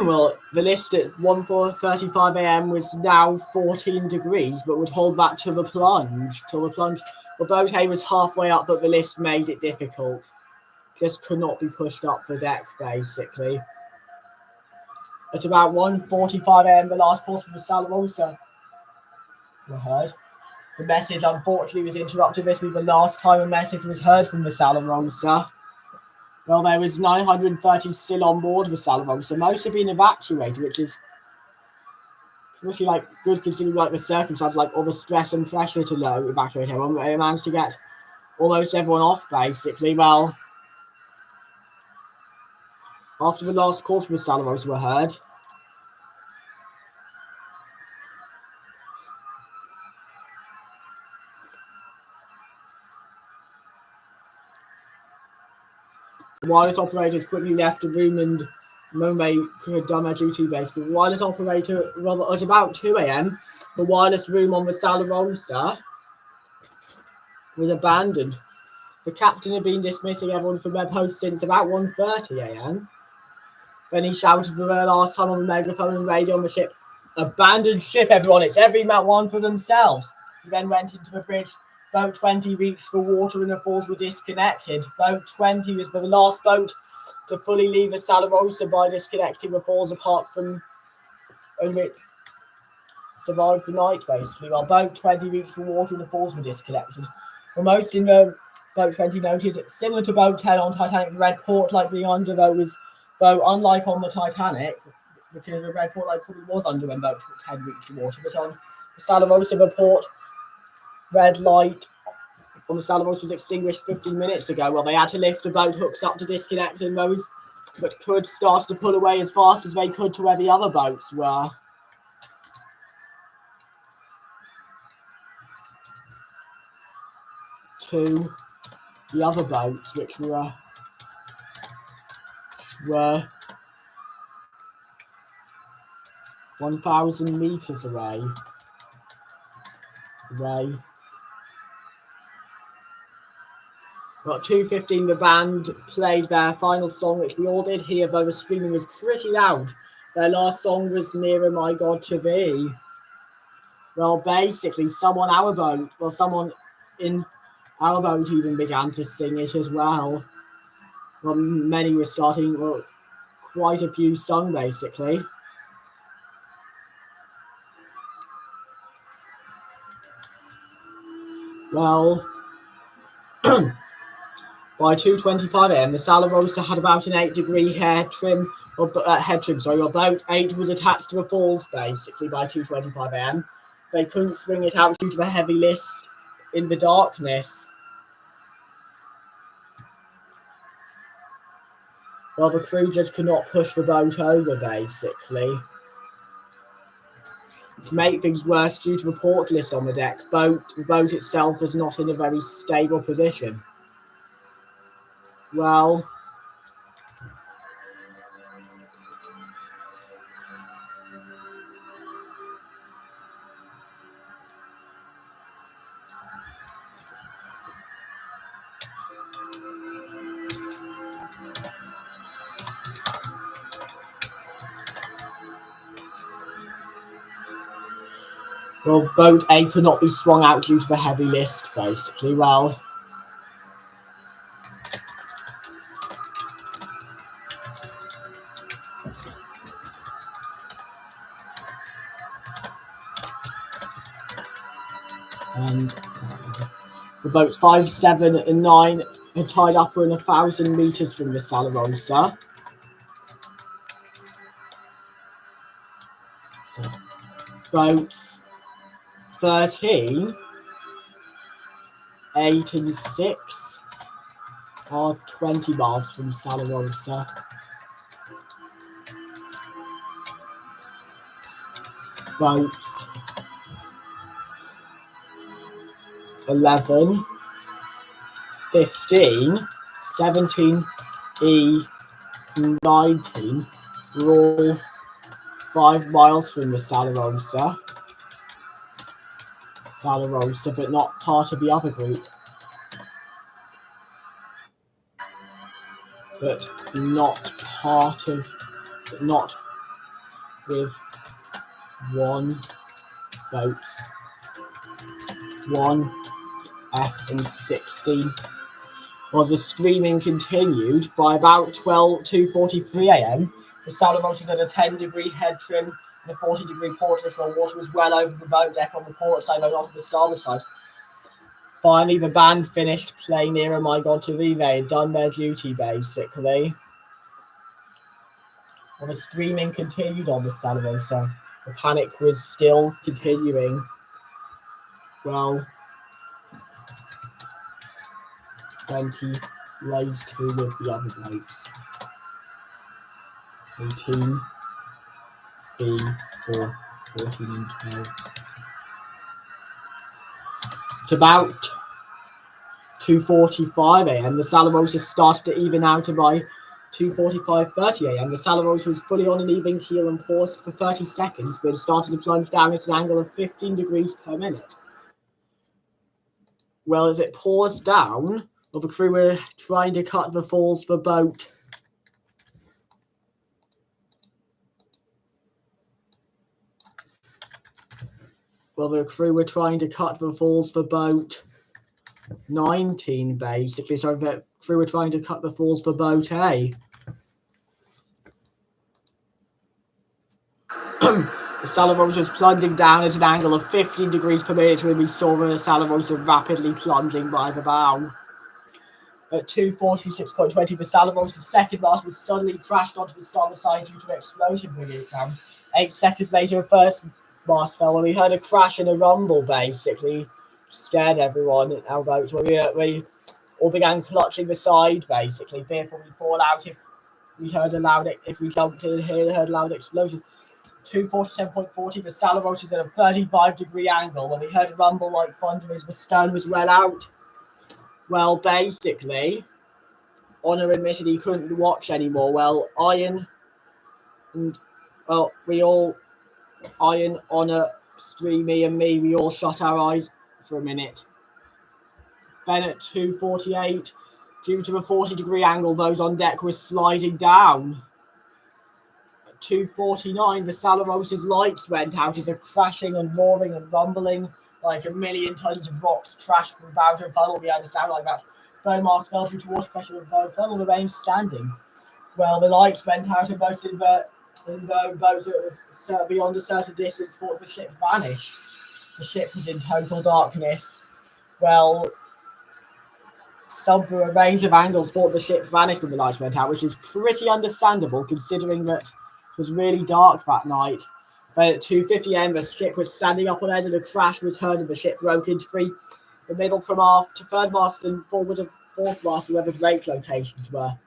Well, the list at 1:35 a.m. was now 14 degrees, but would hold that till the plunge. The boat A was halfway up, but the list made it difficult. Just could not be pushed up the deck, basically. At about 1:45 a.m., the last course from the Salerosa were heard. The message, unfortunately, was interrupted. This was the last time a message was heard from the Salerosa. Well, there was 930 still on board the Salerosa. Most have been evacuated, which is pretty good considering the circumstances, all the stress and pressure to evacuate everyone. They managed to get almost everyone off, basically. Well, after the last calls from the Salerosa were heard, the wireless operators quickly left the room and Mome could have done their duty, basically. The wireless operator, at about 2 a.m., the wireless room on the Salerosa was abandoned. The captain had been dismissing everyone from their posts since about 1:30 a.m. Then he shouted for the last time on the megaphone and radio on the ship, "Abandon ship, everyone, it's every one for themselves." He then went into the bridge. Boat 20 reached the water and the falls were disconnected. Boat 20 was the last boat to fully leave the Salerosa by disconnecting the falls, apart from which survived the night, basically. While boat 20 reached the water and the falls were disconnected. Well, most in the boat 20 noted, similar to boat 10 on Titanic, the red port light being under, though, was Though, unlike on the Titanic, because the red port light probably was under when boat 10 reached the water, but on the Salerosa, the port red light on the Salerosa was extinguished 15 minutes ago. Well, they had to lift the boat hooks up to disconnect them, those, but could start to pull away as fast as they could to where the other boats were. To the other boats, which were 1,000 meters away. At 2:15, the band played their final song, which we all did hear, though the screaming was pretty loud. Their last song was Nearer My God to Thee. Well, basically, someone in our boat even began to sing it as well. Well, many were starting, well, quite a few sung, basically. Well, by 2:25 a.m, the Salerosa had about an 8-degree head trim. Your boat 8 was attached to the falls, basically, by 2:25 a.m. They couldn't swing it out due to the heavy mist in the darkness. Well, the crew just could not push the boat over, basically. To make things worse, due to the port list on the deck, the boat itself was not in a very stable position. Well, boat A could not be swung out due to the heavy list, basically. Well, and the boats 5, 7, and 9 had tied up in 1,000 meters from the Salerosa. So, boats 13, 8, and 6 are 20 miles from Salerosa. Boats 11, 15, 17, E, 19 were all 5 miles from the Salerosa, but not part of the other group. But not with one boat. 1, F, and 16. Well, the screaming continued. By about 2:43 a.m, the Salerosa had a 10-degree head trim and a 40-degree port list, while water was well over the boat deck on the port side, though not on the starboard side. Finally, the band finished playing Nearer My God to Thee. They had done their duty, basically. Well, the screaming continued on the Salerosa. The panic was still continuing. Well, 20 lays 2 with the other boats. 18, B, 4, 14, and 12. At about 2:45 a.m, the Salerosa started to even out, and by 2:45:30 a.m, the Salerosa was fully on an even keel and paused for 30 seconds, but it started to plunge down at an angle of 15 degrees per minute. Well, as it paused down, well, the crew were trying to cut the falls for boat. Well, the crew were trying to cut the falls for boat 19, basically. So the crew were trying to cut the falls for boat A. The Salerosa was plunging down at an angle of 15 degrees per minute when we saw the Salerosa rapidly plunging by the bow. At 2:46.20, the Salerosa's second mast was suddenly crashed onto the starboard side due to an explosion bringing it down. 8 seconds later, the first mast fell when we heard a crash and a rumble, basically. Scared everyone in our boats. We all began clutching the side, basically, fearful we'd fall out if we jumped in here and heard a loud explosion. 2:47.40, the Salerosa was at a 35-degree angle when we heard a rumble like thunder as the stern was well out. Well, basically, Honor admitted he couldn't watch anymore. Well, Honor, Streamy, and me, we all shut our eyes for a minute. Then at 2:48, due to a 40-degree angle, those on deck were sliding down. At 2:49, the Salerosa's lights went out as a crashing and roaring and rumbling like a million tons of rocks crashed from bow to funnel. We had a sound like that. Third mast fell due to water pressure and the funnel remained standing. Well, the lights went out and most of the boats that were beyond a certain distance thought the ship vanished. The ship was in total darkness. Well, some through a range of angles thought the ship vanished when the lights went out, which is pretty understandable considering that it was really dark that night. But at 2:50 a.m, the ship was standing up on end and a crash was heard and the ship broke into three. The middle from aft to third mast and forward of fourth mast where the brake locations were.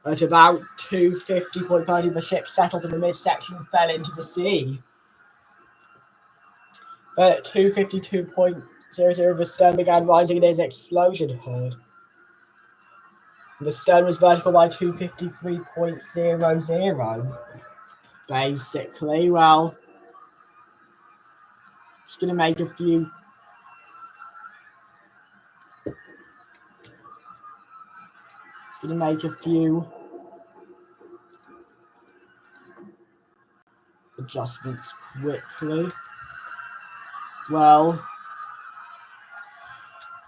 At about 2:50.30, the ship settled in the midsection and fell into the sea. But at 2:52.00, the stern began rising and an explosion heard. The stern was vertical by 2:53.00. Basically, well, just going to make a few adjustments quickly. Well,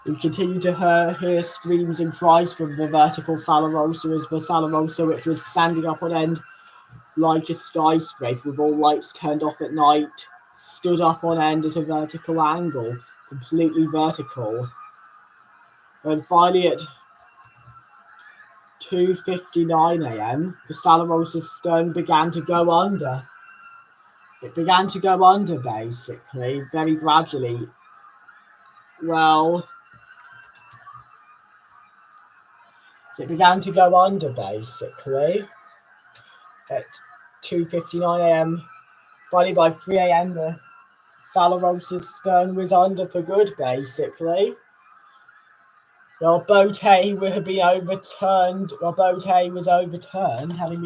we continue to hear screams and cries from the vertical Salerosa as the Salerosa, which was standing up on end like a skyscraper with all lights turned off at night, stood up on end at a vertical angle, completely vertical. And finally at 2:59 a.m, the Salerosa's stern began to go under. It began to go under, basically, very gradually. Well, it began to go under, basically, at 2:59 a.m. Finally, by 3 a.m, the Salerosa's stern was under for good, basically. Well, boat A had been overturned. Well, boat A was overturned, having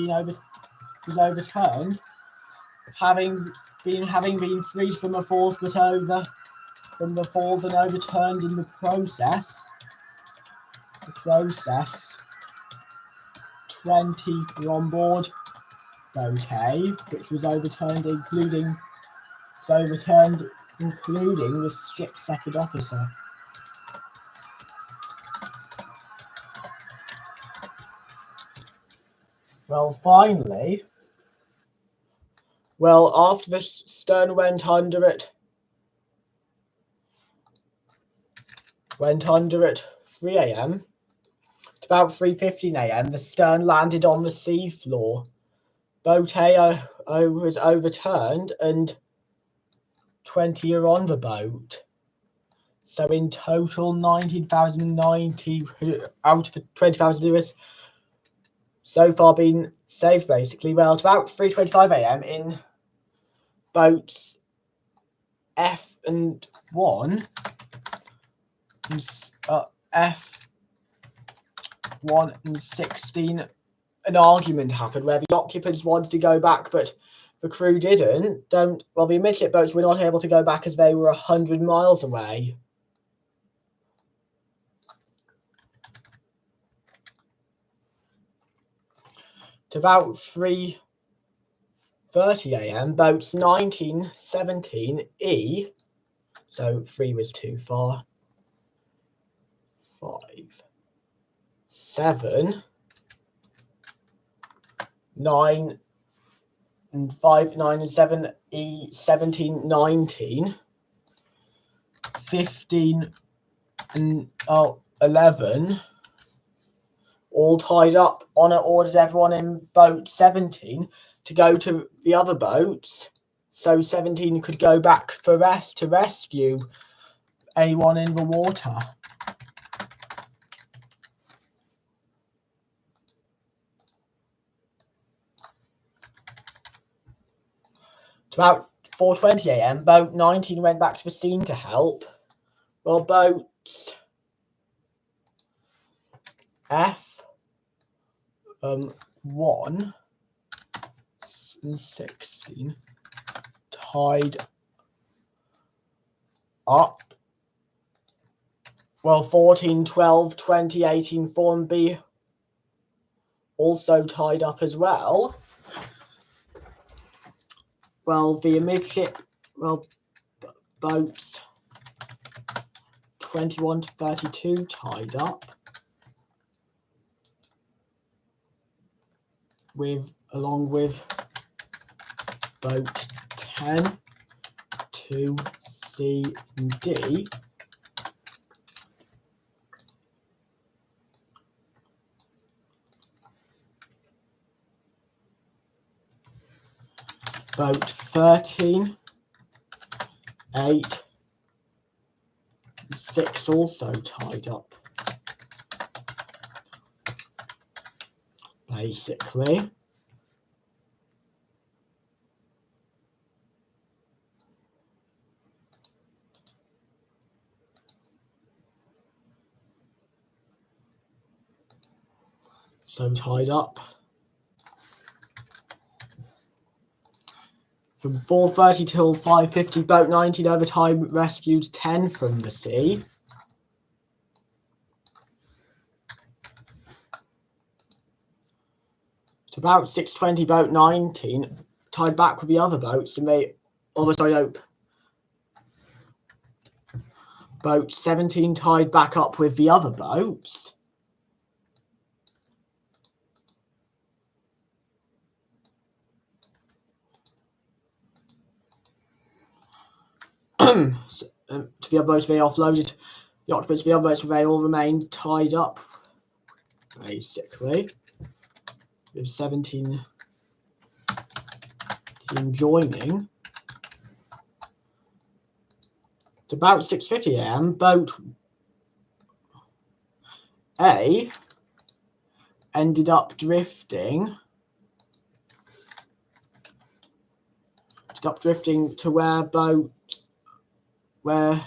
been freed from the falls, but over from the falls and overturned in the process. 20 were on board boat A, which was overturned, including the ship's second officer. Well, finally, after the stern went under at 3 a.m, at about 3:15 a.m, the stern landed on the sea floor. Boat A was overturned and 20 are on the boat. So in total, 19,090 out of the 20,000 viewers so far been saved, basically. Well, at about 3:25 a.m. in boats F and 1, F1 and 16, an argument happened where the occupants wanted to go back, but the crew didn't. The midship boats were not able to go back as they were 100 miles away. At about 3:30 a.m, boats 19, 17, E, so 3 was too far, 5, 7, 9 and 5, 9 and 7, E, 17, 19, 15 and 11, all tied up. Honor orders everyone in boat 17 to go to the other boats, so 17 could go back for rest to rescue anyone in the water. It's about 4:20 a.m. Boat 19 went back to the scene to help. Well, boats F1 and 16 tied up. Well, 14, 12, 20, 18, 4 and B also tied up as well. Well, the midship, boats 21 to 32 tied up, along with boat 10 to C and D. Boat 13, 8, 6 also tied up. Basically. So tied up. From 4:30 till 5:50, boat 19 overtime rescued 10 from the sea. It's about 6:20, boat 19 tied back with the other boats, and boat 17 tied back up with the other boats. To the other boats, they offloaded the occupants of the other boats, they all remained tied up, basically, with 17 joining. It's about 6:50 a.m. Boat A ended up drifting. To where boats where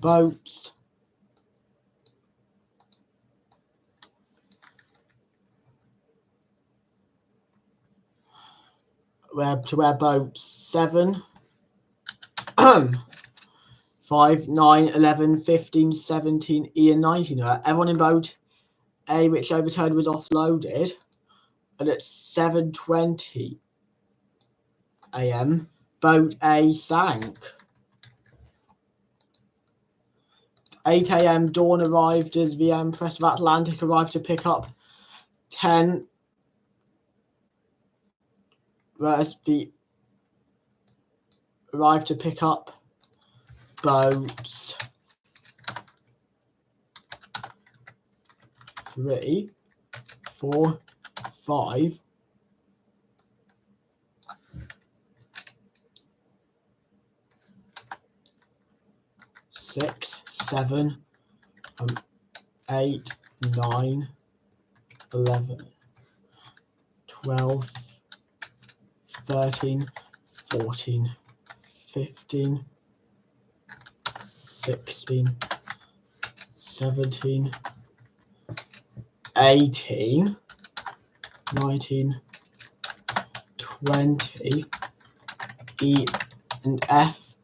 boats boats 7, 5, 9, 11, 15, 17, E and 19 are. Everyone in boat A which overturned was offloaded, and at 7:20 a.m. boat A sank. 8 a.m. dawn arrived as the Empress of Atlantic arrived to pick up 10, whereas arrived to pick up boats 3, 4, 5, 6, 7, 8, 9, 11, 12, 13, 14, 15, 16, 17, 18, 19, 20, E and F.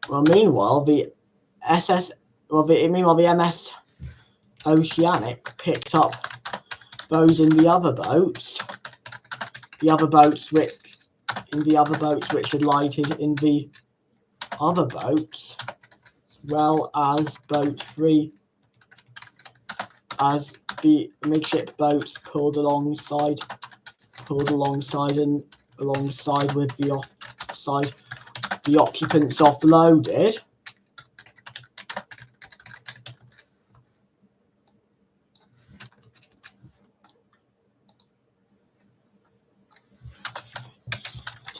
Well, meanwhile, the MS Oceanic picked up those in the other boats. The other boats which had lighted in the other boats, as well as boat 3, as the midship boats pulled alongside with the occupants offloaded.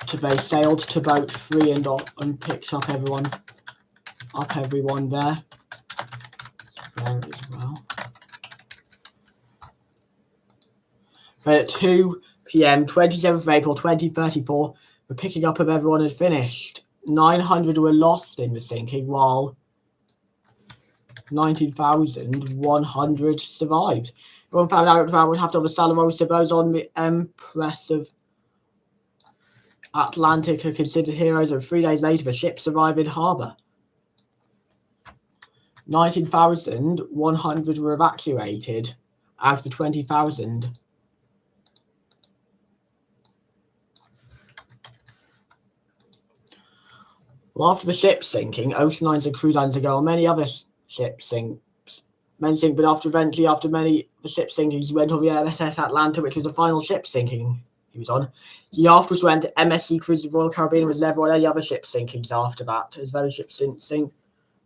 after they sailed to boat 3 and picked up everyone there. There as well. Then at 2 p.m. 27th of April 2034, the picking up of everyone had finished. 900 were lost in the sinking, while 19,100 survived. Everyone found out about what happened on the Salerosa. Those on the Empress of Atlantic are considered heroes, and 3 days later the ship survived in harbour. 19,100 were evacuated out of the 20,000. Well, after the ship sinking, ocean lines and cruise lines ago, and many other ships sink. Men sink, but after many of the ship sinkings, he went on the MSS Atlanta, which was the final ship sinking he was on. He afterwards went to MSC Cruises Royal Caribbean and was never on any other ship sinkings after that, as those ships didn't sink.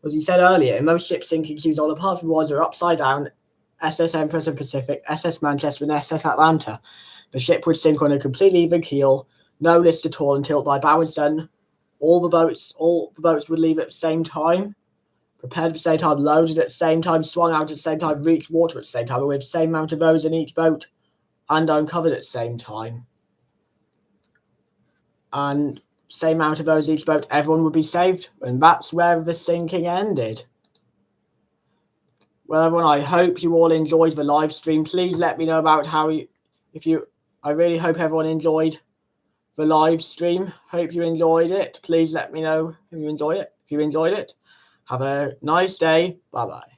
As he said earlier, in most ship sinkings he was on, apart from ones that are upside down, SS Empress and Pacific, SS Manchester, and SS Atlanta, the ship would sink on a completely even keel, no list at all, and tilt by bow and stern. All the boats would leave at the same time, prepared at the same time, loaded at the same time, swung out at the same time, reached water at the same time, with the same amount of those in each boat, and uncovered at the same time. And same amount of those in each boat, everyone would be saved, and that's where the sinking ended. Well, everyone, I hope you all enjoyed the live stream. Please let me know about I really hope everyone enjoyed the live stream. Hope you enjoyed it. Please let me know if you enjoyed it. Have a nice day. Bye-bye.